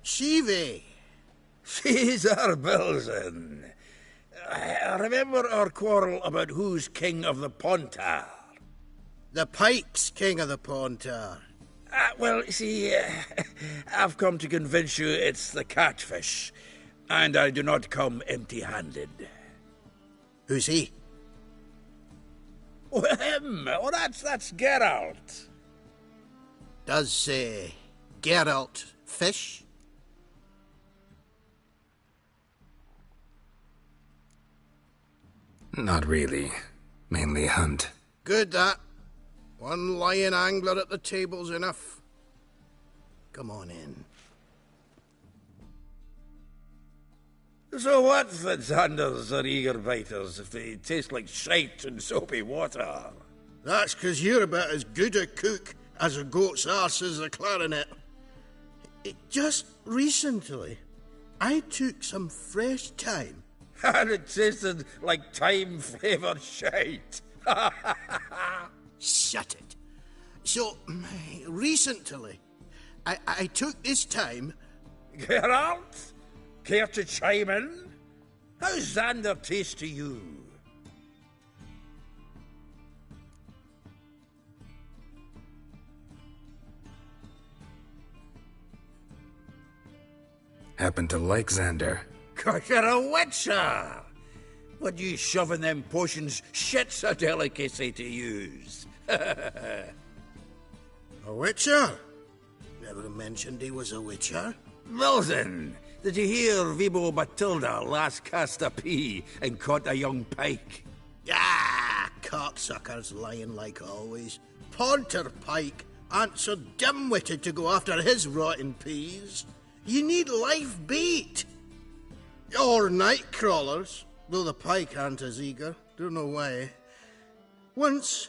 Shivi! Caesar Bilzen! remember our quarrel about who's king of the Pontar? The Pike's king of the Pontar. Well, see, I've come to convince you it's the catfish, and I do not come empty-handed. Who's he? Oh, him! Oh, that's Geralt. Does, Geralt fish? Not really. Mainly hunt. Good, that. One lion angler at the table's enough. Come on in. So what, Fitzanders or eager biters, if they taste like shite and soapy water? That's 'cause you're about as good a cook as a goat's arse is a clarinet. Just recently, I took some fresh thyme. And it tasted like thyme-flavoured shite. Shut it. So, recently, I took this thyme... Geralt? Care to chime in? How's Xander taste to you? Happen to like Xander. 'Cause you're a witcher! What you shoving them potions? Shit's a delicacy to use. A witcher? Never mentioned he was a witcher. Well then, did you hear Vibo Batilda last cast a pea and caught a young pike? Ah, cocksuckers lying like always. Pontar Pike aren't so dim-witted to go after his rotten peas. You need live bait. Or night crawlers, though the pike aren't as eager. Don't know why. Once,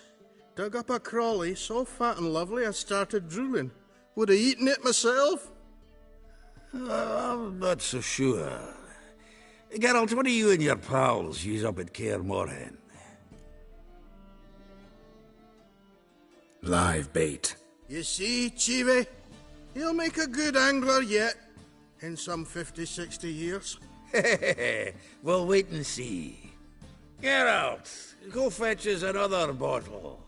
dug up a crawly so fat and lovely I started drooling. Would have eaten it myself. I'm not so sure. Geralt, what do you and your pals use up at Kaer Morhen? Live bait. You see, Chibi? He'll make a good angler yet. In some 50, 60 years. We'll wait and see. Geralt, go fetch us another bottle.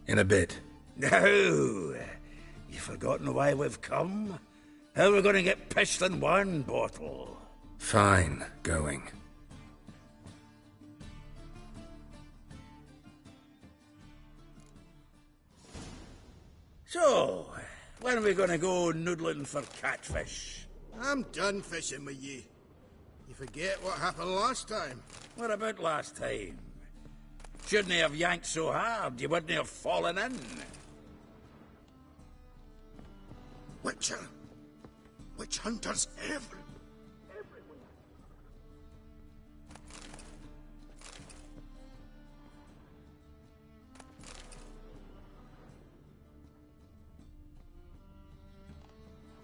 In a bit. No. You forgotten why we've come? How are we going to get pissed in one bottle? Fine, going. So, when are we going to go noodling for catfish? I'm done fishing with you. You forget what happened last time. What about last time? Shouldn't have yanked so hard, you wouldn't have fallen in. Witcher. Witch hunters everywhere.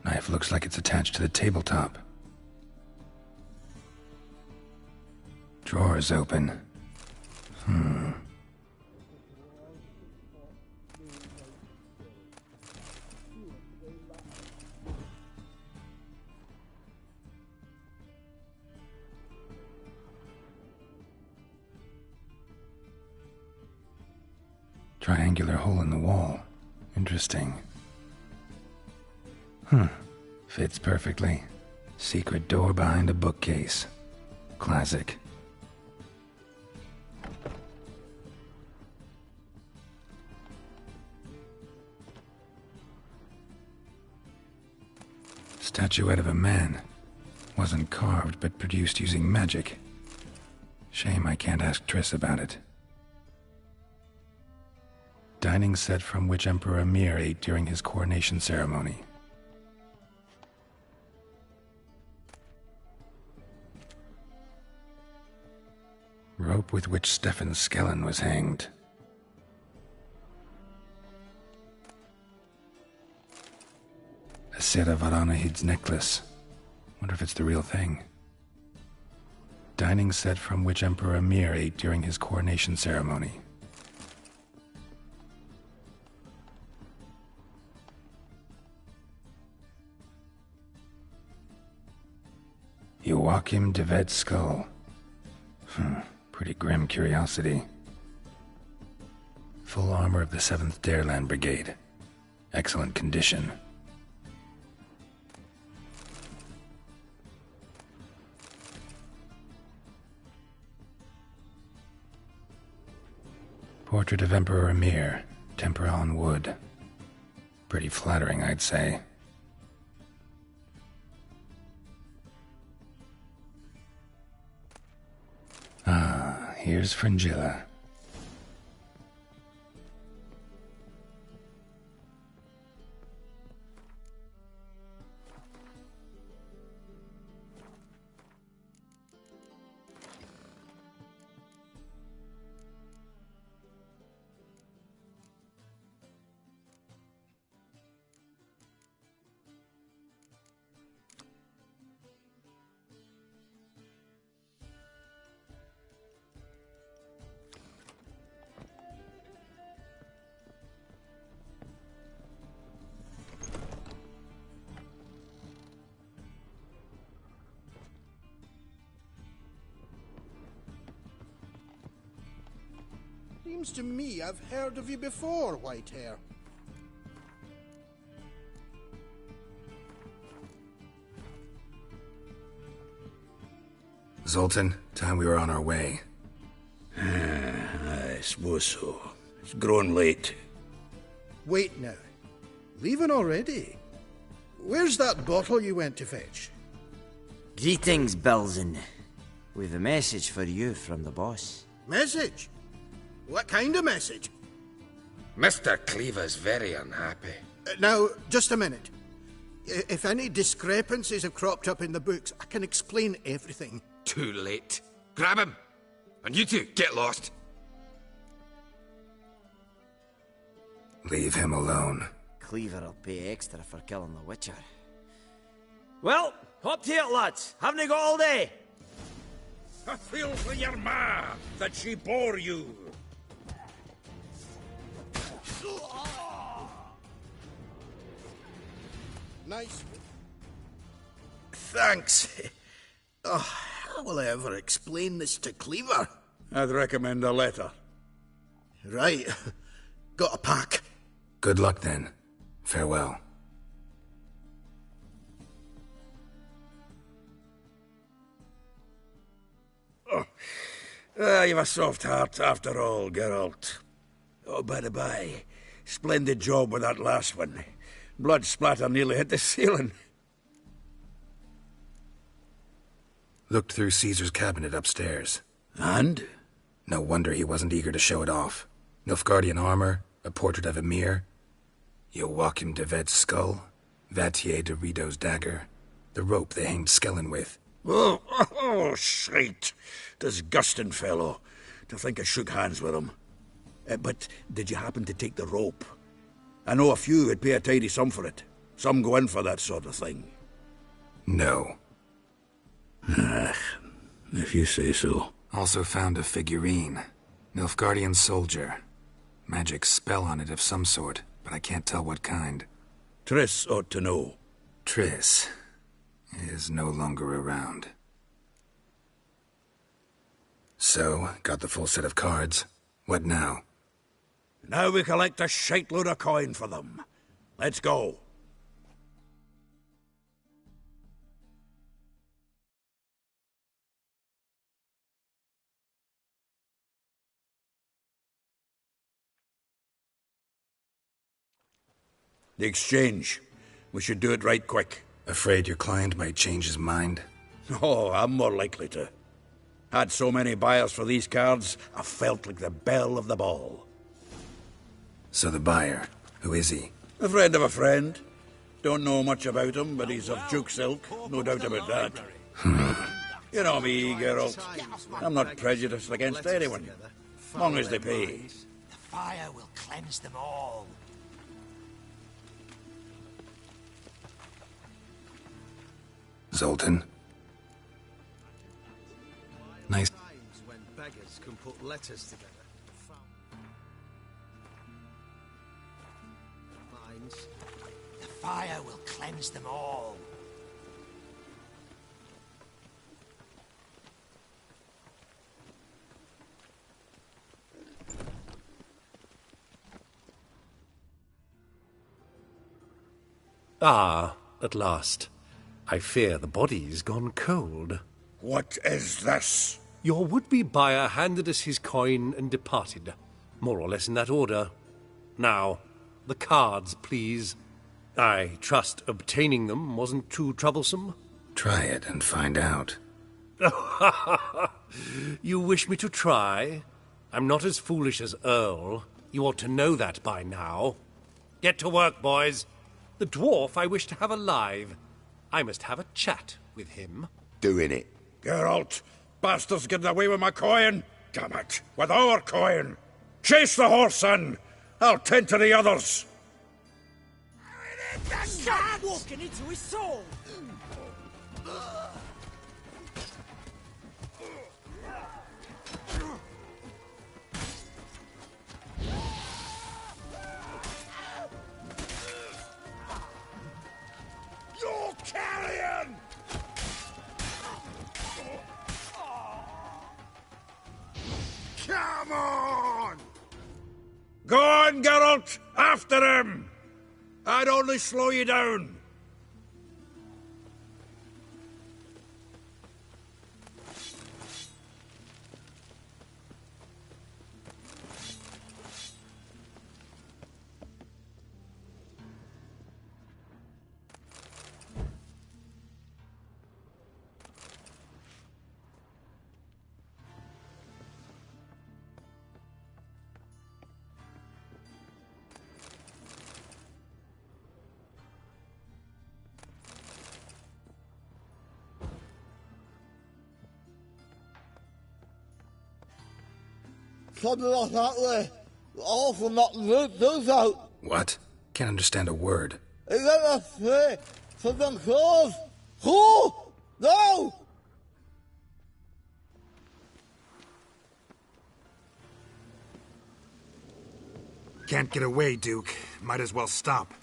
Knife looks like it's attached to the tabletop. Drawer's open. Triangular hole in the wall. Interesting. Fits perfectly. Secret door behind a bookcase. Classic. Statuette of a man. Wasn't carved, but produced using magic. Shame I can't ask Triss about it. Dining set from which Emperor Emhyr ate during his coronation ceremony. Rope with which Stefan Skellen was hanged. A Sera Varanahid's necklace. Wonder if it's the real thing. Dining set from which Emperor Emhyr ate during his coronation ceremony. Joachim de Vet's skull. Pretty grim curiosity. Full armor of the 7th Dareland Brigade. Excellent condition. Portrait of Emperor Emir, tempera on wood. Pretty flattering, I'd say. Ah, here's Fringilla. Seems to me I've heard of you before, Whitehair. Zoltan, time we were on our way. I suppose so. It's growing late. Wait now. Leaving already? Where's that bottle you went to fetch? Greetings, Bilzen. We've a message for you from the boss. Message? What kind of message? Mr. Cleaver's very unhappy. Now, just a minute. If any discrepancies have cropped up in the books, I can explain everything. Too late. Grab him! And you two, get lost. Leave him alone. Cleaver will pay extra for killing the Witcher. Well, hop to it, lads. Haven't you got all day? I feel for your ma that she bore you. Nice. Thanks. Oh, how will I ever explain this to Cleaver? I'd recommend a letter. Right. Got a pack. Good luck then. Farewell. You've a soft heart after all, Geralt. Oh, by the by, splendid job with that last one. Blood splatter nearly hit the ceiling. Looked through Caesar's cabinet upstairs. And? No wonder he wasn't eager to show it off. Nilfgaardian armor, a portrait of Emir, Joachim de Vet's skull, Vatier de Rideau's dagger, the rope they hanged Skellen with. Oh, shite. Disgusting fellow. To think I shook hands with him. But did you happen to take the rope? I know a few would pay a tidy sum for it. Some go in for that sort of thing. No. If you say so. Also found a figurine. Nilfgaardian soldier. Magic spell on it of some sort, but I can't tell what kind. Triss ought to know. Triss is no longer around. So, got the full set of cards. What now? Now we collect a shiteload of coin for them. Let's go. The exchange. We should do it right quick. Afraid your client might change his mind? Oh, I'm more likely to. Had so many buyers for these cards, I felt like the belle of the ball. So the buyer, who is he? A friend of a friend. Don't know much about him, but he's of Duke Silk, no doubt about that. You know me, Geralt. I'm not prejudiced against anyone, long as they pay. The fire will cleanse them all. Zoltan. Nice. When beggars can put letters together. The fire will cleanse them all. Ah, at last. I fear the body's gone cold. What is this? Your would-be buyer handed us his coin and departed, more or less in that order. Now, the cards, please. I trust obtaining them wasn't too troublesome? Try it and find out. You wish me to try? I'm not as foolish as Earl. You ought to know that by now. Get to work, boys. The dwarf I wish to have alive. I must have a chat with him. Doing it. Geralt, bastards getting away with my coin. Damn it, with our coin. Chase the horse, son. I'll tend to the others. Stop walking into his soul! You're carrion! Come on! Go on, Geralt! After him! I'd only slow you down. Something like that way. Awful not root those out. What? Can't understand a word. Is that a say? Something close. Who? No! Can't get away, Duke. Might as well stop.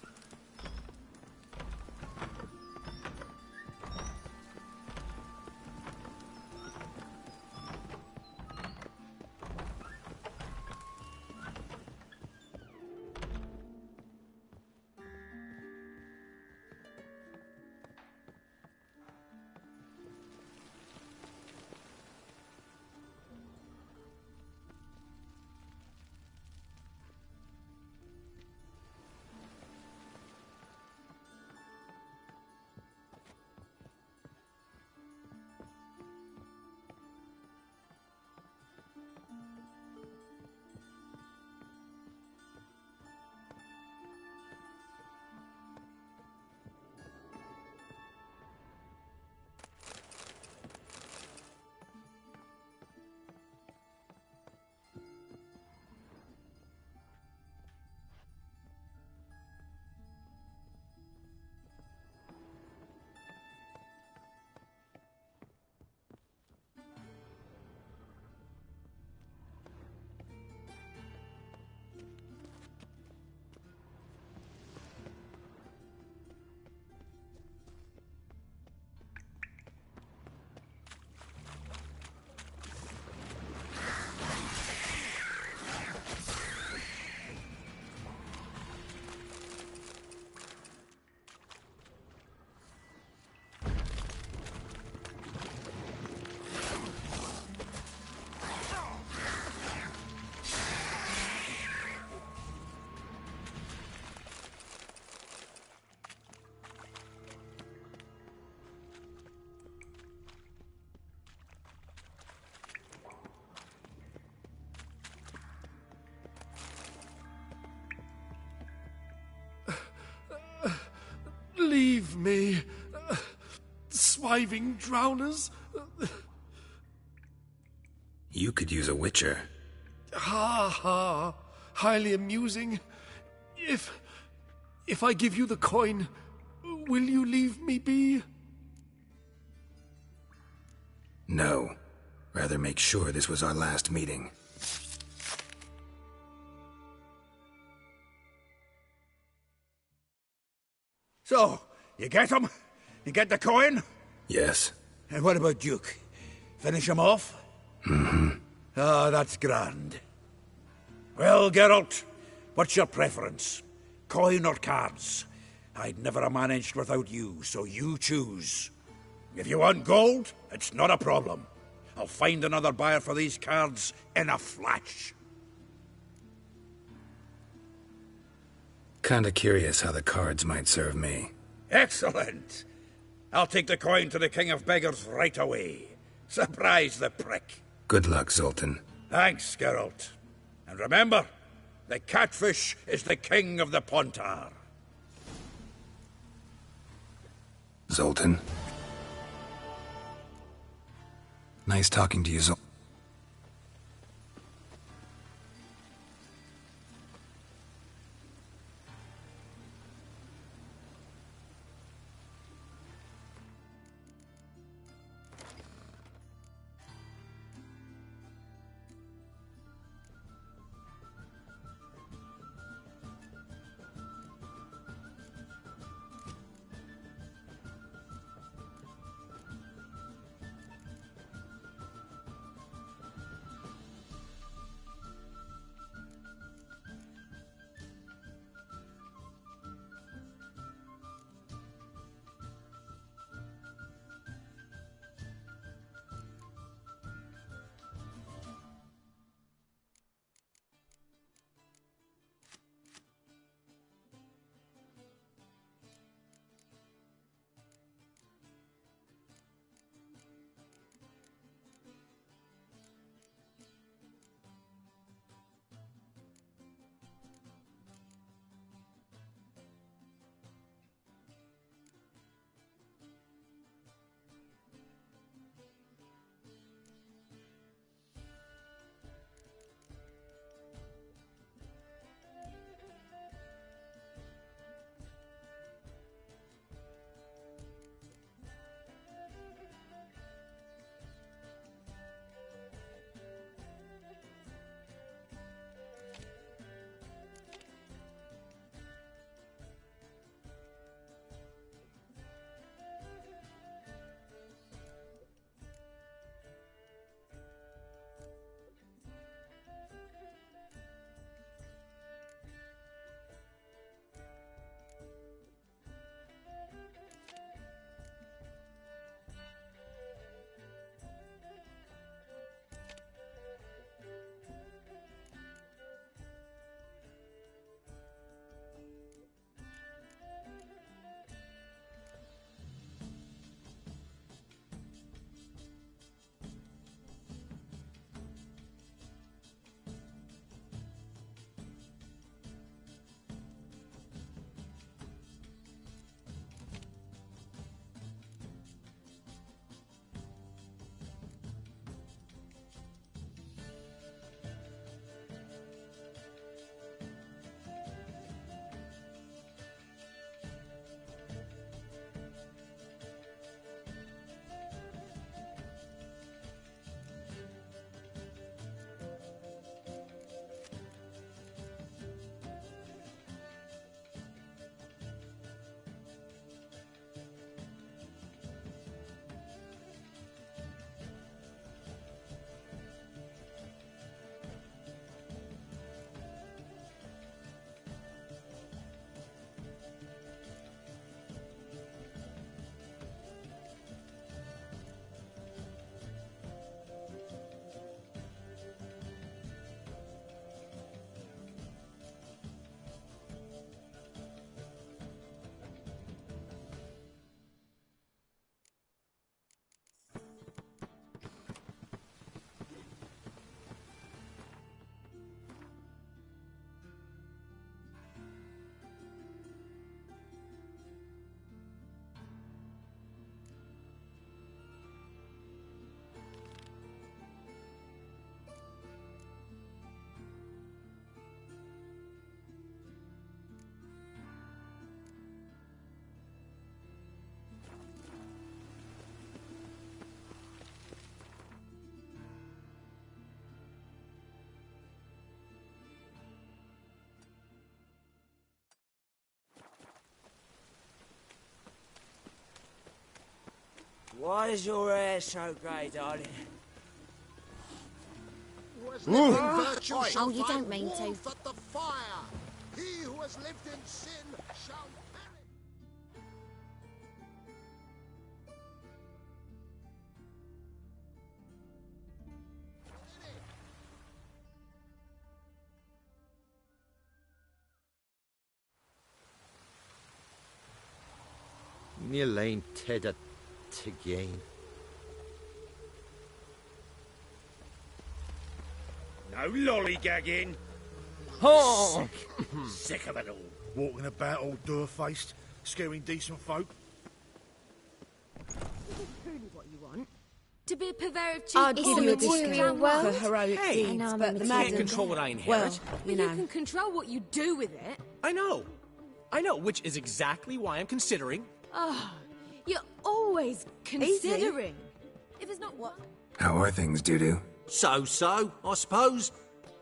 Leave me, swiving drowners. You could use a witcher. Ha ha, highly amusing. If I give you the coin, will you leave me be? No. Rather make sure this was our last meeting. So, you get him? You get the coin? Yes. And what about Duke? Finish him off? Mm-hmm. Ah, that's grand. Well, Geralt, what's your preference? Coin or cards? I'd never have managed without you, so you choose. If you want gold, it's not a problem. I'll find another buyer for these cards in a flash. Kinda curious how the cards might serve me. Excellent! I'll take the coin to the King of Beggars right away. Surprise the prick. Good luck, Zoltan. Thanks, Geralt. And remember, the catfish is the king of the Pontar. Zoltan? Nice talking to you, Zoltan. Why is your hair so grey, darling? Oh, you don't mean to. At the fire. He who has lived in sin shall perish. me lane Ted to gain. No lollygagging. Oh! Sick of it all. Walking about all door-faced, scaring decent folk. Truly what you want? To be a purveyor of cheap I'd give you a material discount for heroic Hey, deeds, I but the can't madam... control what I inherit. Well, But you you know. can control what you do with it. I know, which is exactly why I'm considering. Oh, you're always considering. If it's not what... How are things, Dudu? So, I suppose.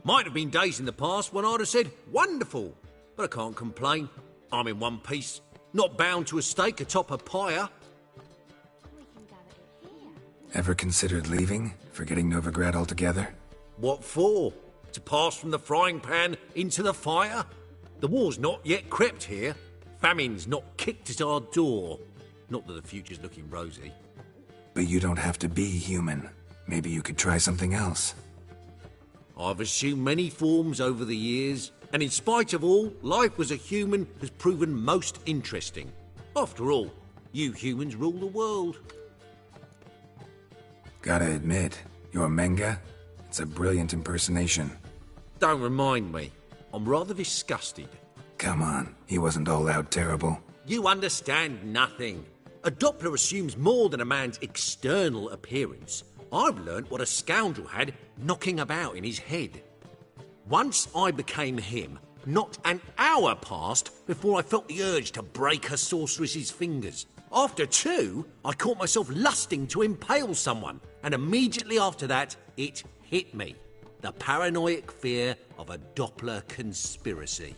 Might have been days in the past when I'd have said, wonderful. But I can't complain. I'm in one piece. Not bound to a stake atop a pyre. Ever considered leaving? Forgetting Novigrad altogether? What for? To pass from the frying pan into the fire? The war's not yet crept here. Famine's not kicked at our door. Not that the future's looking rosy. But you don't have to be human. Maybe you could try something else. I've assumed many forms over the years, and in spite of all, life as a human has proven most interesting. After all, you humans rule the world. Gotta admit, your Menga? It's a brilliant impersonation. Don't remind me. I'm rather disgusted. Come on, he wasn't all out terrible. You understand nothing. A Doppler assumes more than a man's external appearance. I've learnt what a scoundrel had knocking about in his head. Once I became him, not an hour passed before I felt the urge to break a sorceress's fingers. After 2, I caught myself lusting to impale someone, and immediately after that, it hit me. The paranoid fear of a Doppler conspiracy.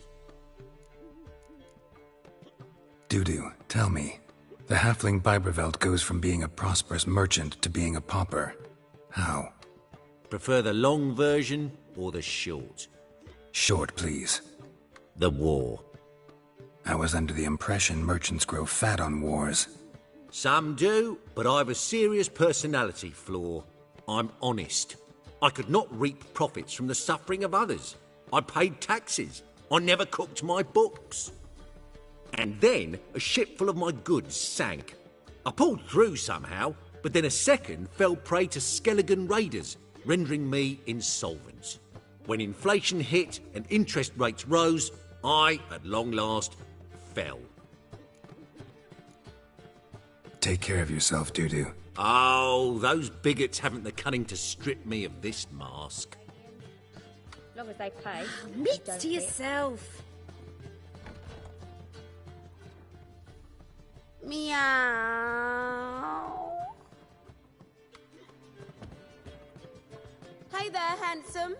Dudu, tell me. The halfling Biberveld goes from being a prosperous merchant to being a pauper. How? Prefer the long version or the short? Short, please. The war. I was under the impression merchants grow fat on wars. Some do, but I've a serious personality flaw. I'm honest. I could not reap profits from the suffering of others. I paid taxes. I never cooked my books. And then a ship full of my goods sank. I pulled through somehow, but then a second fell prey to Skelligan raiders, rendering me insolvent. When inflation hit and interest rates rose, I, at long last, fell. Take care of yourself, Dudu. Oh, those bigots haven't the cunning to strip me of this mask. As long as they pay. Admit to yourself. Meow. Hey there, handsome.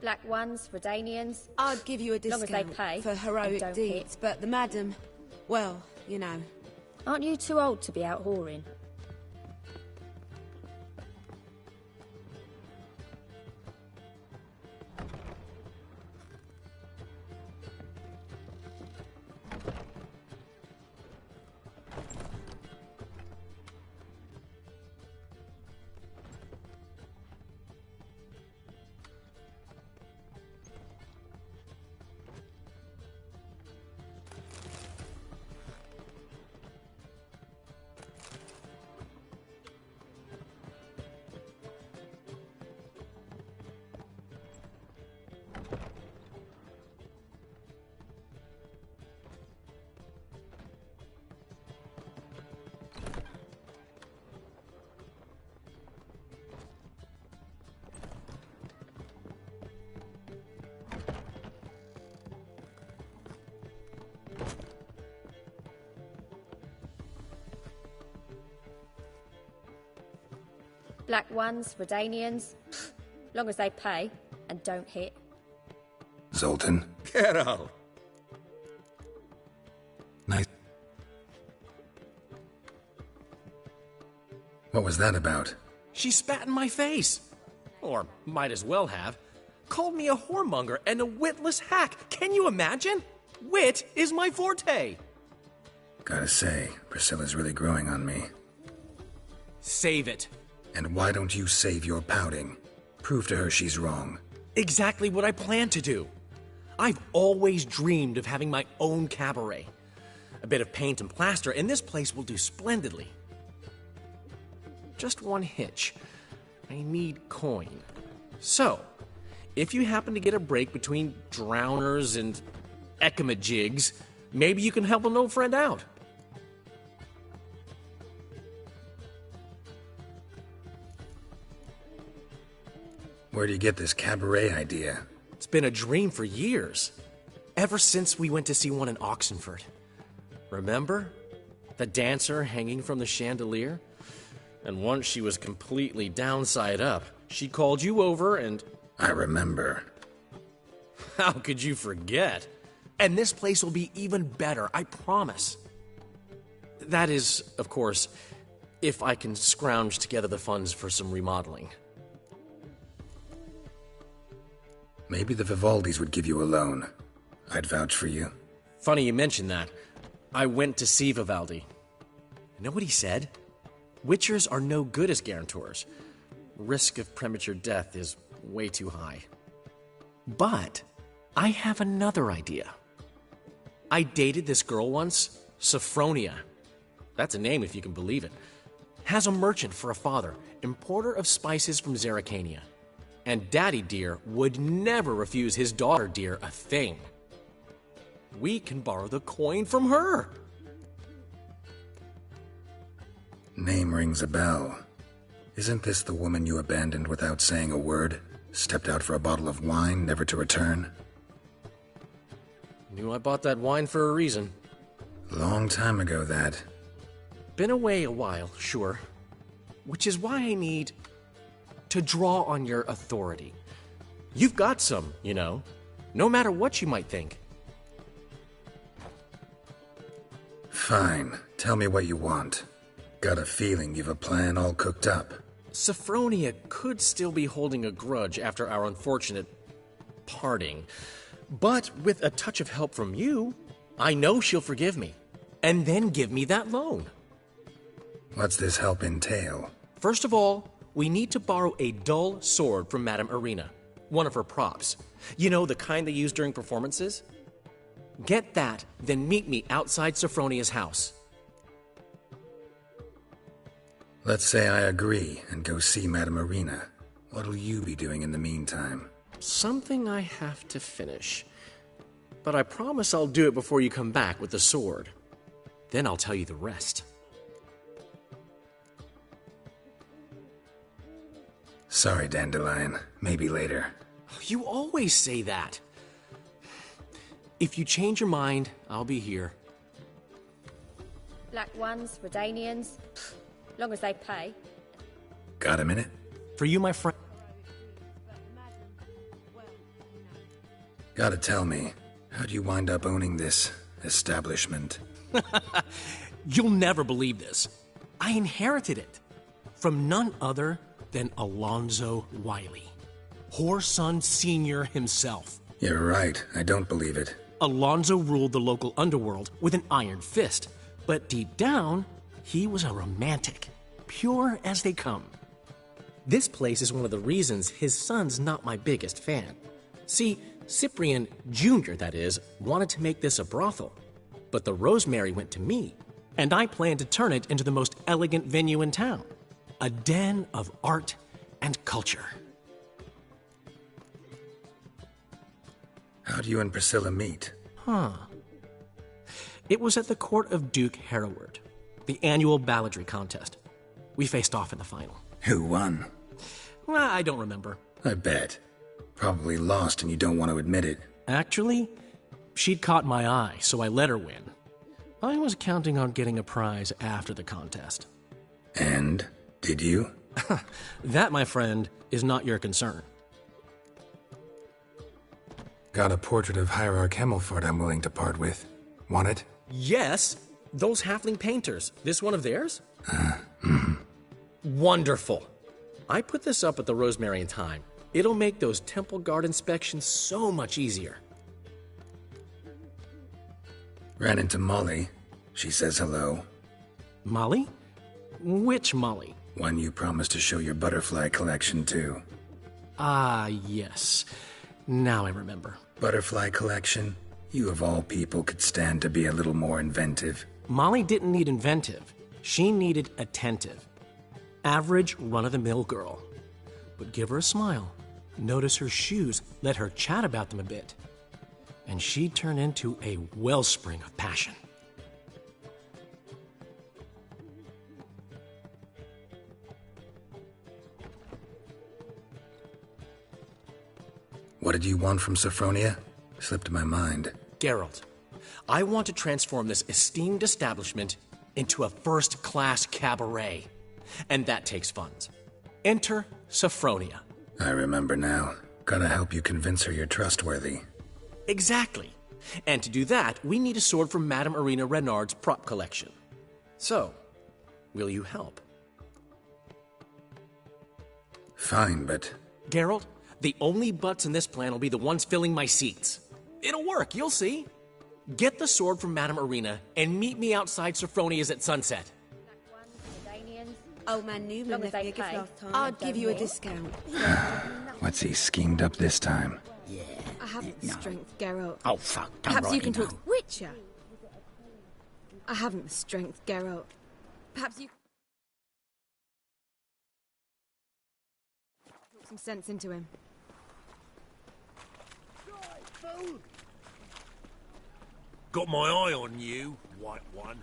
Black ones, Redanians. I'd give you a Long as they discount pay for and heroic don't deeds, but the madam, well, you know. Aren't you too old to be out whoring? Black ones, Redanians. Long as they pay and don't hit. Zoltan? Geralt! Nice. What was that about? She spat in my face. Or might as well have. Called me a whoremonger and a witless hack. Can you imagine? Wit is my forte. Gotta say, Priscilla's really growing on me. Save it. And why don't you save your pouting? Prove to her she's wrong. Exactly what I plan to do. I've always dreamed of having my own cabaret. A bit of paint and plaster, and this place will do splendidly. Just one hitch. I need coin. So, if you happen to get a break between drowners and ekamajigs, maybe you can help an old friend out. Where do you get this cabaret idea? It's been a dream for years. Ever since we went to see one in Oxenford. Remember? The dancer hanging from the chandelier? And once she was completely downside up, she called you over and... I remember. How could you forget? And this place will be even better, I promise. That is, of course, if I can scrounge together the funds for some remodeling. Maybe the Vivaldis would give you a loan. I'd vouch for you. Funny you mentioned that. I went to see Vivaldi. You know what he said? Witchers are no good as guarantors. Risk of premature death is way too high. But I have another idea. I dated this girl once, Sophronia. That's a name if you can believe it. Has a merchant for a father, importer of spices from Zerrikania. And Daddy Dear would never refuse his daughter Dear a thing. We can borrow the coin from her. Name rings a bell. Isn't this the woman you abandoned without saying a word? Stepped out for a bottle of wine, never to return? Knew I bought that wine for a reason. Long time ago, that. Been away a while, sure. Which is why I need to draw on your authority. You've got some, you know, no matter what you might think. Fine. Tell me what you want. Got a feeling you've a plan all cooked up. Sophronia could still be holding a grudge after our unfortunate parting. But with a touch of help from you, I know she'll forgive me. And then give me that loan. What's this help entail? First of all, we need to borrow a dull sword from Madame Irina, one of her props. You know, the kind they use during performances? Get that, then meet me outside Sophronia's house. Let's say I agree and go see Madame Irina. What'll you be doing in the meantime? Something I have to finish. But I promise I'll do it before you come back with the sword. Then I'll tell you the rest. Sorry, Dandelion. Maybe later. You always say that. If you change your mind, I'll be here. Black ones, Redanians. Long as they pay. Got a minute? For you, my friend. Gotta tell me, how'd you wind up owning this establishment? You'll never believe this. I inherited it from none other than Alonzo Wiley, Whoreson Sr. himself. You're right, I don't believe it. Alonzo ruled the local underworld with an iron fist, but deep down, he was a romantic, pure as they come. This place is one of the reasons his son's not my biggest fan. See, Cyprian Jr., that is, wanted to make this a brothel, but the Rosemary went to me, and I planned to turn it into the most elegant venue in town, a den of art and culture. How'd you and Priscilla meet? It was at the court of Duke Hereward, the annual balladry contest. We faced off in the final. Who won? I don't remember. I bet. Probably lost and you don't want to admit it. Actually, she'd caught my eye, so I let her win. I was counting on getting a prize after the contest. And? Did you? That, my friend, is not your concern. Got a portrait of Hierarch Himmelfart I'm willing to part with. Want it? Yes, those halfling painters. This one of theirs? Wonderful. I put this up at the Rosemary in time. It'll make those temple guard inspections so much easier. Ran into Molly. She says hello. Molly? Which Molly? One you promised to show your butterfly collection to. Ah, yes. Now I remember. Butterfly collection? You of all people could stand to be a little more inventive. Molly didn't need inventive. She needed attentive. Average, run-of-the-mill girl. But give her a smile. Notice her shoes. Let her chat about them a bit. And she'd turn into a wellspring of passion. What did you want from Sophronia? Slipped my mind. Geralt, I want to transform this esteemed establishment into a first-class cabaret. And that takes funds. Enter Sophronia. I remember now. Gotta help you convince her you're trustworthy. Exactly. And to do that, we need a sword from Madame Irina Renard's prop collection. So, will you help? Fine, but... Geralt, the only butts in this plan will be the ones filling my seats. It'll work, you'll see. Get the sword from Madame Irina and meet me outside Sophronia's at sunset. Old man Newman left me a gift last time. I'd give you a discount. What's he schemed up this time? Yeah. I haven't the strength, Geralt. Oh, fuck. Perhaps you can talk to Witcher. I haven't the strength, Geralt. Perhaps you talk some sense into him. Got my eye on you, white one.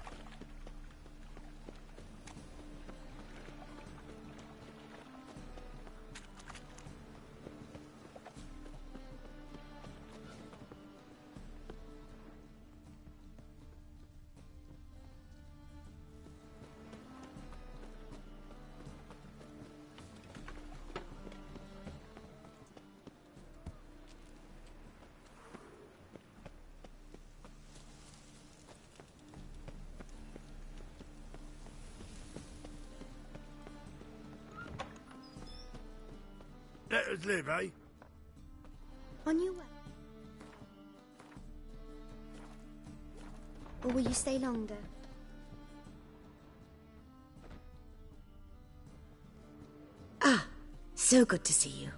Let us live, eh? On your way? Or will you stay longer? Ah, so good to see you.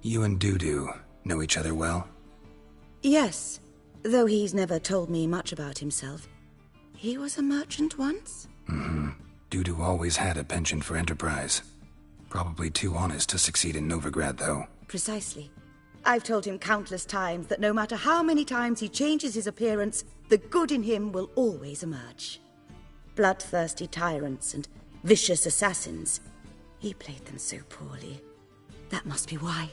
You and Dudu know each other well? Yes, though he's never told me much about himself. He was a merchant once? Mm-hmm. Dudu always had a penchant for enterprise. Probably too honest to succeed in Novigrad, though. Precisely. I've told him countless times that no matter how many times he changes his appearance, the good in him will always emerge. Bloodthirsty tyrants and vicious assassins. He played them so poorly. That must be why.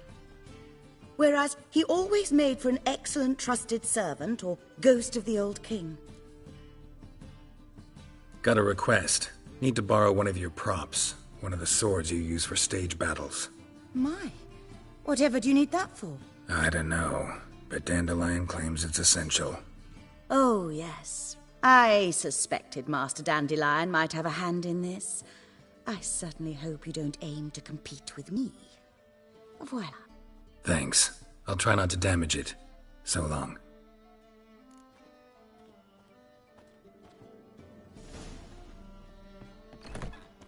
Whereas he always made for an excellent trusted servant or ghost of the old king. Got a request. Need to borrow one of your props. One of the swords you use for stage battles. My, Whatever do you need that for? I don't know, but Dandelion claims it's essential. Oh, yes. I suspected Master Dandelion might have a hand in this. I certainly hope you don't aim to compete with me. Voila. Thanks. I'll try not to damage it. So long.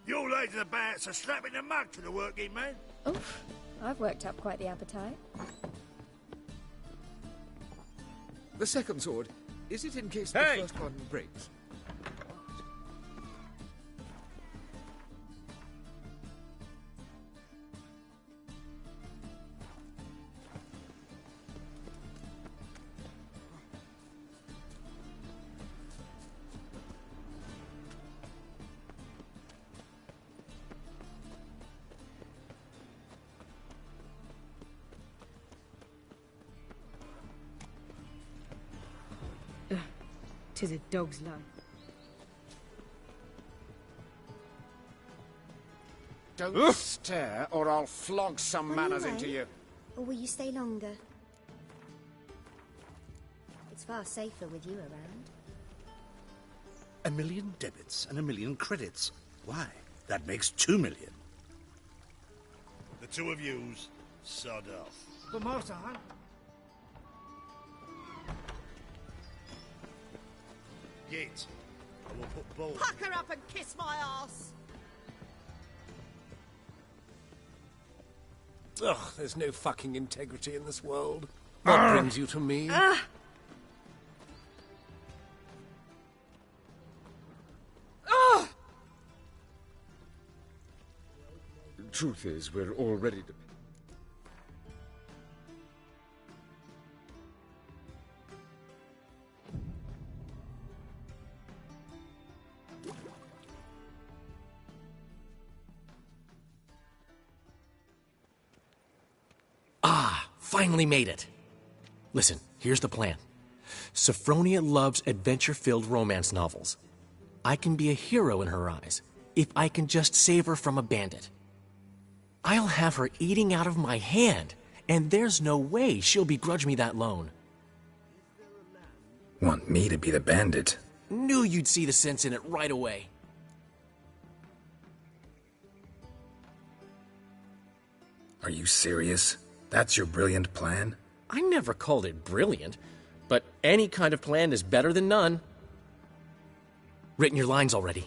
Your lads and bats are slapping the mug to the working man. Oof, I've worked up quite the appetite. The second sword, is it in case Hey! the first one breaks? Tis a dog's life. Don't stare, or I'll flog some On manners your into way? you. Or will you stay longer? It's far safer with you around. 1 million debits and 1 million credits. Why? That makes 2 million. The two of yous, sod off. The motor, huh? Get. I will put balls. Pucker up and kiss my ass. Ugh, there's no fucking integrity in this world. What brings you to me? The truth is, we're already... Finally made it. Listen, here's the plan. Sophronia loves adventure-filled romance novels. I can be a hero in her eyes if I can just save her from a bandit. I'll have her eating out of my hand, and there's no way she'll begrudge me that loan. Want me to be the bandit? Knew you'd see the sense in it right away. Are you serious? That's your brilliant plan? I never called it brilliant, but any kind of plan is better than none. Written your lines already.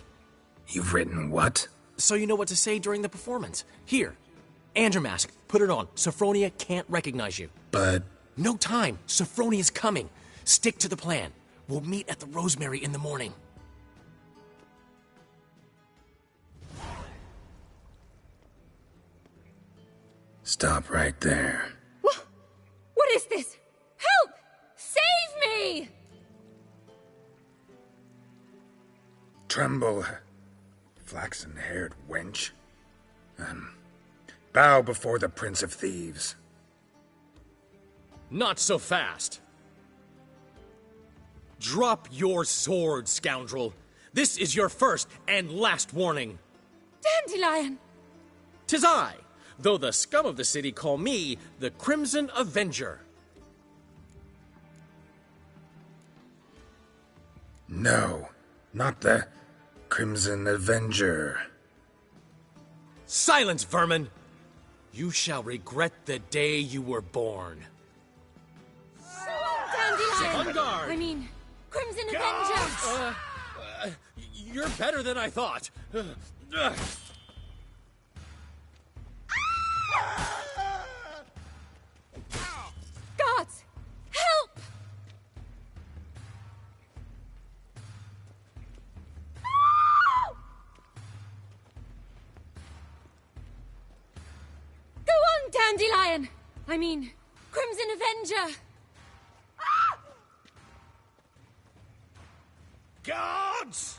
You've written what? So you know what to say during the performance. Here, Andrew Mask, put it on. Sophronia can't recognize you. But... No time. Sophronia's coming. Stick to the plan. We'll meet at the Rosemary in the morning. Stop right there. What is this? Help! Save me! Tremble, flaxen-haired wench. Bow before the Prince of Thieves. Not so fast. Drop your sword, scoundrel. This is your first and last warning. Dandelion! 'Tis I, though the scum of the city call me the Crimson Avenger. No, not the Crimson Avenger. Silence, vermin! You shall regret the day you were born. Dandelion! On guard! I mean, Crimson Avenger! You're better than I thought. Guards! Help! Go on, Dandelion! I mean, Crimson Avenger! Guards!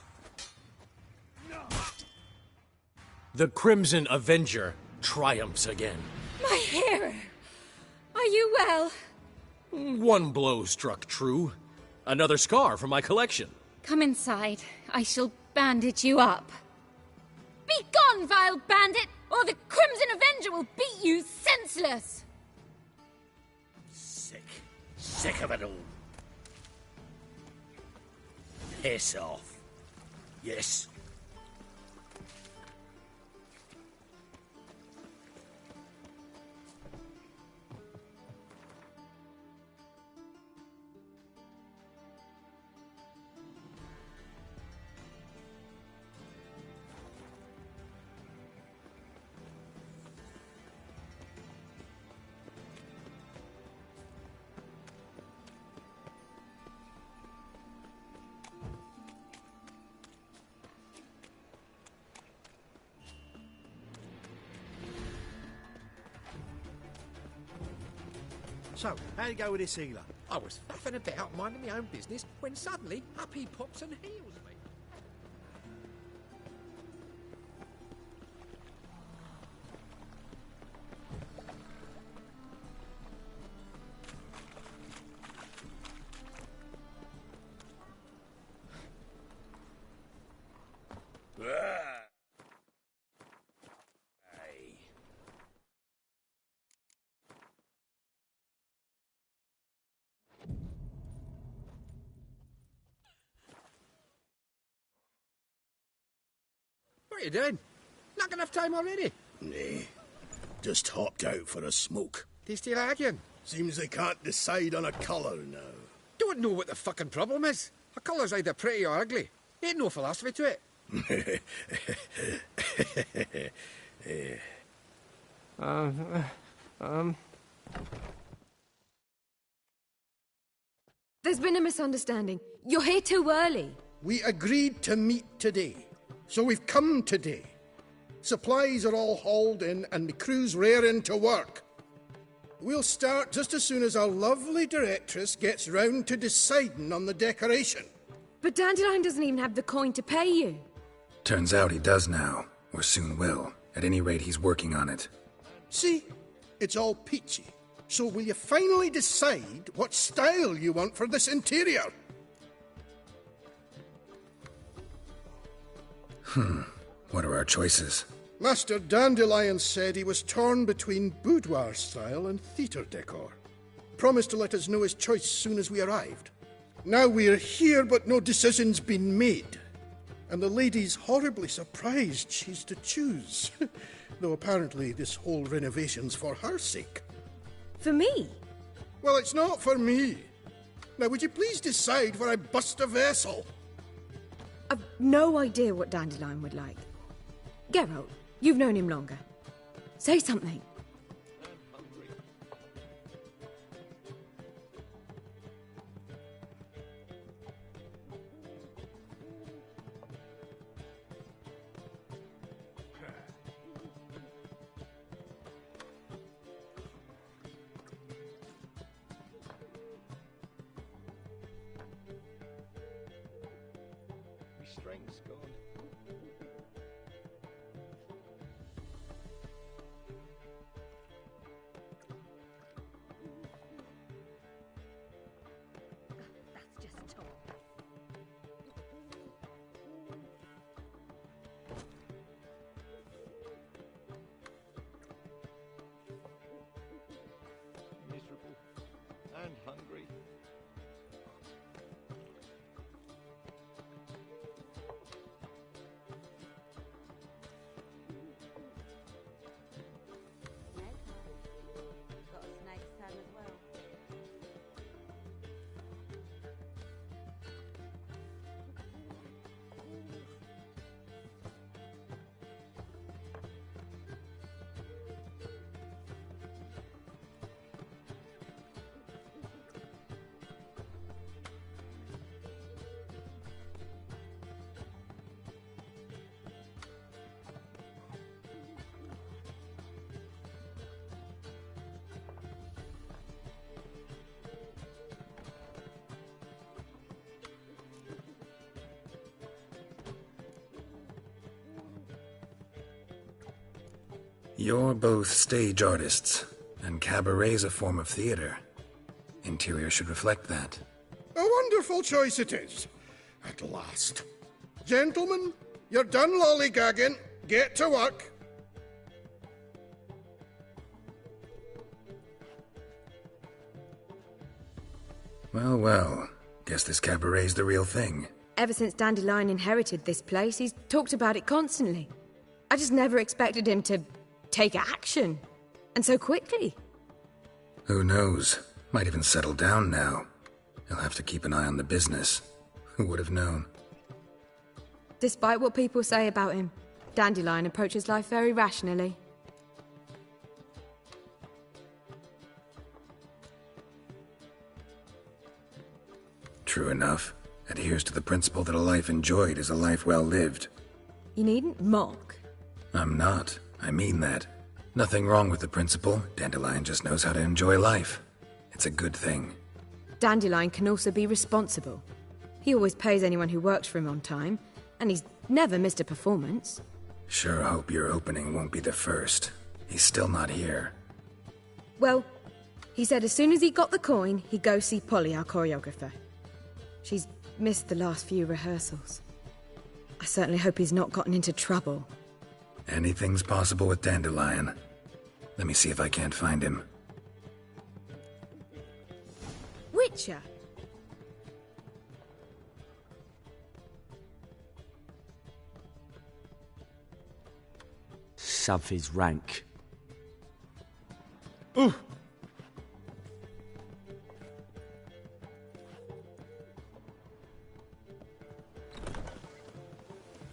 The Crimson Avenger triumphs again. My hero! Are you well? One blow struck true. Another scar from my collection. Come inside. I shall bandage you up. Be gone, vile bandit, or the Crimson Avenger will beat you senseless! sick of it all. Piss off. Yes. So, how'd it go with this healer? I was faffing about, minding my own business, when suddenly up he pops and heals me. What are you doing? Not enough time already? Nah. Just hopped out for a smoke. Do you still arguing? Seems they can't decide on a colour now. Don't know what the fucking problem is. A colour's either pretty or ugly. Ain't no philosophy to it. There's been a misunderstanding. You're here too early. We agreed to meet today, so we've come today. Supplies are all hauled in and the crew's raring to work. We'll start just as soon as our lovely directress gets round to deciding on the decoration. But Dandelion doesn't even have the coin to pay you. Turns out he does now, or soon will. At any rate, he's working on it. See? It's all peachy. So will you finally decide what style you want for this interior? What are our choices? Master Dandelion said he was torn between boudoir style and theatre decor. Promised to let us know his choice soon as we arrived. Now we're here, but no decision's been made. And the lady's horribly surprised she's to choose. Though apparently this whole renovation's for her sake. For me? Well, it's not for me. Now, would you please decide where I bust a vessel? I've no idea what Dandelion would like. Geralt, you've known him longer. Say something. Strength's gone. That's just talk. Miserable and hungry. Got a snake's tail as well. You're both stage artists, and cabaret's a form of theater. Interior should reflect that. A wonderful choice it is. At last. Gentlemen, you're done lollygagging. Get to work. Well, well. Guess this cabaret's the real thing. Ever since Dandelion inherited this place, he's talked about it constantly. I just never expected him to take action. And so quickly. Who knows? Might even settle down now. He'll have to keep an eye on the business. Who would have known? Despite what people say about him, Dandelion approaches life very rationally. True enough. Adheres to the principle that a life enjoyed is a life well lived. You needn't mock. I'm not. I mean that. Nothing wrong with the principle. Dandelion just knows how to enjoy life. It's a good thing. Dandelion can also be responsible. He always pays anyone who works for him on time, and he's never missed a performance. Sure hope your opening won't be the first. He's still not here. Well, he said as soon as he got the coin, he'd go see Polly, our choreographer. She's missed the last few rehearsals. I certainly hope he's not gotten into trouble. Anything's possible with Dandelion. Let me see if I can't find him. Witcher! Something's rank. Ooh.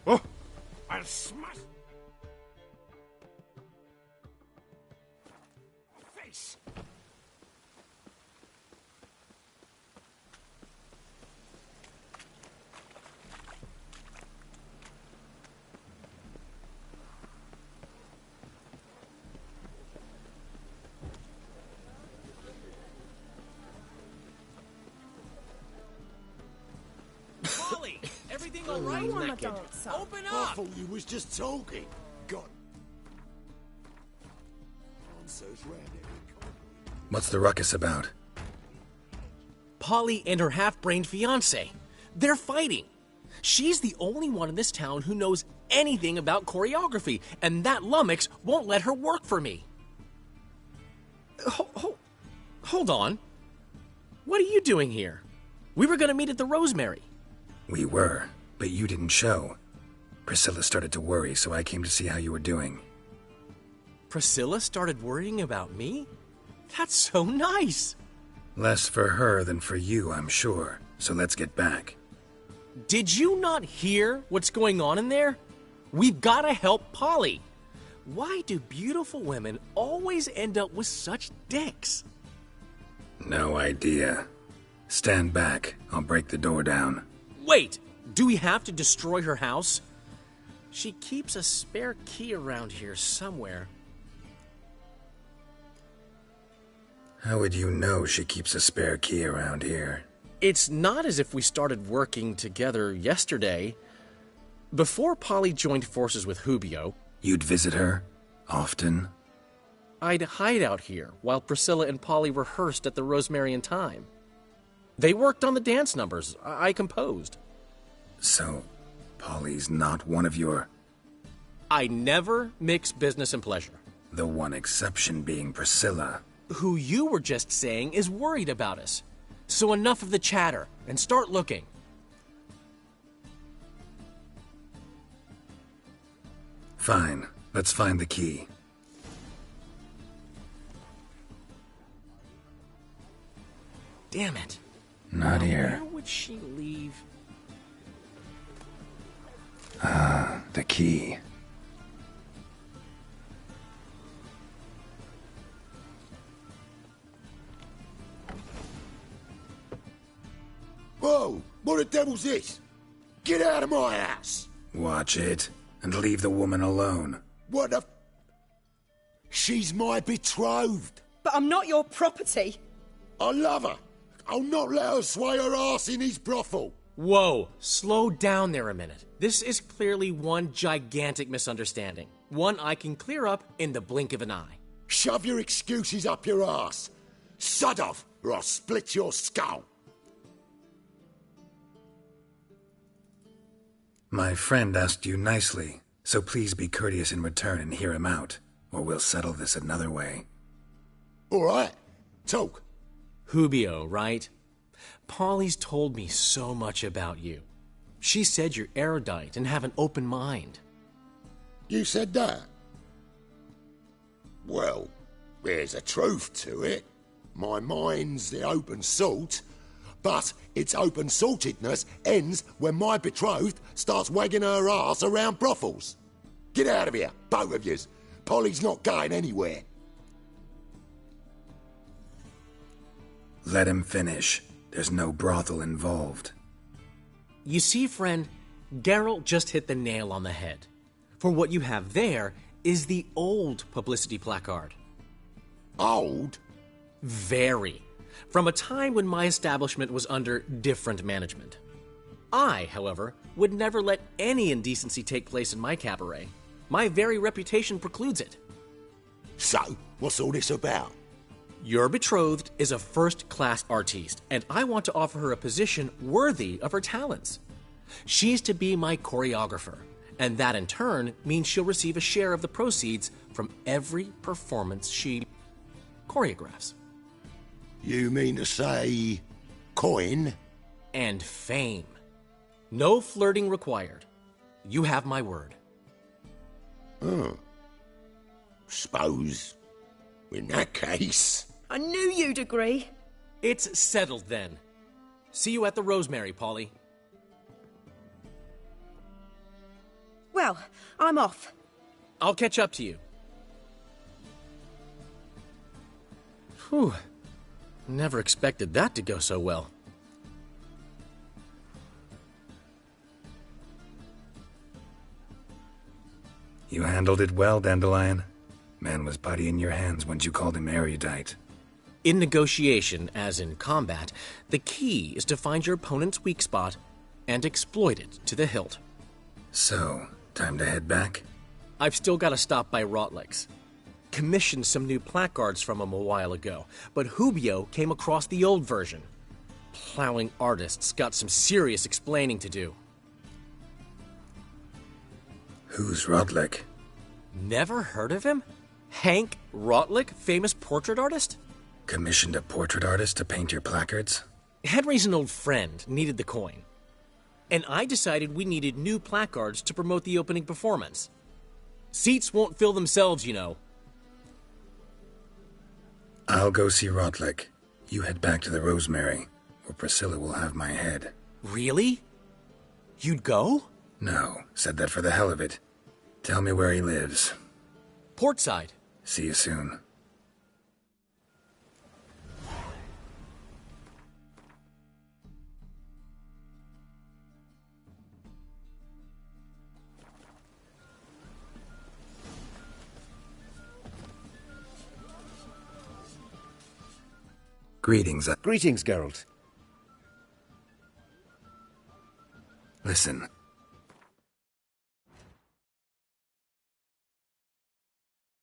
Oh! I'll smash... Face! Polly, everything all right? Open I up! thought you was just talking. God. Answers round every What's the ruckus about? Polly and her half-brained fiancé. They're fighting. She's the only one in this town who knows anything about choreography, and that lummox won't let her work for me. Hold on. What are you doing here? We were going to meet at the Rosemary. We were, but you didn't show. Priscilla started to worry, so I came to see how you were doing. Priscilla started worrying about me? That's so nice. Less for her than for you, I'm sure. So let's get back. Did you not hear what's going on in there? We've got to help Polly. Why do beautiful women always end up with such dicks? No idea. Stand back. I'll break the door down. Wait, do we have to destroy her house? She keeps a spare key around here somewhere. How would you know she keeps a spare key around here? It's not as if we started working together yesterday. Before Polly joined forces with Hubio... You'd visit her? Often? I'd hide out here while Priscilla and Polly rehearsed at the Rosemary in Time. They worked on the dance numbers I composed. So, Polly's not one of your... I never mix business and pleasure. The one exception being Priscilla. Who you were just saying is worried about us. So enough of the chatter, and start looking. Fine. Let's find the key. Damn it. Not here. Where would she leave? Ah, the key. Whoa! What the devil's this? Get out of my house! Watch it, and leave the woman alone. What the... She's my betrothed. But I'm not your property. I love her. I'll not let her sway her ass in his brothel. Whoa, slow down there a minute. This is clearly one gigantic misunderstanding. One I can clear up in the blink of an eye. Shove your excuses up your ass. Sod off, or I'll split your skull. My friend asked you nicely, so please be courteous in return and hear him out, or we'll settle this another way. All right. Talk. Hubio, right? Polly's told me so much about you. She said you're erudite and have an open mind. You said that? Well, there's a truth to it. My mind's the open salt, but its open-saltedness ends when my betrothed starts wagging her ass around brothels. Get out of here, both of yous. Polly's not going anywhere. Let him finish. There's no brothel involved. You see, friend, Geralt just hit the nail on the head. For what you have there is the old publicity placard. Old? Very. From a time when my establishment was under different management. I, however, would never let any indecency take place in my cabaret. My very reputation precludes it. So, what's all this about? Your betrothed is a first-class artiste, and I want to offer her a position worthy of her talents. She's to be my choreographer, and that in turn means she'll receive a share of the proceeds from every performance she choreographs. You mean to say coin? And fame. No flirting required. You have my word. Suppose, in that case... I knew you'd agree. It's settled then. See you at the Rosemary, Polly. Well, I'm off. I'll catch up to you. Whew. Never expected that to go so well. You handled it well, Dandelion. Man was putty in your hands once you called him erudite. In negotiation, as in combat, the key is to find your opponent's weak spot and exploit it to the hilt. So, time to head back? I've still got to stop by Rotlick's. Commissioned some new placards from him a while ago, but Hubio came across the old version. Plowing artists got some serious explaining to do. Who's Rotlick? Never heard of him? Hank Rotlick, famous portrait artist? Commissioned a portrait artist to paint your placards? Henry's an old friend, needed the coin. And I decided we needed new placards to promote the opening performance. Seats won't fill themselves, you know. I'll go see Rotlick. You head back to the Rosemary, where Priscilla will have my head. Really? You'd go? No, said that for the hell of it. Tell me where he lives. Portside. See you soon. Greetings. Greetings, Geralt. Listen,